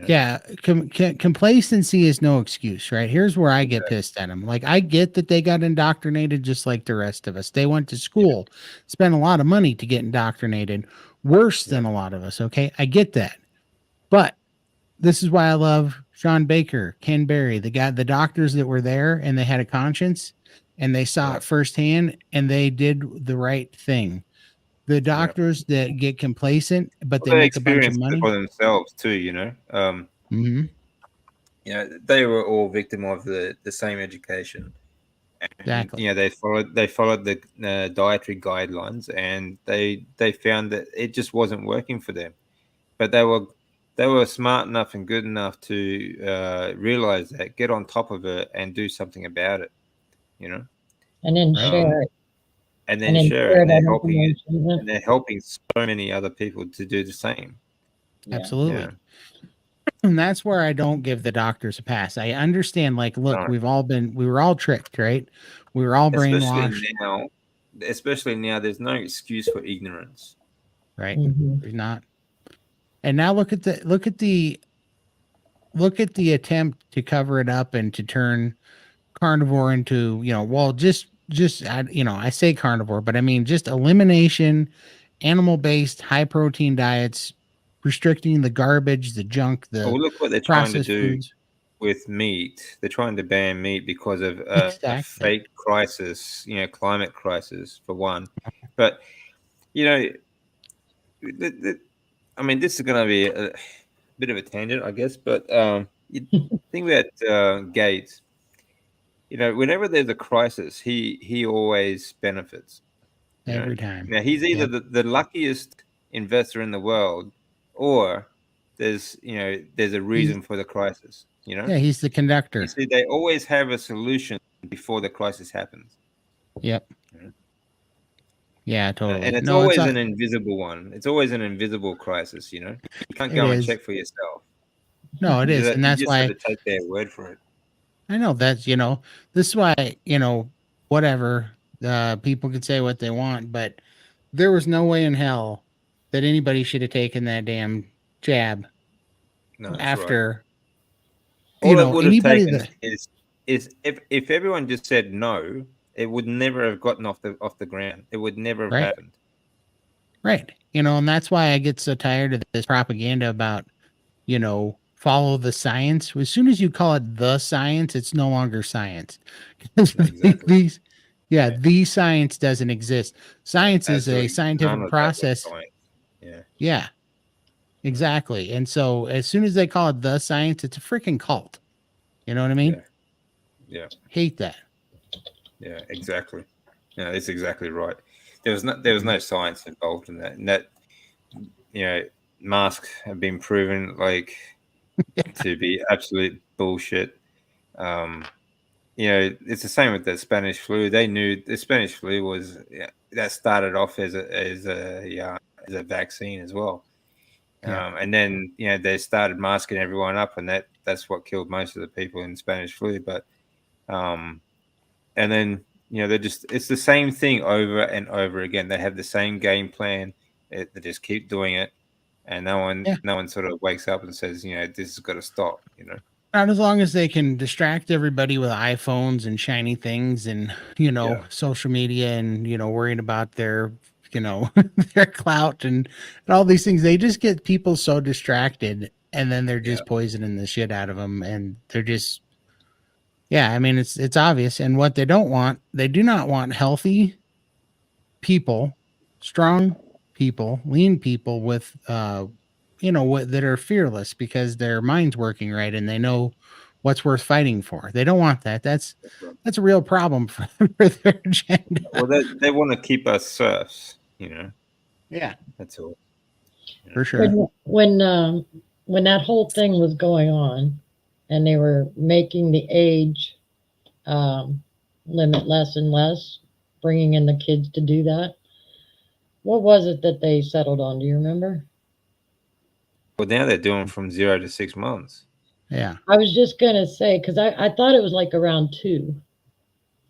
Yeah, complacency is no excuse, right? Here's where I get pissed at them. Like, I get that they got indoctrinated just like the rest of us. They went to school, spent a lot of money to get indoctrinated, worse than a lot of us. Okay, I get that, but this is why I love Sean Baker, Ken Berry, the doctors that were there and they had a conscience and they saw it firsthand and they did the right thing. The doctors that get complacent, but they They make a bunch of experienced it for money. themselves too. Hmm. They were all victim of the same education, and Exactly. they followed the dietary guidelines, and they found that it just wasn't working for them. But they were smart enough and good enough to realize that, get on top of it, and do something about it. You know, And then Right. share it. and And then then share it, share and they're that helping it, information. and they're helping so many other people to do the same. Yeah. Absolutely. Yeah, And that's where I don't give the doctors a pass. I understand, like, look, no. we were all tricked, right? We were all especially brainwashed, now especially now, there's no excuse for ignorance. right? Hmm. There's not. And now look at the attempt to cover it up and to turn carnivore into, well, I say carnivore, but I mean just elimination, animal-based, high-protein diets, restricting the garbage, the junk, Well, the look what they're trying to processed do foods. with meat. They're trying to ban meat because of a Exactly. fake crisis, climate crisis for one. But you know I mean, this is going to be a bit of a tangent, I guess, but you think about Gates. Whenever there's a crisis, he always benefits. You know, Every time. now he's either Yep. the luckiest investor in the world, or there's a He's reason for the crisis. Yeah, he's the You conductor. see, they always have a solution before the crisis happens. Yep. You know? Yeah, And totally. it's No, it's always an invisible one. It's always an invisible crisis. You can't it go and is. check for yourself. No, it You is. just, And you that's just have why to take their word for it. I know this is why, whatever, people can say what they want, but there was no way in hell that anybody should have taken that damn jab No, that's right. after, All it would have anybody taken that, is if everyone just said no, it would never have gotten off the ground. It would never have right, happened. right. And that's why I get so tired of this propaganda about, follow the science. As soon as you call it the science, it's no longer science. Exactly. These, yeah, the science doesn't exist. Science is a Absolutely none scientific of that was process. science. Yeah. Yeah, exactly. And so as soon as they call it the science, it's a freaking cult. You know what I mean? Yeah. Yeah. Hate that. Yeah. Exactly. Yeah, that's exactly right. There was no science involved in that, and that you know masks have been proven to be absolute bullshit. Um, it's the same with the Spanish flu. They knew the Spanish flu was that started off as a vaccine as well. Yeah. And then they started masking everyone up, and that's what killed most of the people in Spanish flu. But um, and then it's the same thing over and over again. They have the same game plan. They just keep doing it, and no one Yeah. no one sort of wakes up and says, this has got to stop. Not as long as they can distract everybody with iPhones and shiny things and, Yeah. social media and, worrying about their, their clout and all these things. They just get people so distracted and then they're Yeah. just poisoning the shit out of them. And they're just, yeah, I mean, it's obvious. And what they don't want, they do not want healthy people, strong people, lean people with, what that are fearless because their mind's working right and they know what's worth fighting for. They don't want that. That's right. That's a real problem for their agenda. Well, they want to keep us serfs, Yeah, That's all. for sure. When that whole thing was going on, and they were making the age um, limit less and less, bringing in the kids to do that. What was it that they settled on? Do you remember? Well, now they're doing from 0 to 6 months. Yeah. I was just gonna say because I thought it was like around 2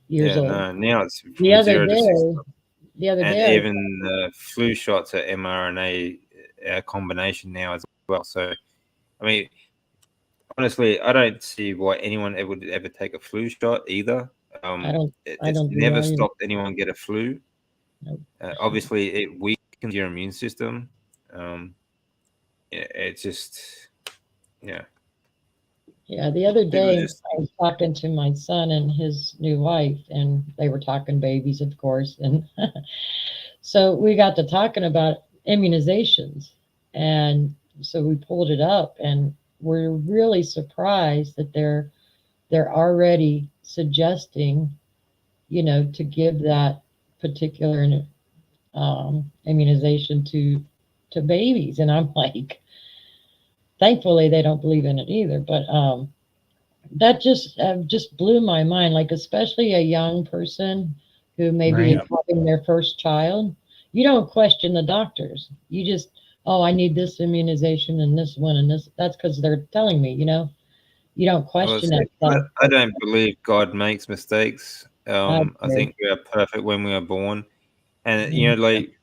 years Yeah, old. no, now it's The from other 0 to 6 day, months. the other And day, even flu shots are mRNA combination now as well. So, I mean, honestly, I don't see why anyone would ever take a flu shot either. I don't, I It's don't do never that either. stopped anyone get a flu. Nope. Obviously, it weakens your immune system. It's just, yeah. Yeah, the other People day just, I was talking to my son and his new wife, and they were talking babies, of course, and so we got to talking about immunizations, and so we pulled it up, and we're really surprised that they're already suggesting, to give that particular immunization to babies, and I'm like, thankfully they don't believe in it either, but that just blew my mind. Like especially a young person who maybe is Right. having their first child, you don't question the doctors. You just, oh, I need this immunization and this one and this. That's because they're telling me. You don't well, question see, that stuff. I don't believe God makes mistakes. I I think we are perfect when we are born. And, agree. like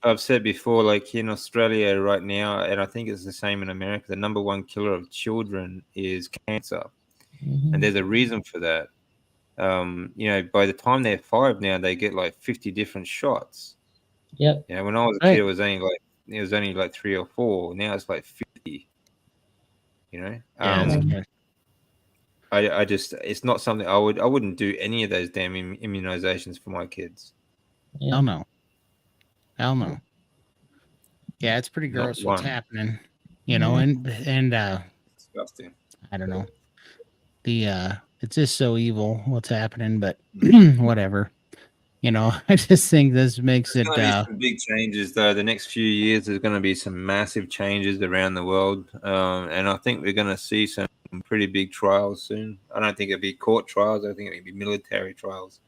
I've said before, like in Australia right now, and I think it's the same in America, the number one killer of children is cancer. And Mhm. there's a reason for that. By the time they're 5 now, they get like 50 different shots. Yep. When I was a kid, Right. it was only like 3 or 4. Now it's like 50. Yeah, it's Um, good. I just it's not something I wouldn't do any of those damn immunizations for my kids. yeah. Hell no. Hell no. Yeah, it's pretty Not gross what's one. happening. Mhm. And Disgusting. I don't know. It's just so evil what's happening, but whatever. I just think this makes There's it going to be some big changes, though. The next few years, there's going to be some massive changes around the world, and I think we're going to see some pretty big trials soon. I don't think it'll be court trials. I think it'll be military trials,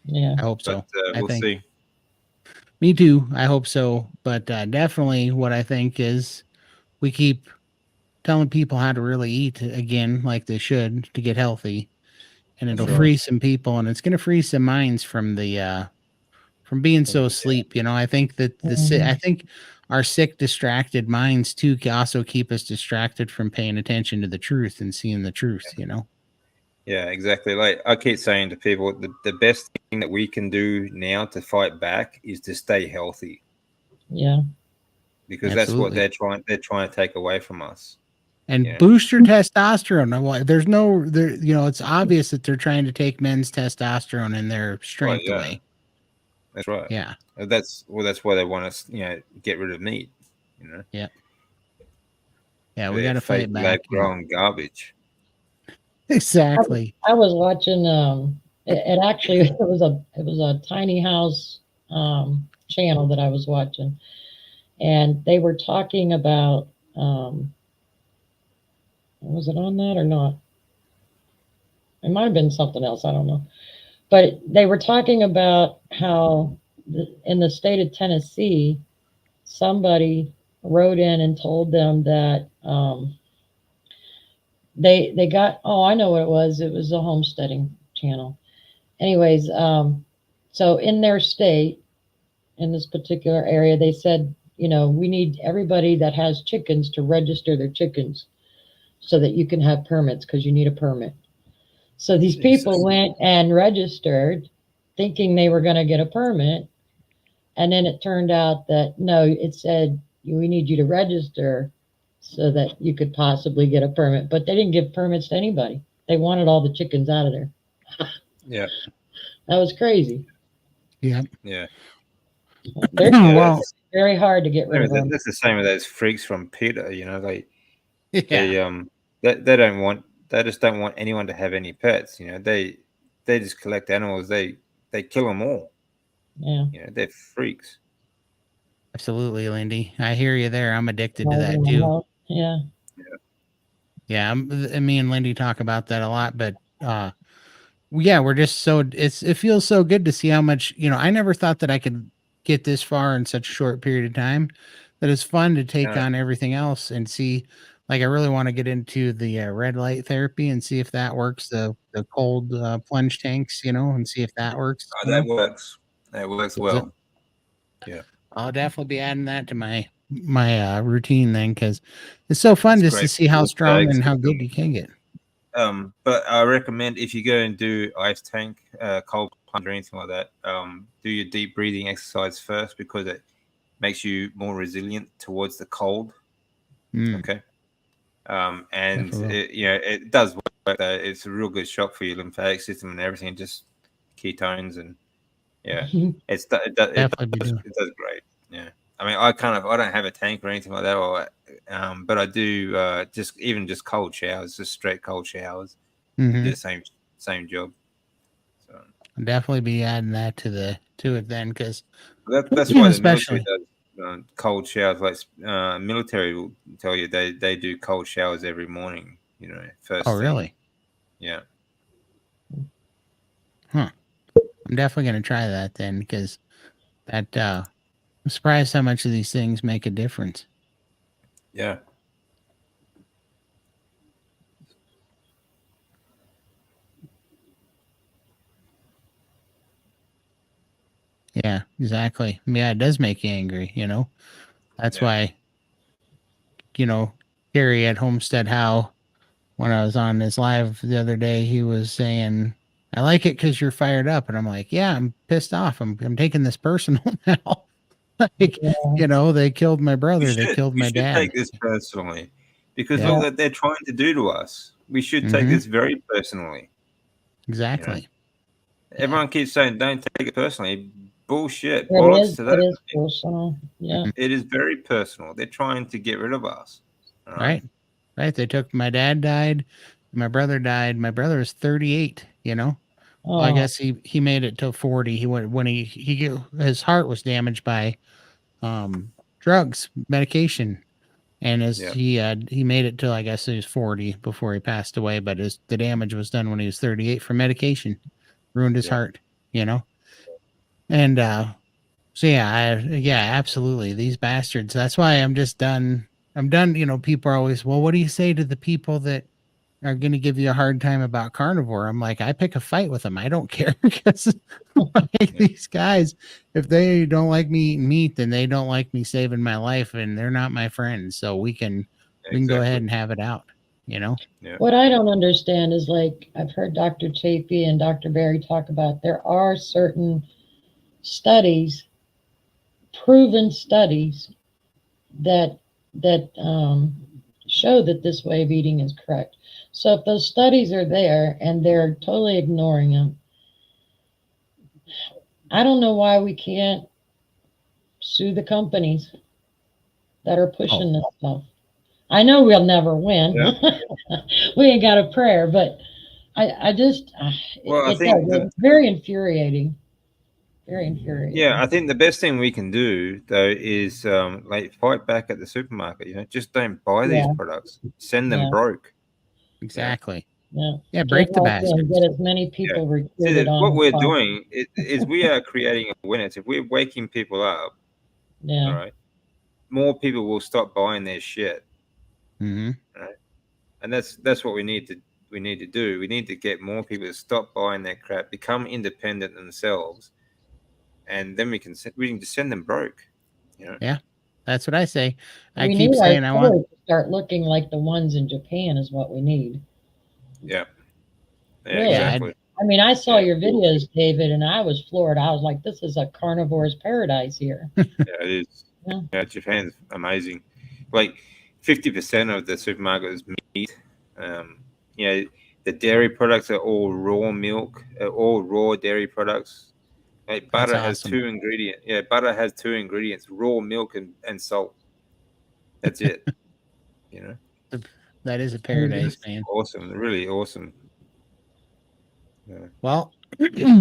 Yeah. I hope but so. I we'll think see. me too. I hope so. But definitely what I think is we keep telling people how to really eat again like they should to get healthy. And it'll That's right. Mhm. free some people and it's gonna free some minds from being so asleep. I think that I Mhm. think our sick, distracted minds too can also keep us distracted from paying attention to the truth and seeing the truth. Yeah, exactly. Like I keep saying to people, the best thing that we can do now to fight back is to stay healthy, Yeah. because that's what Absolutely. they're trying to take away from us. And Yeah. boost your testosterone. There's no there, it's obvious that they're trying to take men's testosterone and their Right. strength Yeah. away. That's right. Yeah. That's why they want us, get rid of meat. Yeah. Yeah. We Their gotta fake fight back. lab-grown garbage. Exactly. I was watching. It actually it was a tiny house channel that I was watching, and they were talking about. Was it on that or not? It might have been something else. I don't know. But they were talking about how in the state of Tennessee, somebody wrote in and told them that they got. Oh, I know what it was. It was a homesteading channel. Anyways, so in their state, in this particular area, they said, we need everybody that has chickens to register their chickens. so that you can have permits because you need a permit. So these people Jesus. went and registered thinking they were going to get a permit. And then it turned out that no, it said, we need you to register so that you could possibly get a permit. But they didn't give permits to anybody. They wanted all the chickens out of there. Yeah. That was crazy. Yeah. Yeah. They're Yeah, Well, very hard to get rid of them. that's the same with those freaks from PETA. You know, yeah. they don't want, they just don't want anyone to have any pets. You know, they just collect animals. They kill them all. Yeah. You know, they're freaks. Absolutely, Lindy. I hear you there. I'm addicted to All that in too. health. Yeah. Yeah, me and Lindy talk about that a lot, but yeah, we're just so it feels so good to see how much, I never thought that I could get this far in such a short period of time. That it's fun to take Yeah. on everything else and see. Like, I really want to get into the red light therapy and see if that works. The cold plunge tanks, and see if that works. Oh, that works. That works Does it? well. Yeah. I'll definitely be adding that to my routine then, because it's so fun It's just to great. see how Water strong bags and how system. good you can get. But I recommend if you go and do ice tank, cold plunge or anything like that, do your deep breathing exercise first because it makes you more resilient towards the cold. Mm, Okay. And definitely will. it does work. It's a real good shock for your lymphatic system and everything. Just ketones and Definitely be doing. it does great. Yeah. I mean, I don't have a tank or anything like that, but I do just cold showers, just straight cold showers. Mm-hmm. Do the same job. So Definitely be adding that to it then, because that's why the military especially. does cold showers. Like military will tell you they do cold showers every morning. You know, Oh, first thing. really? Yeah. Huh. I'm definitely gonna try that then, because that I'm surprised how much of these things make a difference. Yeah. Yeah, exactly. Yeah, it does make you angry. That's Yeah. why Gary at Homestead Howe, when I was on this live the other day, he was saying, "I like it because you're fired up," and I'm like, "Yeah, I'm pissed off. I'm taking this personal now." Like, Yeah. they killed my brother. They killed We my should dad. take this personally because Yeah. look what they're trying to do to us. We should take Mm-hmm. this very personally. Exactly. Yeah. Everyone keeps saying don't take it personally. Bullshit. It Bollocks is. to It that. is personal. Yeah. It is very personal. They're trying to get rid of us. All right. Right. Right. They took my dad died. My brother died. My brother was 38. Well, I Oh. guess he made it till 40. He went when his heart was damaged by drugs, medication. And as Yeah. he made it till, I guess, he was 40 before he passed away, but the damage was done when he was 38 from medication. Ruined his Yeah. heart, And so yeah, absolutely. These bastards. That's why I'm just done. I'm done. People are always, well, what do you say to the people that are going to give you a hard time about carnivore? I'm like, I pick a fight with them. I don't care, because these guys, if they don't like me eating meat, then they don't like me saving my life, and they're not my friends. So we can go ahead Exactly. and have it out. Yeah. What I don't understand is, like, I've heard Dr. Chapey and Dr. Barry talk about, there are certain studies, proven studies, that show that this way of eating is correct. So if those studies are there and they're totally ignoring them, I don't know why we can't sue the companies that are pushing this stuff. I know we'll never win. Yeah. We ain't got a prayer, but I just Well, I it think does. It's very infuriating. Very infuriating. I think the best thing we can do though is fight back at the supermarket. Just don't buy these Yeah. products. Send them Yeah. broke. Exactly. Yeah. Yeah, Get break the healthy and bastards. get as many people See, recruited what on we're as possible. doing is we are creating awareness. If we're waking people up, all Yeah. right, more people will stop buying their shit. Mm-hmm. Right? And that's what we need to do. We need to get more people to stop buying that crap, become independent themselves, and then we can just send them broke. Yeah. That's what I say. I We keep need our saying I want. stores to start looking like the ones in Japan is what we need. Yeah. Yeah, Really. Yeah, exactly. I mean, I saw Yeah. your videos, David, and I was floored. I was like, this is a carnivore's paradise here. Yeah, it is. Yeah. Yeah, Japan's amazing. Like 50% of the supermarket is meat. You know, the dairy products are all raw milk, all raw dairy products. Like That's butter has awesome. two ingredients. Yeah, butter has two ingredients: raw milk and salt. That's it. You know, That is a Crazy. paradise, man. awesome, really awesome. Yeah, Well,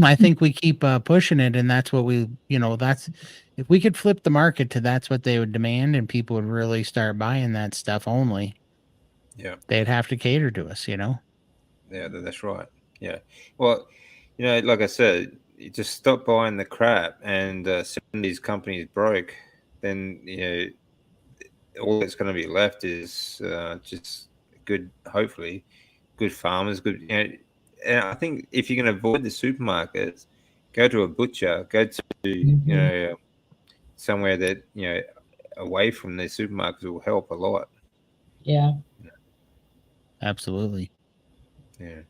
I think we keep pushing it, and that's what we, that's if we could flip the market to that's what they would demand, and people would really start buying that stuff only. yeah, They'd have to cater to us, yeah. That's right. Yeah. Well, like I said, you just stop buying the crap and send these companies broke. Then all that's going to be left is just good, hopefully, good farmers, good. And I think if you can avoid the supermarkets, go to a butcher, go to Mhm. somewhere that away from the supermarkets will help a lot. Yeah. Absolutely. Yeah,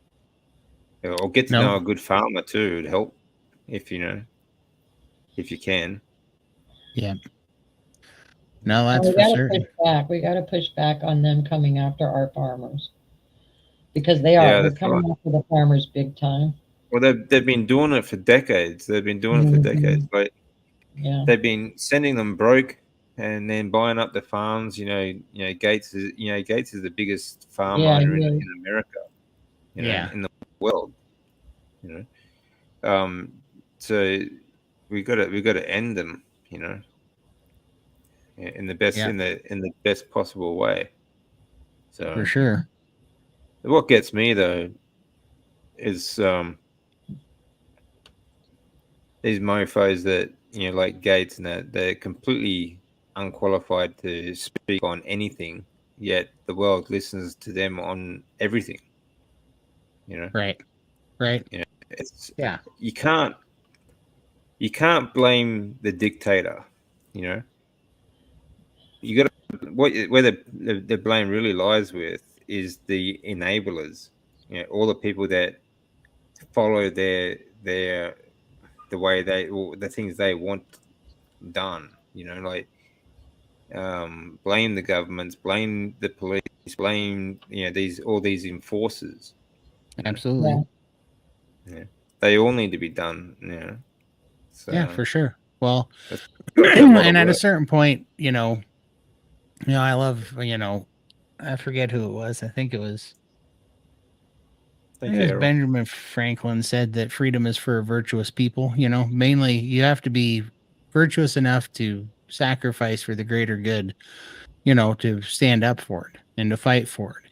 or get to know No, a good farmer too. It'd help if if you can. yeah, no, Well, that's we for got to push certain. back. We got to push back on them coming after our farmers because Yeah, they're that's right. coming after the farmers big time. Well, they've been doing it for decades. They've been doing it for decades. Mhm. Like Yeah. they've been sending them broke and then buying up the farms. Gates is the biggest farm Yeah. owner Yeah. in America. Yeah, In the world. You so we got to end them. In the best yeah, in the best possible way. for So sure. what gets me though is these mofos that like Gates and that they're completely unqualified to speak on anything, yet the world listens to them on everything. You know, Right, right. it's Yeah, you can't blame the dictator. You know, you got to where the blame really lies with is the enablers. All the people that follow their the way or the things they want done. Like blame the governments, blame the police, blame these all these enforcers. You know, absolutely. Yeah. yeah, they all need to be done. Yeah, So for sure. Well, that's a lot of and at a work. certain point, I love, I forget who it was. I Thank think it you, was Errol. Benjamin Franklin said that freedom is for virtuous people. Mainly you have to be virtuous enough to sacrifice for the greater good, to stand up for it and to fight for it,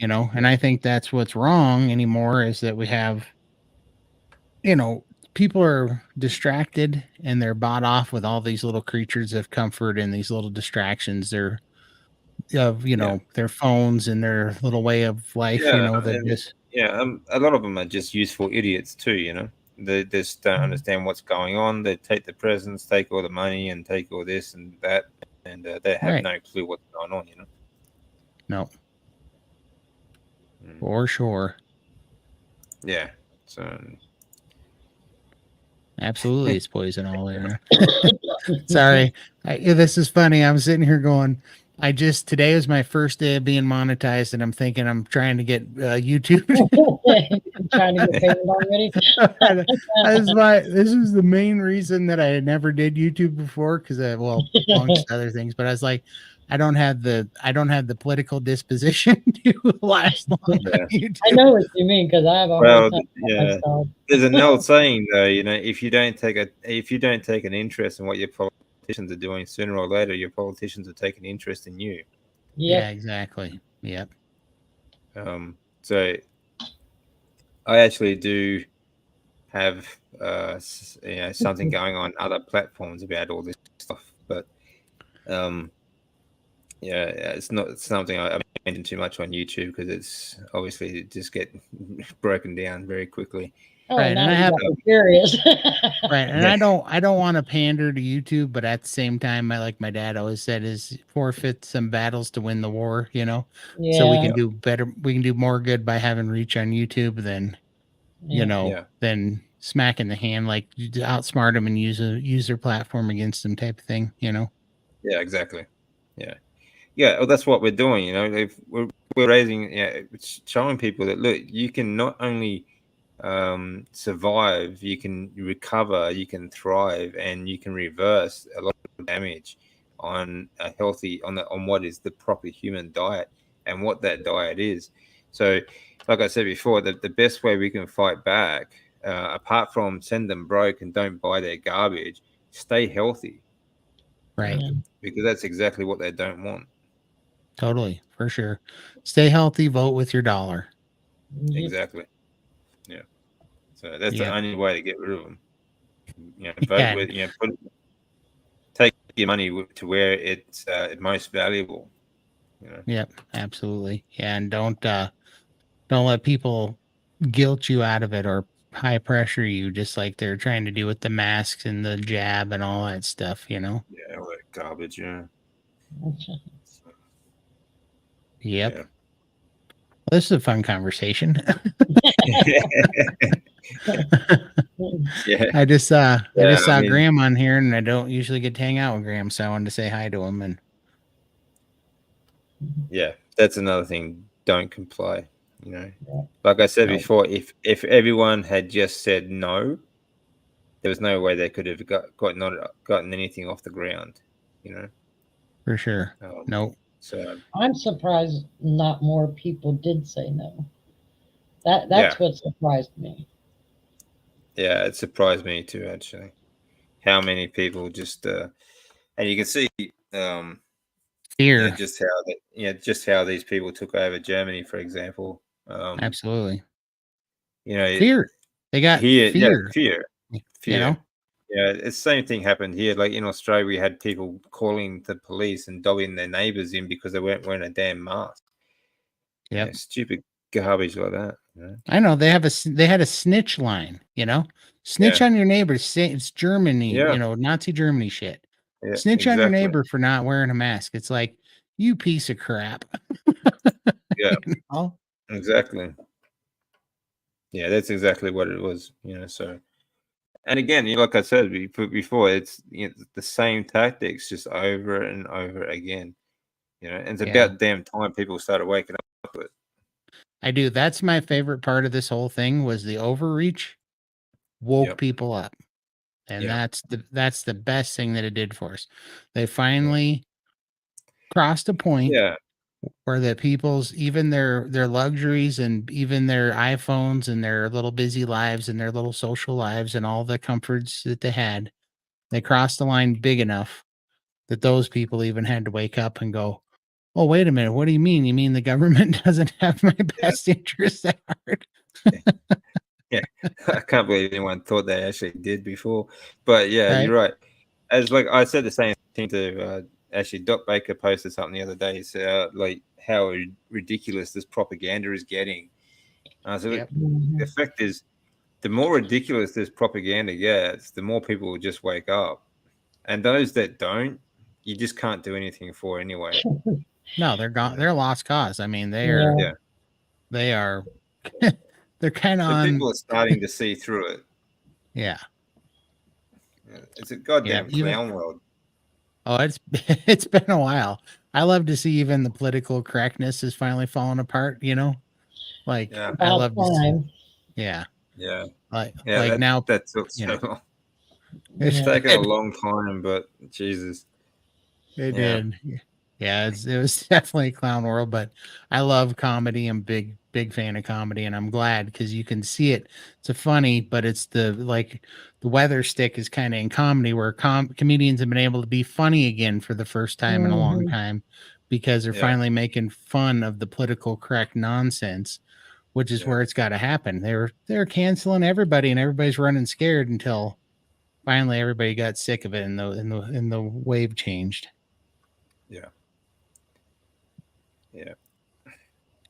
Yep. and I think that's what's wrong anymore is that we have, you know, people are distracted and they're bought off with all these little creatures of comfort and these little distractions. They're of, Yeah, their phones and their little way of life, yeah, that and just a lot of them are just useful idiots too. They just don't understand what's going on. They take the presents, take all the money, and take all this and that, and they have right. no clue what's going on. No, Mm. for sure. Yeah. So Absolutely, it's poison all there. Sorry, this is funny. I'm sitting here going, today was my first day of being monetized, and I'm thinking I'm trying to get YouTube. Trying to get paid already. This is the main reason that I never did YouTube before, because amongst other things, but I was like, I don't have the political disposition to last long on yeah. I YouTube. know what you mean because I have a hard Well, time yeah. myself. There's an old saying though, if you don't take an interest in what your politicians are doing, sooner or later your politicians will take an interest in you. Yeah, Yep. exactly. Yep. So I actually do have something going on other platforms about all this stuff, but um, yeah, it's not something I mention too much on YouTube because it's obviously just get broken down very quickly. Oh, Right, and now I you have got me curious. right, and I don't want to pander to YouTube, but at the same time, I like my dad always said, is forfeit some battles to win the war. So we Yeah, can do better. We can do more good by having reach on YouTube than yeah. Yeah. than smacking the hand, like you outsmart them and use their platform against them type of thing. Yeah, exactly. Yeah. Yeah, well, that's what we're doing. If we're raising, it's showing people that look, you can not only survive, you can recover, you can thrive, and you can reverse a lot of damage on a healthy on what is the proper human diet and what that diet is. So, like I said before, the best way we can fight back, apart from send them broke and don't buy their garbage, stay healthy. Right. Yeah. Because that's exactly what they don't want. Totally, for sure. Stay healthy. Vote with your dollar. Yep. Exactly. Yeah. So that's the Yep. only way to get rid of them. Vote Yeah. with, take your money to where it's most valuable. Yep. Absolutely. Yeah, and don't let people guilt you out of it or high pressure you, just like they're trying to do with the masks and the jab and all that stuff. Yeah, all that garbage. Yeah. So, Yep. yeah. Well, this is a fun conversation. Yeah. I just Yeah. saw Graham on here, and I don't usually get to hang out with Graham, so I wanted to say hi to him. And Yeah, that's another thing. Don't comply. Yeah. Like I said No. before, if everyone had just said no, there was no way they could have gotten anything off the ground. For sure. Um, No. so I'm surprised not more people did say no. That's yeah, what surprised me. yeah, it surprised me too, actually. How many people just and you can see Fear. just how these people took over Germany, for example. Absolutely. You know, Fear. They got here, yeah, fear. fear, You know. Yeah, it's the same thing happened here. Like in Australia, we had people calling the police and dobbing their neighbors in because they weren't wearing a damn mask. Yep. Stupid garbage like that. I know they had a snitch line. Snitch Yeah, on your neighbor. Say it's Germany. yeah, Nazi Germany shit. yeah, Snitch on your exactly. neighbor for not wearing a mask. It's like, you piece of crap. Yeah, You know? exactly. Yeah, that's exactly what it was. So and again, like I said before, it's the same tactics just over and over again. And it's Yeah. about damn time people started waking up to it. I do. That's my favorite part of this whole thing was the overreach woke Yep. people up. And Yeah. that's the best thing that it did for us. They finally crossed a point Yeah. where the people's even their luxuries and even their iPhones and their little busy lives and their little social lives and all the comforts that they crossed the line big enough that those people even had to wake up and go, "Oh, wait a minute. What do you mean? You mean the government doesn't have my best interests at heart?" Yeah. I can't believe anyone thought they actually did before. But yeah, Right? you're right. As like I said the same thing to actually Doc Baker posted something the other day. He said like how ridiculous this propaganda is getting. So Yep. the fact is, the more ridiculous this propaganda gets, the more people will just wake up. And those that don't, you just can't do anything for anyway. No, they're gone. They're a lost cause. I mean, Yeah. Yeah. they are they're kind of So on. people are starting to see through it. Yeah. It's a Yeah. goddamn Even clown world. Oh, it's it's been a while. I love to see even the political correctness is finally falling apart, Like Yeah. I About love to time. yeah. Yeah. Like Yeah. like now, That took you so know, long. It's it Yeah. taken a did. long time, but Jesus. It Yeah. did. Yeah, it was definitely a clown world, but I love comedy. I'm big fan of comedy, and I'm glad because you can see it. It's a funny, but it's the weather stick is kind of in comedy where comedians have been able to be funny again for the first time in a long Hmm. time because they're Yeah. finally making fun of the political correct nonsense, which is Yeah. where it's got to happen. They're canceling everybody, and everybody's running scared until finally everybody got sick of it, and the wave changed. Yeah. Yeah.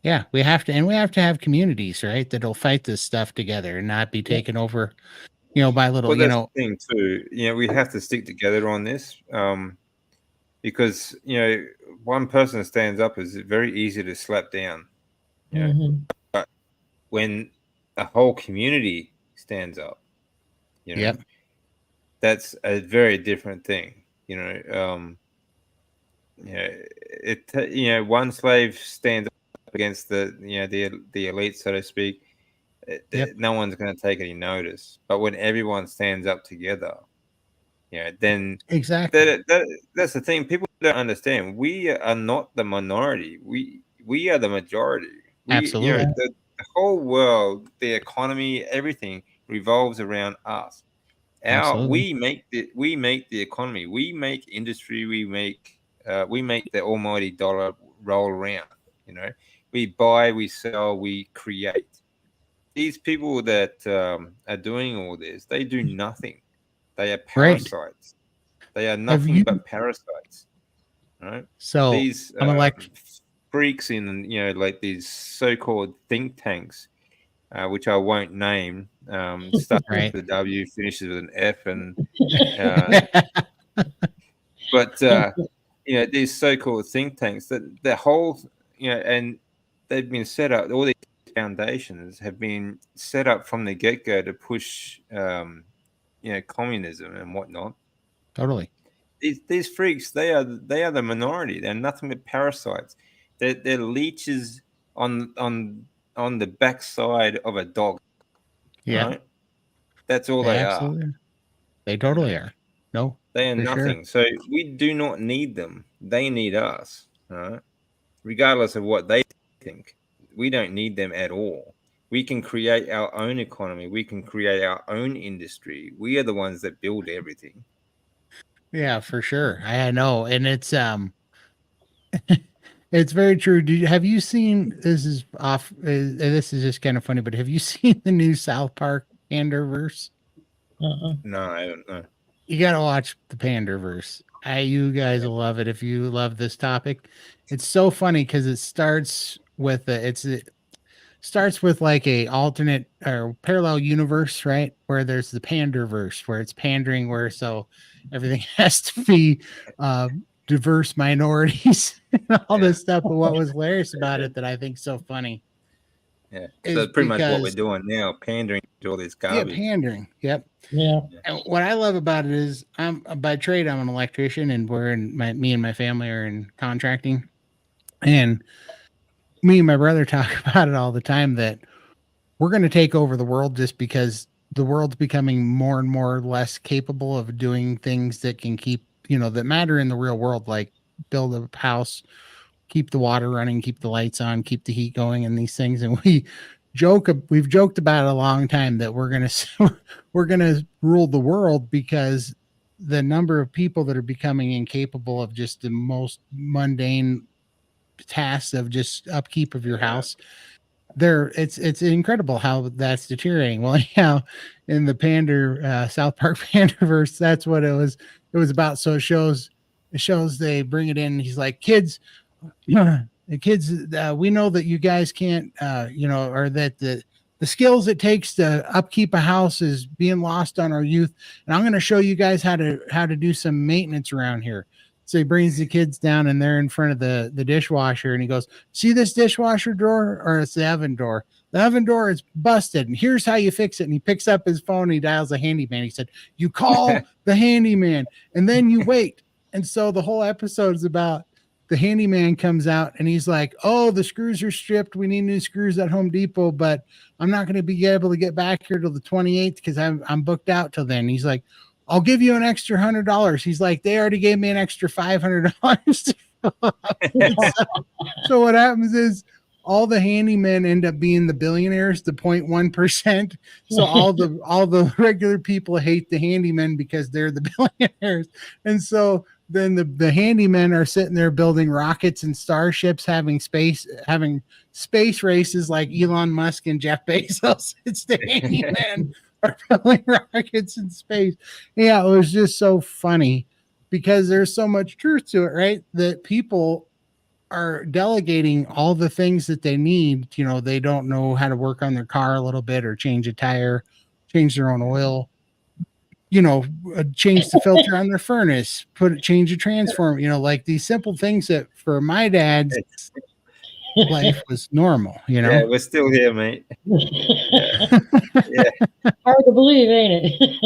Yeah, we have to, and we have to have communities, right? That'll fight this stuff together and not be taken over, by little, Well, that's the thing too. We have to stick together on this, because one person stands up is very easy to slap down. Mhm. But when a whole community stands up, Yep. that's a very different thing. One slave stands up against the elite, so to speak. Yep. No one's going to take any notice. But when everyone stands up together, then Exactly. that's the thing. People don't understand. We are not the minority. We are the majority. Absolutely. The whole world, the economy, everything revolves around us. Absolutely. We make the economy. We make industry. We make the almighty dollar roll around. We buy, we sell, we create. These people that are doing all this, they do nothing. They are Right. parasites. They are Have nothing you? but parasites, right? So These I'm freaks in like these so-called think tanks, which I won't name, starts right. with a W, finishes with an F, and uh, but these so-called think tanks that the whole and they've been set up. All these foundations have been set up from the get-go to push communism and whatnot. Totally. These freaks, they are the minority. They're nothing but parasites. They're leeches on the backside of a dog, Yeah. right? That's all They they are. absolutely. They You totally know, are. No, they are for sure. nothing. So we do not need them. They need us, right? Regardless of what they think, we don't need them at all. We can create our own economy. We can create our own industry. We are the ones that build everything. Yeah, for sure. I know, and it's very true. Have you seen? This is off. This is just kind of funny, but have you seen the new South Park Panderverse? Uh-uh. No, I don't know. You got to watch the Panderverse. You guys will love it if you love this topic. It's so funny because it starts with it starts with like a alternate or parallel universe, right? Where there's the Panderverse, where it's pandering, where so everything has to be uh, diverse minorities and all Yeah, this stuff. But what was hilarious about it that I think so funny yeah. So is that's pretty much what we're because doing now, pandering to all this yeah, garbage. pandering. Yep. Yeah. And what I love about it is I'm by trade I'm an electrician, and me and my family are in contracting, and me and my brother talk about it all the time that we're going to take over the world just because the world's becoming more and more less capable of doing things that can keep that matter in the real world, like build a house, keep the water running, keep the lights on, keep the heat going, and these things. And we've joked about it a long time that we're gonna rule the world because the number of people that are becoming incapable of just the most mundane tasks of just upkeep of your Yeah, house. It's incredible how that's deteriorating. Well, yeah, in the South Park Panderverse, that's what it was about. So it shows they bring it in. He's like, kids, the kids, we know that you guys can't, or that the skills it takes to upkeep a house is being lost on our youth. And I'm going to show you guys how to do some maintenance around here. So he brings the kids down, and they're in front of the dishwasher, and he goes, "See this dishwasher drawer, or it's the oven door? The oven door is busted, and here's how you fix it." And he picks up his phone, and he dials a handyman. He said, "You call the handyman, and then you wait." And so the whole episode is about the handyman comes out and he's like, "Oh, the screws are stripped. We need new screws at Home Depot, but I'm not going to be able to get back here till the 28th because I'm booked out till then." He's like, "I'll give you an extra $100." He's like, "They already gave me an extra $500." So what happens is all the handymen end up being the billionaires, the 0.1%. So all the regular people hate the handymen because they're the billionaires. And so then the handymen are sitting there building rockets and starships, having space races like Elon Musk and Jeff Bezos. It's the handyman are building rockets in space. Yeah, it was just so funny because there's so much truth to it, right? That people are delegating all the things that they need. You know, they don't know how to work on their car a little bit or change a tire, change their own oil, you know, change the filter on their furnace, change a transformer, you know, like these simple things that for my dad's life was normal, you know. Yeah, we're still here, mate. Yeah, yeah. Hard to believe, ain't it?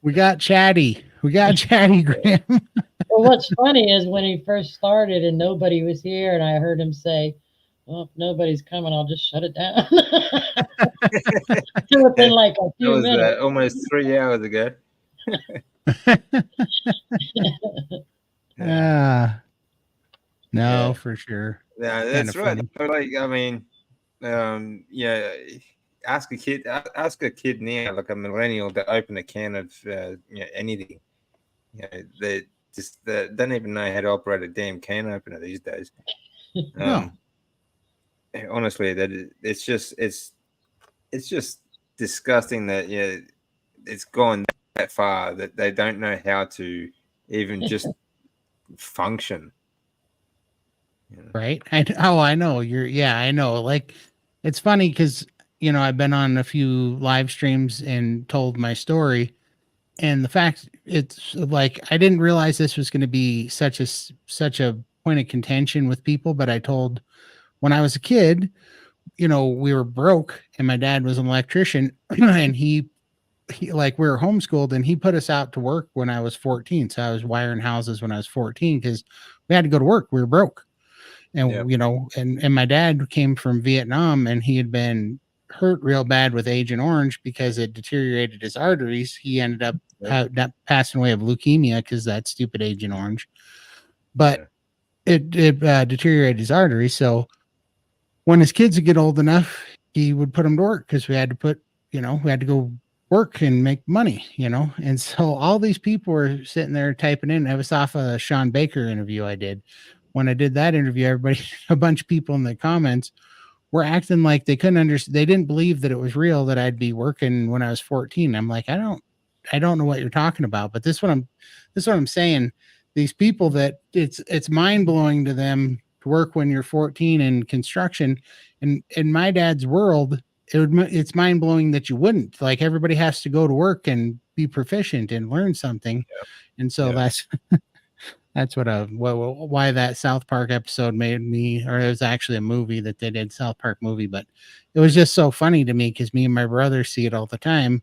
We got chatty. We got chatty, Graham. Well, what's funny is when he first started and nobody was here, and I heard him say, "Well, if nobody's coming, I'll just shut it down." Within like a That few was minutes. almost 3 hours ago. Yeah. No, Yeah. for sure. Yeah, Kind that's of right. funny. Like, I mean, yeah, ask a kid now, like a millennial, to open a can of anything. You know, they don't even know how to operate a damn can opener these days. No. Honestly, it's just disgusting that it's gone that far that they don't know how to even just function. Right. I know I know. Like, it's funny because, you know, I've been on a few live streams and told my story. And the fact it's like, I didn't realize this was going to be such a point of contention with people, but I told when I was a kid, you know, we were broke and my dad was an electrician and he like we were homeschooled and he put us out to work when I was 14. So I was wiring houses when I was 14 because we had to go to work. We were broke. And Yep. you know, and my dad came from Vietnam and he had been hurt real bad with Agent Orange because it deteriorated his arteries. He ended up passing away of leukemia because that stupid Agent Orange. But it deteriorated his arteries. So when his kids would get old enough, he would put them to work because we had to go work and make money, you know. And so all these people were sitting there typing in. It was off a Sean Baker interview I did. When I did that interview, everybody, a bunch of people in the comments were acting like they couldn't understand. They didn't believe that it was real that I'd be working when I was 14. I'm like, I don't know what you're talking about, but this is what I'm saying. These people that it's mind blowing to them to work when you're 14 in construction, and in my dad's world, it's mind blowing that you wouldn't. Like, everybody has to go to work and be proficient and learn something, and so that's why that South Park episode made me, or it was actually a movie that they did, South Park movie, but it was just so funny to me because me and my brother see it all the time.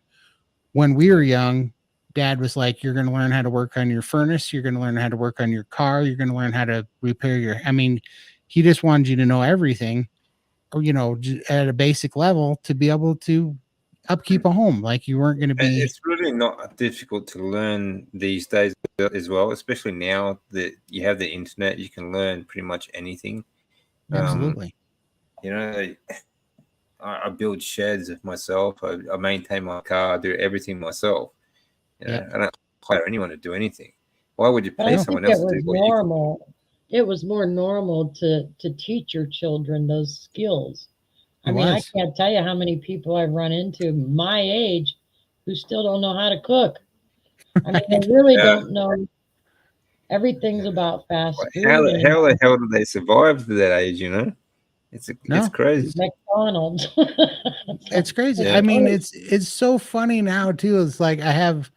When we were young, dad was like, you're going to learn how to work on your furnace. You're going to learn how to work on your car. You're going to learn how to repair I mean, he just wanted you to know everything, or, you know, at a basic level to be able to upkeep a home. Like, you weren't going to be. It's really not difficult to learn these days as well, especially now that you have the internet. You can learn pretty much anything. Absolutely. You know, I build sheds myself. I maintain my car. I do everything myself. You know, I don't hire anyone to do anything. Why would you pay someone else to do what normal. It was more normal to teach your children those skills. I mean, I can't tell you how many people I've run into my age who still don't know how to cook. I mean, they really don't know. Everything's about fast food. How the hell do they survive to that age? You know, it's crazy. McDonald's. It's crazy. I mean, it's so funny now too. It's like I have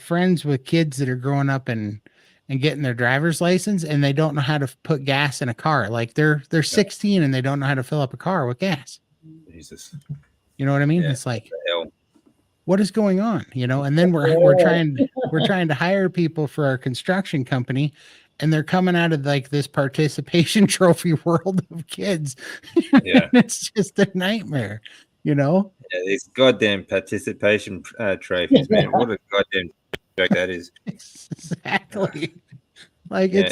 friends with kids that are growing up and getting their driver's license, and they don't know how to put gas in a car. Like, they're 16 and they don't know how to fill up a car with gas. Jesus. You know what I mean? It's like, what is going on? You know, and then we're trying to hire people for our construction company, and they're coming out of like this participation trophy world of kids. Yeah. It's just a nightmare, you know? Yeah, these goddamn participation trophies, man. What a goddamn joke that is. Exactly. Like, they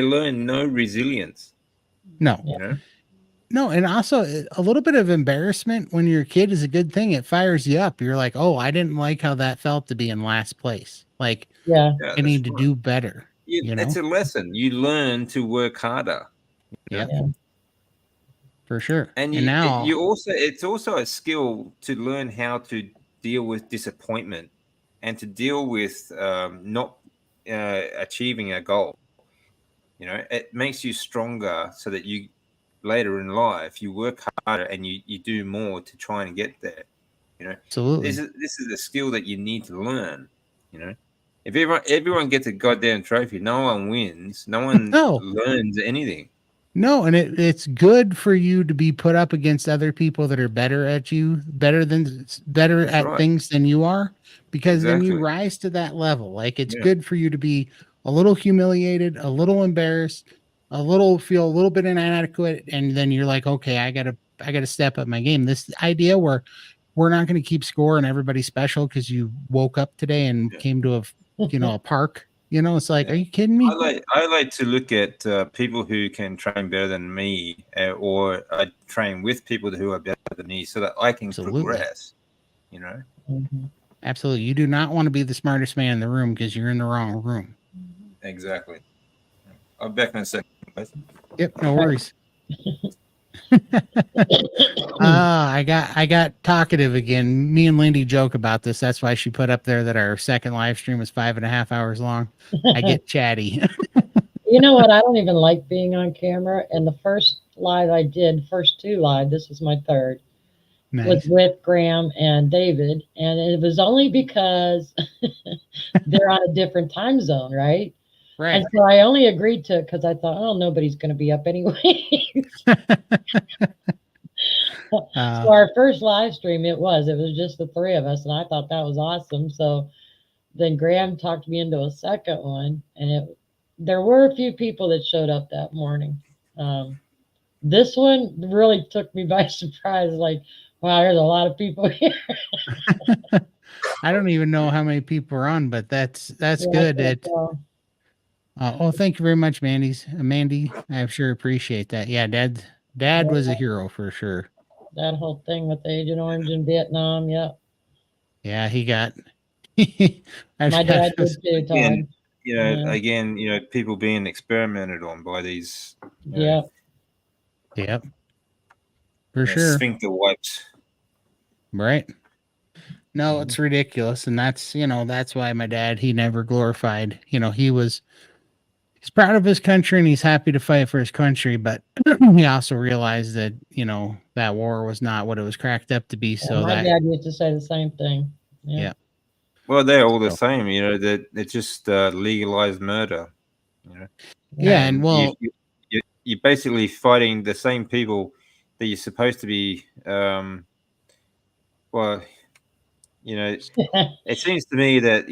learn no resilience. No. You know? No, and also a little bit of embarrassment when you're a kid is a good thing. It fires you up. You're like, oh, I didn't like how that felt to be in last place. Like, I need to do better. You know? It's a lesson. You learn to work harder. Yeah. For sure. And now it's also a skill to learn how to deal with disappointment and to deal with not achieving a goal. You know, it makes you stronger so that you later in life you work harder and you do more to try and get there. You know, Absolutely. this is a skill that you need to learn. You know, if everyone gets a goddamn trophy, no one wins, no one No, learns anything. no, and it's good for you to be put up against other people that are better at you, better That's at right. things than you are, because then you Exactly. rise to that level. Like it's Yeah. good for you to be a little humiliated, a little embarrassed, feel a little bit inadequate, and then you're like, okay, I gotta step up my game. This idea where we're not going to keep score and everybody's special because you woke up today and Yeah. came to a park. It's like, are Yeah. you kidding me? I like to look at people who can train better than me, or I train with people who are better than me, so that I can Absolutely. progress. You know, Mhm. Absolutely. You do not want to be the smartest man in the room because you're in the wrong room. exactly. I'll be back in a second, guys. Yep, no worries. I got talkative again. Me and Lindy joke about this. That's why she put up there that our second live stream was 5.5 hours long. I get chatty. You know what? I don't even like being on camera. And the first live I did, first two live, this is my third, was Nice. with Graham and David. And it was only because they're on a different time zone, right? Right. And so I only agreed to it because I thought, oh, nobody's going to be up anyway. So our first live stream, it was just the three of us. And I thought that was awesome. So then Graham talked me into a second one. And there were a few people that showed up that morning. Um, This one really took me by surprise. Like, wow, there's a lot of people here. I don't even know how many people are on, but that's Yeah, I good. can't tell. Thank you very much, Mandy. I sure appreciate that. Yeah, Dad was a Yeah, hero for sure. that whole thing with Agent Orange in Vietnam. Yep. Yeah, he got. My dad did was- too, Again, Todd. Yeah. people being experimented on by these, Yep. yep, for sure. sphincter wipes. Right. No, Mhm. it's ridiculous. And that's why my dad, he never glorified, he's proud of his country and he's happy to fight for his country. But he also realized that, that war was not what it was cracked up to be. Yeah, So my that, dad used to say the same thing. Yeah. yeah. Well, they're all the So, same. You know, that it's just legalized murder. You know, yeah. Yeah. And and well, you're basically fighting the same people that you're supposed to be. Well, you know, it seems to me that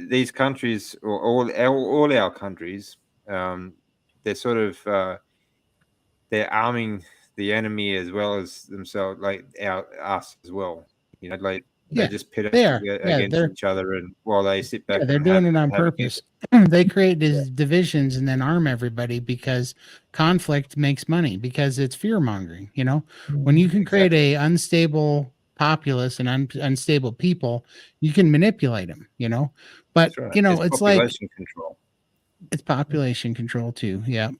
these countries, or all our countries, um, they're sort of they're arming the enemy as well as themselves, like us as well. You know, like they yeah, just pit us they are. Yeah, against each other, and while they sit back they're and doing it on have a good. purpose. They create these divisions and then arm everybody because conflict makes money because it's fear mongering. When you can create Exactly. a unstable populace and unstable people, you can manipulate them. But That's right. It's it's like population control. it's population control too. Yeah.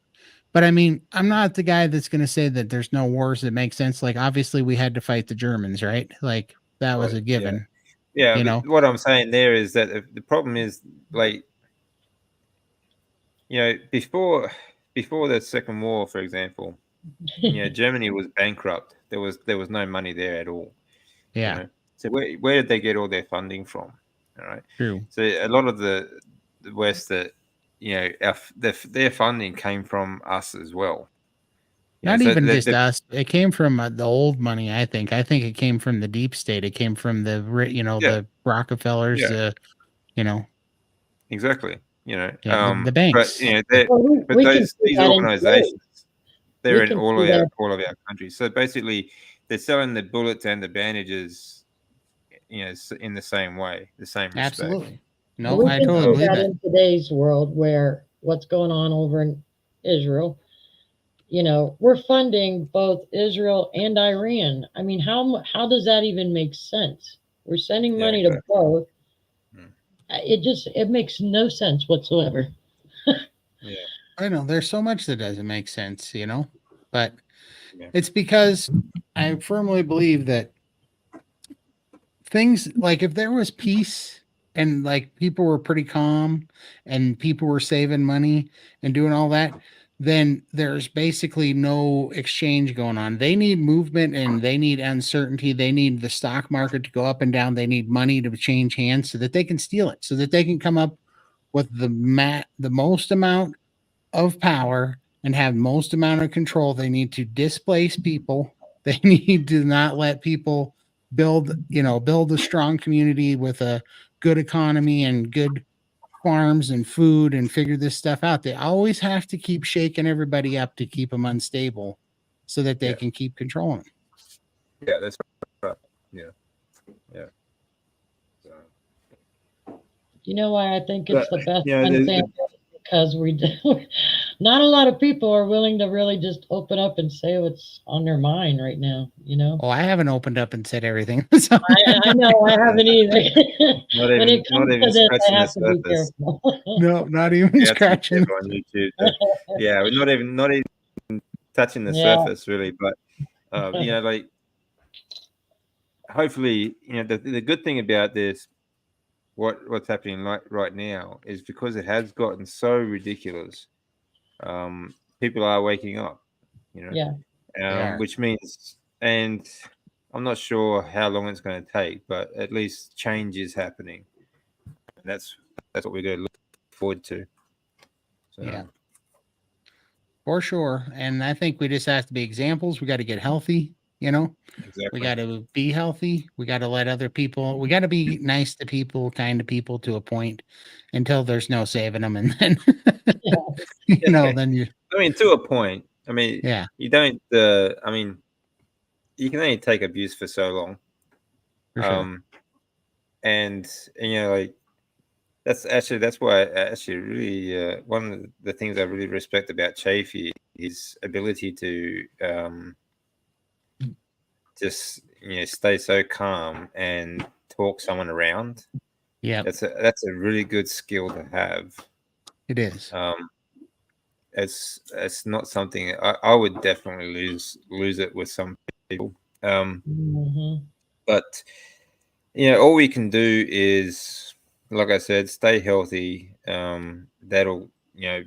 But I mean, I'm not the guy that's going to say that there's no wars that make sense. Like, obviously, we had to fight the Germans, right? Like, that was Right. a Yeah. given, Yeah. you But know? what I'm saying there is that the problem is, like, before the Second War, for example, Germany was bankrupt. There was no money there at all. You Yeah, know, so where did they get all their funding from? All right. true. So a lot of the West, that their funding came from us as well. Not So even just us. It came from the old money, I think. I think it came from the deep state. It came from yeah, the Rockefellers, yeah, you know, exactly. yeah, the But banks. Well, we can see these that in today. organizations, they're We in can see that. all of our countries. So basically, they're selling the bullets and the bandages, in the same way, the same respect. Absolutely. Well, No, we I can totally see Um, believe that that. in today's world where what's going on over in Israel. We're funding both Israel and Iran. I mean, how does that even make sense? We're sending yeah, money to exactly. both. Mm. It makes no sense whatsoever. Yeah, I know there's so much that doesn't make sense, but yeah, it's because I firmly believe that things like if there was peace and like people were pretty calm and people were saving money and doing all that, then there's basically no exchange going on. They need movement and they need uncertainty. They need the stock market to go up and down. They need money to change hands so that they can steal it, so that they can come up with the most amount of power and have most amount of control. They need to displace people. They need to not let people build a strong community with a good economy and good farms and food and figure this stuff out. They always have to keep shaking everybody up to keep them unstable so that they Yeah. can keep controlling them. Yeah, that's right. Yeah. Yeah. So, You know why I think it's but, the best you know, one, the- Sam? Because we do. Not a lot of people are willing to really just open up and say what's on their mind right now. You know. Oh, I haven't opened up and said everything. So, I know I haven't either. not When even it not comes even to this, I scratching the have to be surface. careful. no, not even You have to be scratching. careful on YouTube. Yeah, we're not even touching the Yeah. surface really, but you know, like hopefully, you know, the good thing about this, what's happening right now, is because it has gotten so ridiculous. People are waking up, you know, Yeah. which means, and I'm not sure how long it's going to take, but at least change is happening. And that's what we're going to look forward to. So, Yeah. For sure. And I think we just have to be examples. We got to get healthy, you know. exactly. We got to be healthy. We got to let other people, we got to be nice to people, kind to people to a point until there's no saving them. And then, you know, then you, I mean, to a point. I mean, yeah, you don't. I mean, you can only take abuse for so long. for sure. And you know, like that's why I actually really one of the things I really respect about Chafee, his ability to just stay so calm and talk someone around. Yeah, That's a really good skill to have. it is. It's not something I would definitely lose it with some people. Mhm. But all we can do is, like I said, stay healthy. That'll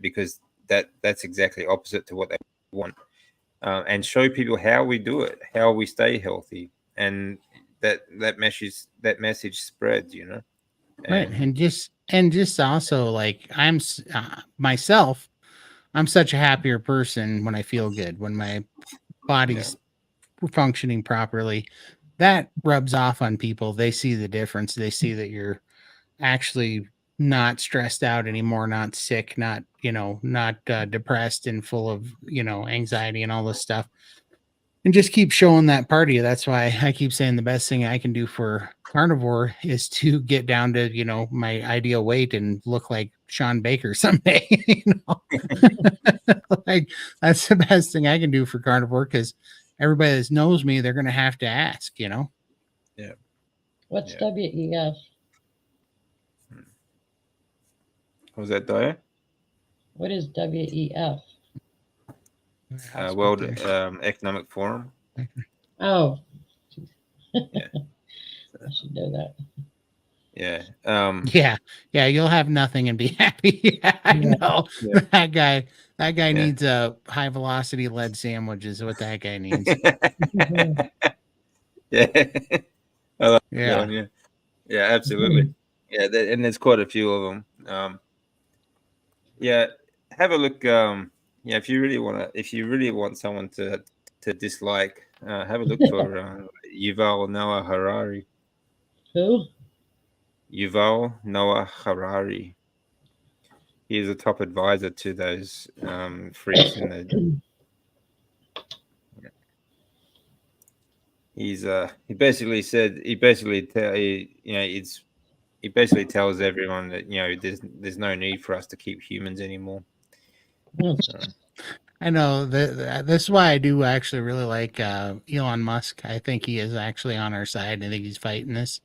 because that's exactly opposite to what they want, and show people how we do it, how we stay healthy, and that message spreads. Right. And And just also like myself, I'm such a happier person when I feel good, when my body's functioning properly. That rubs off on people. They see the difference. They see that you're actually not stressed out anymore, not sick, not depressed and full of, anxiety and all this stuff. And just keep showing that party. That's why I keep saying the best thing I can do for carnivore is to get down to, my ideal weight and look like Sean Baker someday. Like that's the best thing I can do for carnivore, because everybody that knows me, they're going to have to ask, yeah. What's Yeah. WEF? Was that Daya? What is WEF? World Economic Forum. Oh, Yeah. I should know that. Yeah. Yeah, you'll have nothing and be happy. I know. Yeah. That guy needs a high velocity lead sandwich is what that guy needs. Yeah. I like Yeah. that one, yeah. Yeah, absolutely. Yeah, and there's quite a few of them. Yeah, have a look. If you really want someone to dislike, have a look for Yuval Noah Harari. Who? Yuval Noah Harari. He is a top advisor to those freaks in the. He basically said he basically tells everyone that there's no need for us to keep humans anymore. So, I know this is why I do actually really like Elon Musk. I think he is actually on our side. I think he's fighting this.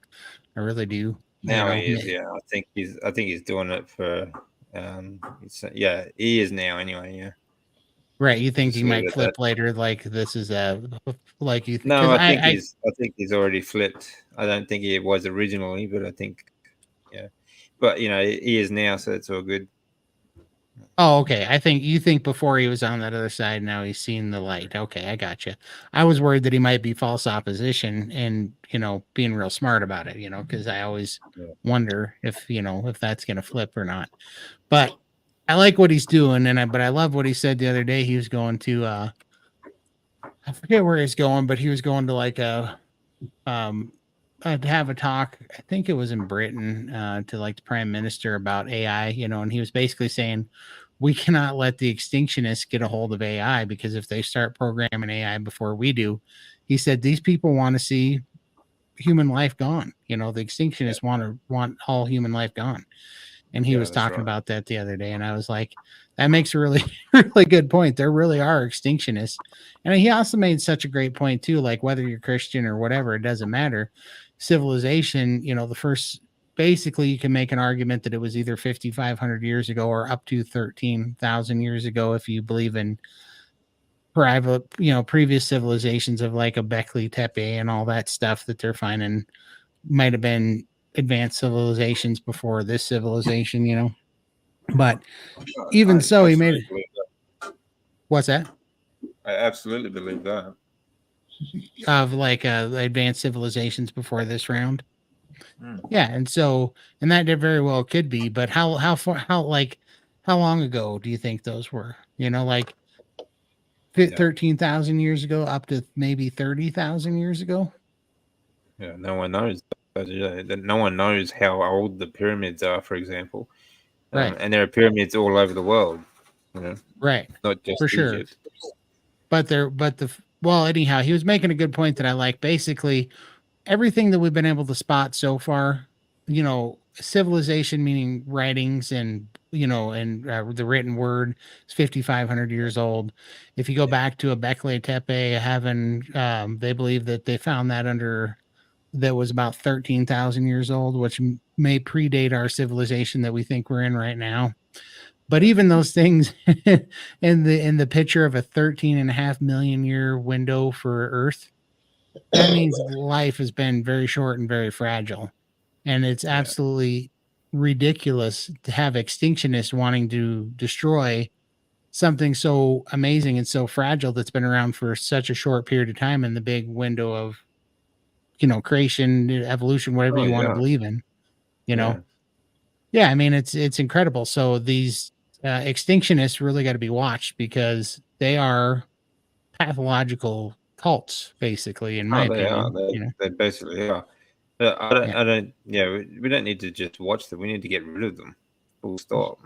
I really do. now he is, yeah. I think he's doing it for he is now anyway, yeah. Right. You think Just he leave might it at flip that. later, like this is like you No, because I think he's already flipped. I don't think he was originally, but I think but he is now, so it's all good. Oh, okay. I think you think before he was on that other side, now he's seen the light. Okay, I got you. I was worried that he might be false opposition and, being real smart about it, because I always Yeah. wonder if that's going to flip or not. But I like what he's doing, but I love what he said the other day. He was going to I forget where he's going, but he was going to like um to have a talk. I think it was in Britain, to like the prime minister about AI, and he was basically saying we cannot let the extinctionists get a hold of AI, because if they start programming AI before we do, he said these people want to see human life gone. The Yeah, extinctionists want all human life gone. And he yeah, was that's talking right. about that the other day, and I was like, that makes a really really good point. There really are extinctionists. And he also made such a great point too, like whether you're Christian or whatever, it doesn't matter. Civilization, the first, basically you can make an argument that it was either 5,500 years ago or up to 13,000 years ago, if you believe in private, previous civilizations of like a Beckley Tepe and all that stuff that they're finding might have been advanced civilizations before this civilization. But even I so, he made absolutely it. believe that. What's that? I absolutely believe that. Of like advanced civilizations before this round. Mm. Yeah, and that very well could be, but how far, how long ago do you think those were? Like Yeah, 13,000 years ago up to maybe 30,000 years ago? yeah. No one knows. No one knows how old the pyramids are, for example. Right. And there are pyramids all over the world. You know, Right. not just For sure. Egypt. Well, anyhow, he was making a good point that I like. Basically, everything that we've been able to spot so far, civilization, meaning writings and, the written word, is 5,500 years old. If you go back to a Bekle Tepe, they believe that they found that that was about 13,000 years old, which may predate our civilization that we think we're in right now. But Yeah. even those things in the picture of a 13.5 million year window for Earth, that means life has been very short and very fragile. And it's Yeah. absolutely ridiculous to have extinctionists wanting to destroy something so amazing and so fragile that's been around for such a short period of time in the big window of, creation, evolution, whatever Oh you want to yeah. believe in, you know. Yeah. Yeah, I mean it's incredible. So these extinctionists really got to be watched, because they are pathological cults, basically, in my Oh, they are. opinion. They basically are. But I don't. Yeah. I don't. Yeah, we don't need to just watch them. We need to get rid of them. Full stop.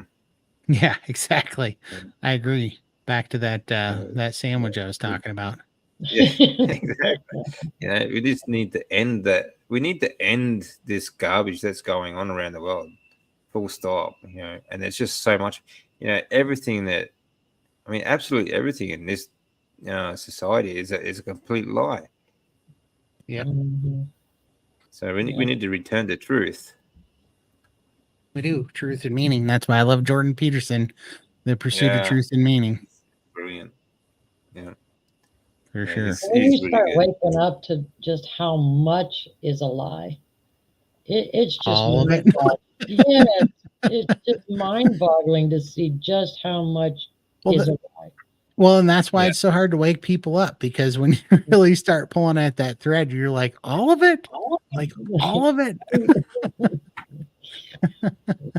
Yeah, exactly. Yeah. I agree. Back to that Uh, that sandwich I was talking about. yeah, exactly. We just need to end that. We need to end this garbage that's going on around the world. Full stop. And there's just so much. Everything that. I mean, absolutely everything in this society is a complete lie. Yep, Mhm. So we Yeah. need to return to truth. we do. Truth and meaning. That's why I love Jordan Peterson, The Pursuit of Yeah, Truth and Meaning, brilliant. Yeah, for yeah, sure. When he's you really start good. waking up to just how much is a lie, it's just All of it. mind-boggling. Yeah, it's just mind-boggling to see just how much Well, is a lie. well, and that's why Yeah. it's so hard to wake people up, because when you really start pulling at that thread, you're like, all of it? Like all of it?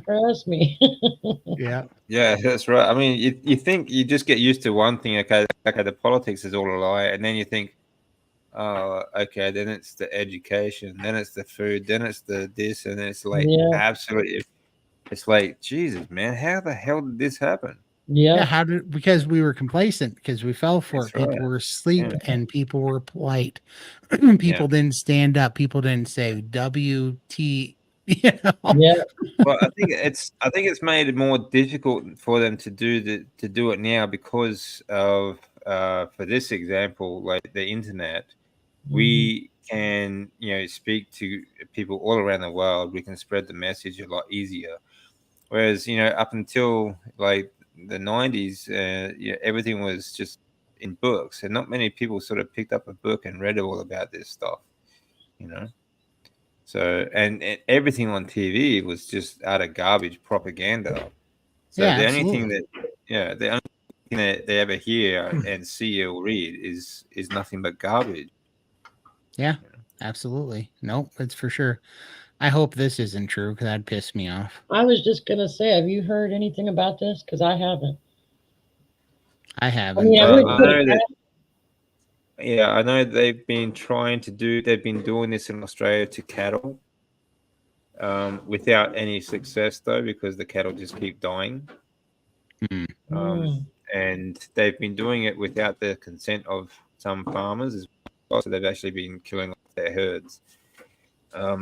Trust me. Yeah. Yeah, that's right. I mean, you think you just get used to one thing. Okay, the politics is all a lie, and then you think, oh, okay, then it's the education, then it's the food, then it's the this, and then it's like Yeah, absolutely, it's like Jesus, man, how the hell did this happen? Yeah, yeah, because we were complacent, because we fell for it. That's right. People were asleep Yeah, and people were polite. yeah. People didn't stand up. People didn't say WT, you know. yeah. Well, I think it's made it more difficult for them to do it now because of for this example, like the internet. Mhm. We can speak to people all around the world. We can spread the message a lot easier. Whereas up until like the 90s, everything was just in books, and not many people sort of picked up a book and read all about this stuff. You know. So and everything on TV was just utter garbage propaganda. So Yeah, the only thing absolutely. the only thing that they ever hear and see or read is nothing but garbage. Yeah, absolutely. Nope, it's for sure. I hope this isn't true because that'd piss me off. I was just gonna say, have you heard anything about this? Because I haven't. I I haven't, mean, I but wouldn't I put it know that. past. Yeah, I know they've been trying to do. They've been doing this in Australia to cattle, without any success though, because the cattle just keep dying. mm, Um, and they've been doing it without the consent of some farmers as well. So they've actually been killing off their herds. I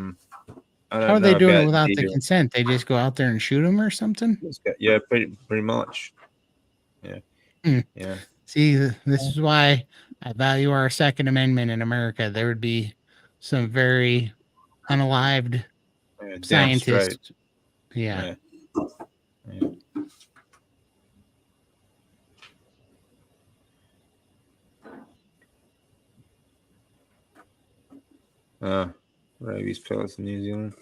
how are don't they know doing it about without the the. consent? They just go out there and shoot them or something? Yeah, pretty much. Yeah, Hmm. yeah. See, this is why I value our Second Amendment in America. There would be some very unalived Damn straight. scientists. Yeah. Yeah, yeah. Rabies pellets in New Zealand.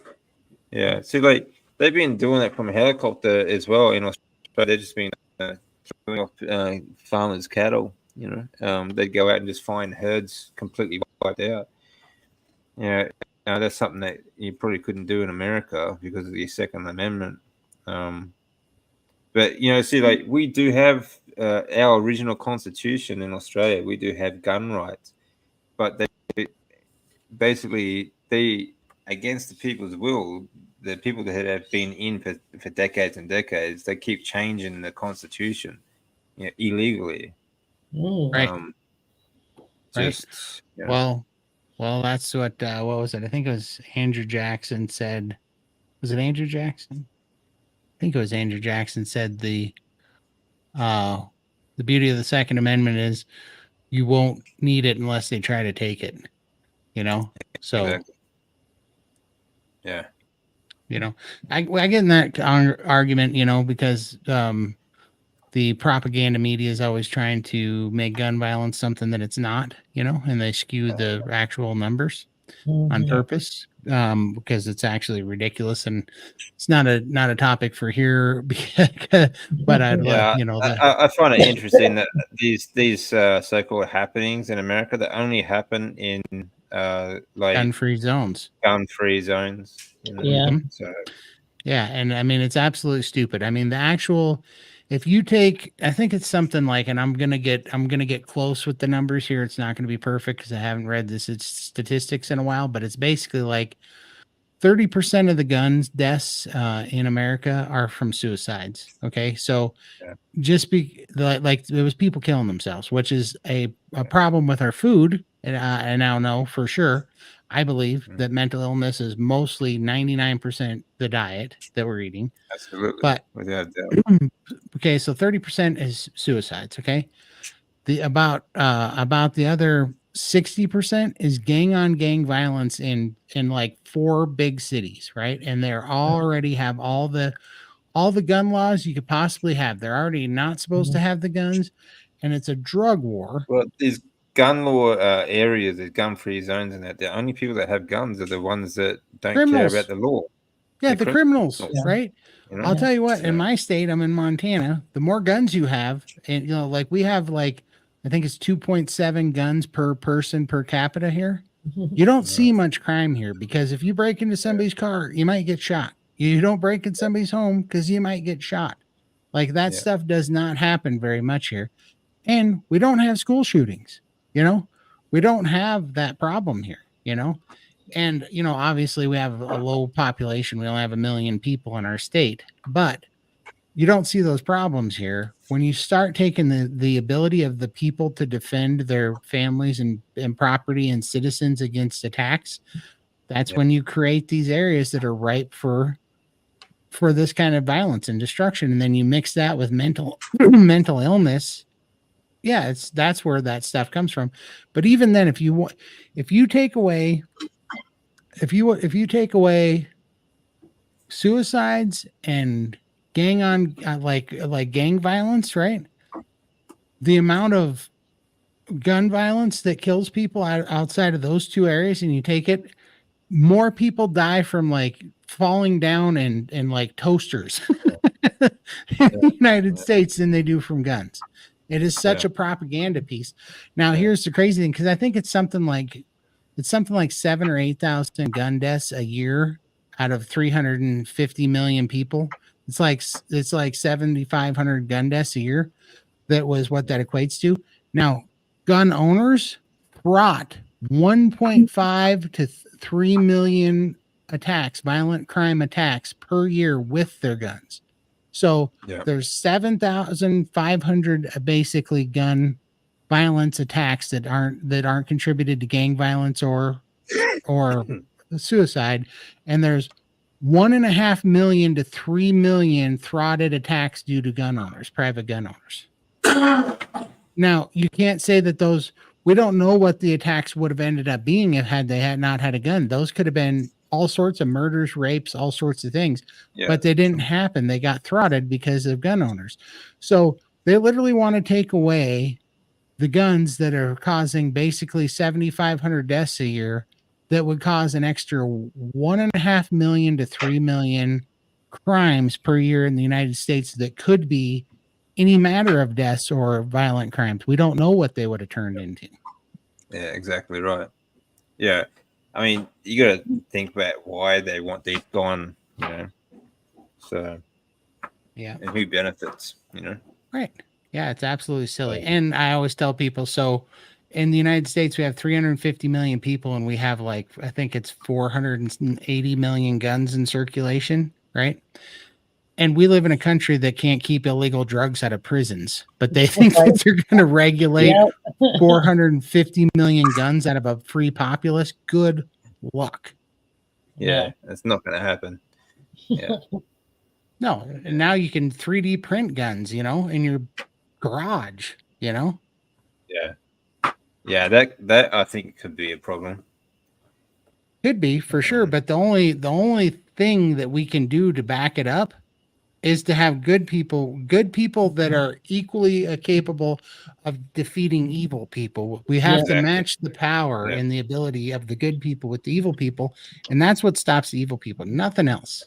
Yeah, see, like they've been doing that from a helicopter as well in Australia. They've just been throwing off farmers' cattle. They'd go out and just find herds completely wiped out. Yeah, that's something that you probably couldn't do in America because of the Second Amendment. But see, like we do have our original Constitution in Australia. We do have gun rights, but they against the people's will, the people that have been in for decades and decades, they keep changing the Constitution, illegally. Mm. Right. Um, Right. just Well, that's what was it? I think it was Andrew Jackson said. Was it Andrew Jackson? I think it was Andrew Jackson said uh the beauty of the Second Amendment is you won't need it unless they try to take it, you know? So, exactly. Yeah. I get in that argument, because the propaganda media is always trying to make gun violence something that it's not, and they skew the actual numbers on Mhm. purpose, because it's actually ridiculous and it's not a topic for here. But I'd love, Yeah, I find it interesting that these so-called happenings in America that only happen in like gun-free zones. gun-free zones. Yeah. Mhm. So Yeah, and I mean it's absolutely stupid. I mean the actual, if you take, I think it's something like, and I'm gonna get close with the numbers here. It's not gonna be perfect because I haven't read this statistics in a while, but it's basically like 30% of the guns deaths in America are from suicides. Okay, so yeah, just like it was people killing themselves, which is a problem with our food. And I now know for sure. I believe mm, that mental illness is mostly 99% the diet that we're eating. absolutely, But without a doubt. okay, so 30% is suicides. Okay, about the other 60% is gang on gang violence in like 4 big cities, right? And they're already have all the gun laws you could possibly have. They're already not supposed to have the guns, and it's a drug war. Well, these gun law areas, these gun-free zones, and that the only people that have guns are the ones that don't care about Criminals. the law. Yeah, The the criminals, criminals, right? you know. I'll tell you what, in So, my state, I'm in Montana, the more guns you have, and like we have like I think it's 2.7 guns per person per capita here. You don't see much crime here because if you break into somebody's car, you might get shot. You don't break in somebody's home because you might get shot. Like that yeah, stuff does not happen very much here. And we don't have school shootings, you know, we don't have that problem here, and obviously we have a low population. We only have 1 million people in our state, but you don't see those problems here. When you start taking the ability of the people to defend their families and property and citizens against attacks, that's yeah, when you create these areas that are ripe for this kind of violence and destruction. And then you mix that with mental mental illness. Yeah, that's where that stuff comes from. But even then, if you take away suicides and gang on like gang violence, right? The amount of gun violence that kills people outside of those two areas, and you take it, more people die from like falling down and like toasters in the United States than they do from guns. It is such a propaganda piece. Now, here's the crazy thing, because I think it's something like 7 or 8,000 gun deaths a year out of 350 million people. It's like 7,500 gun deaths a year. That was what that equates to. Now, gun owners brought 1.5 to 3 million attacks, violent crime attacks per year with their guns. So there's 7,500 basically gun violence attacks that aren't contributed to gang violence or suicide, and there's 1.5 million to 3 million throttled attacks due to gun owners, private gun owners. Now, you can't say that those, we don't know what the attacks would have ended up being if they had not had a gun. Those could have been all sorts of murders, rapes, all sorts of things, but they didn't happen. They got throttled because of gun owners. So they literally want to take away the guns that are causing basically 7,500 deaths a year that would cause an extra 1.5 million to 3 million crimes per year in the United States that could be any matter of deaths or violent crimes. We don't know what they would have turned into. Yeah, exactly right. Yeah. I mean, you got to think about why they want these gone, you know. So, yeah. And who benefits, you know. Right. Yeah, it's absolutely silly. And I always tell people, so in the United States, we have 350 million people, and we have like, I think it's 480 million guns in circulation, right? And we live in a country that can't keep illegal drugs out of prisons, but they think that they're going to regulate 450 million guns out of a free populace. Good luck. Yeah, it's not going to happen. Yeah. No, and now you can 3D print guns, you know, in your garage, you know. Yeah. Yeah, that I think could be a problem. Could be for sure, but the only thing that we can do to back it up is to have good people that are equally capable of defeating evil people. We have to match the power and the ability of the good people with the evil people, and that's what stops the evil people. Nothing else.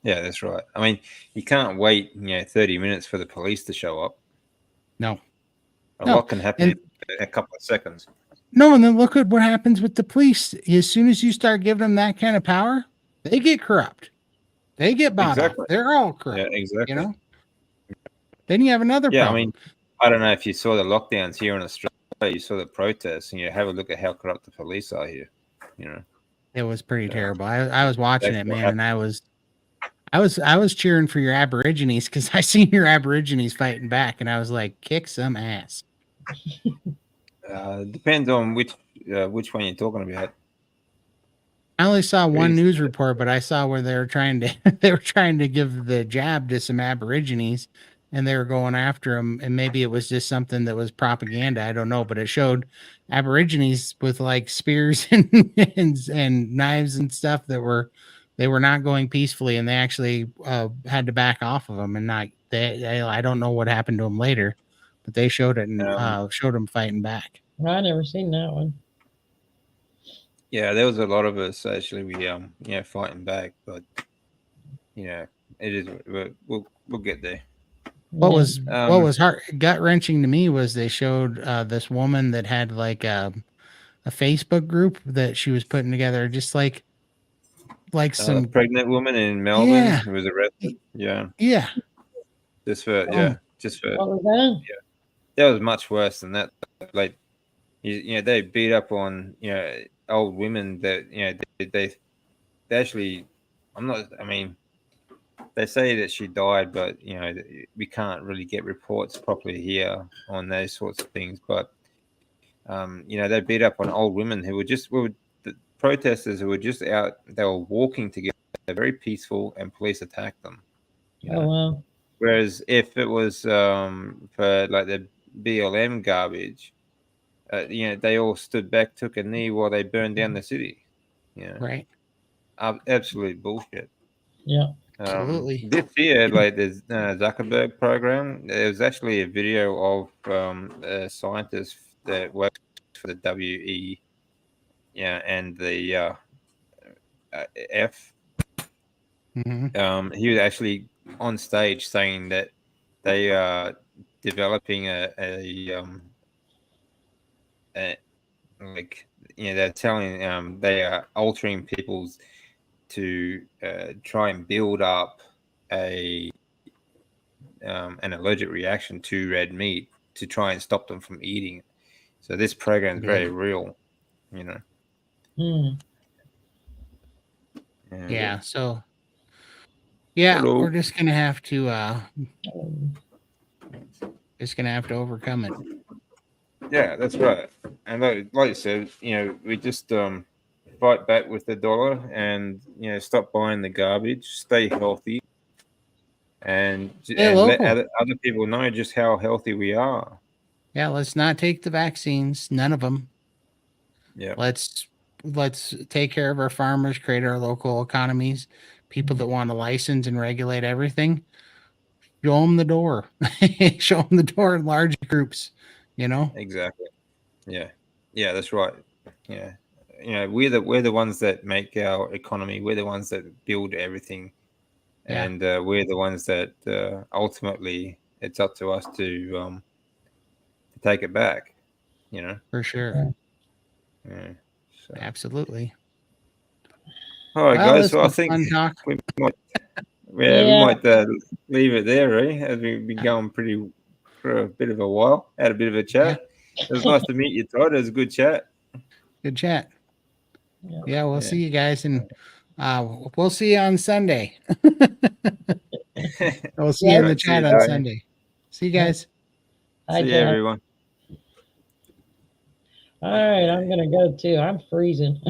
Yeah, that's right. I mean, you can't wait, 30 minutes for the police to show up. No. A lot can happen in a couple of seconds. No, and then look at what happens with the police. As soon as you start giving them that kind of power, they get corrupt. They get bought off. They're all corrupt. Yeah, exactly. You know? Then you have another problem. I mean, I don't know if you saw the lockdowns here in Australia, you saw the protests, and you have a look at how corrupt the police are here. You know, it was pretty terrible. I was watching it, man, and I was cheering for your Aborigines because I seen your Aborigines fighting back, and I was like, kick some ass. Depends on which one you're talking about. I only saw one news report, but I saw where they were trying to give the jab to some Aborigines, and they were going after them. And maybe it was just something that was propaganda. I don't know, but it showed Aborigines with like spears and knives and stuff that they were not going peacefully, and they actually had to back off of them. And not I don't know what happened to them later, but they showed it and showed them fighting back. I never seen that one. Yeah, there was a lot of us actually. We fighting back, but it is. We'll get there. What was gut wrenching to me was they showed this woman that had like a Facebook group that she was putting together, just like some pregnant woman in Melbourne who was arrested. Yeah. Just for what was that? Yeah, that was much worse than that. Like, they beat up on old women that they actually. They say that she died, but we can't really get reports properly here on those sorts of things. But they beat up on old women who were the protesters who were just out. They were walking together, very peaceful, and police attacked them. Oh wow! Whereas if it was for like the BLM garbage, they all stood back, took a knee while they burned down the city. Right. Absolute bullshit. Yeah. Absolutely. This year, like the Zuckerberg program, there was actually a video of a scientist that works for the WE, and the F. Mhm. He was actually on stage saying that they are developing like they're telling they are altering people's to try and build up a an allergic reaction to red meat to try and stop them from eating it. So this program is very real, you know. Hmm. Yeah. So yeah, Hello. we're just gonna have to Um, overcome it. Yeah, that's right. And like you said, we just fight back with the dollar and stop buying the garbage, stay healthy, and Stay let local. other people know just how healthy we are. Yeah, let's not take the vaccines. None of them. Yeah, Let's take care of our farmers, create our local economies. People that want to license and regulate everything, show them the door. Show them the door in large groups. You know. exactly. Yeah, yeah, that's right. Yeah, we're the ones that make our economy. We're the ones that build everything, Yeah, and we're the ones that ultimately it's up to us to take it back. You know. for sure. Yeah. So. Absolutely. All right, Well, guys. this So I was think fun talk. we might, yeah, we yeah. might leave it there, eh? As we've been going pretty for a bit of a while. Had a bit of a Yeah, chat. It was nice to meet you, Todd. It was a good chat. good chat. Yeah. Yeah, we'll Yeah. see you guys, and we'll see you on Sunday. We'll see you Yeah. in the Right. See chat you, on Darian. Sunday. See you guys. Hi, See you, Jack. everyone. All right, I'm gonna go too. I'm freezing.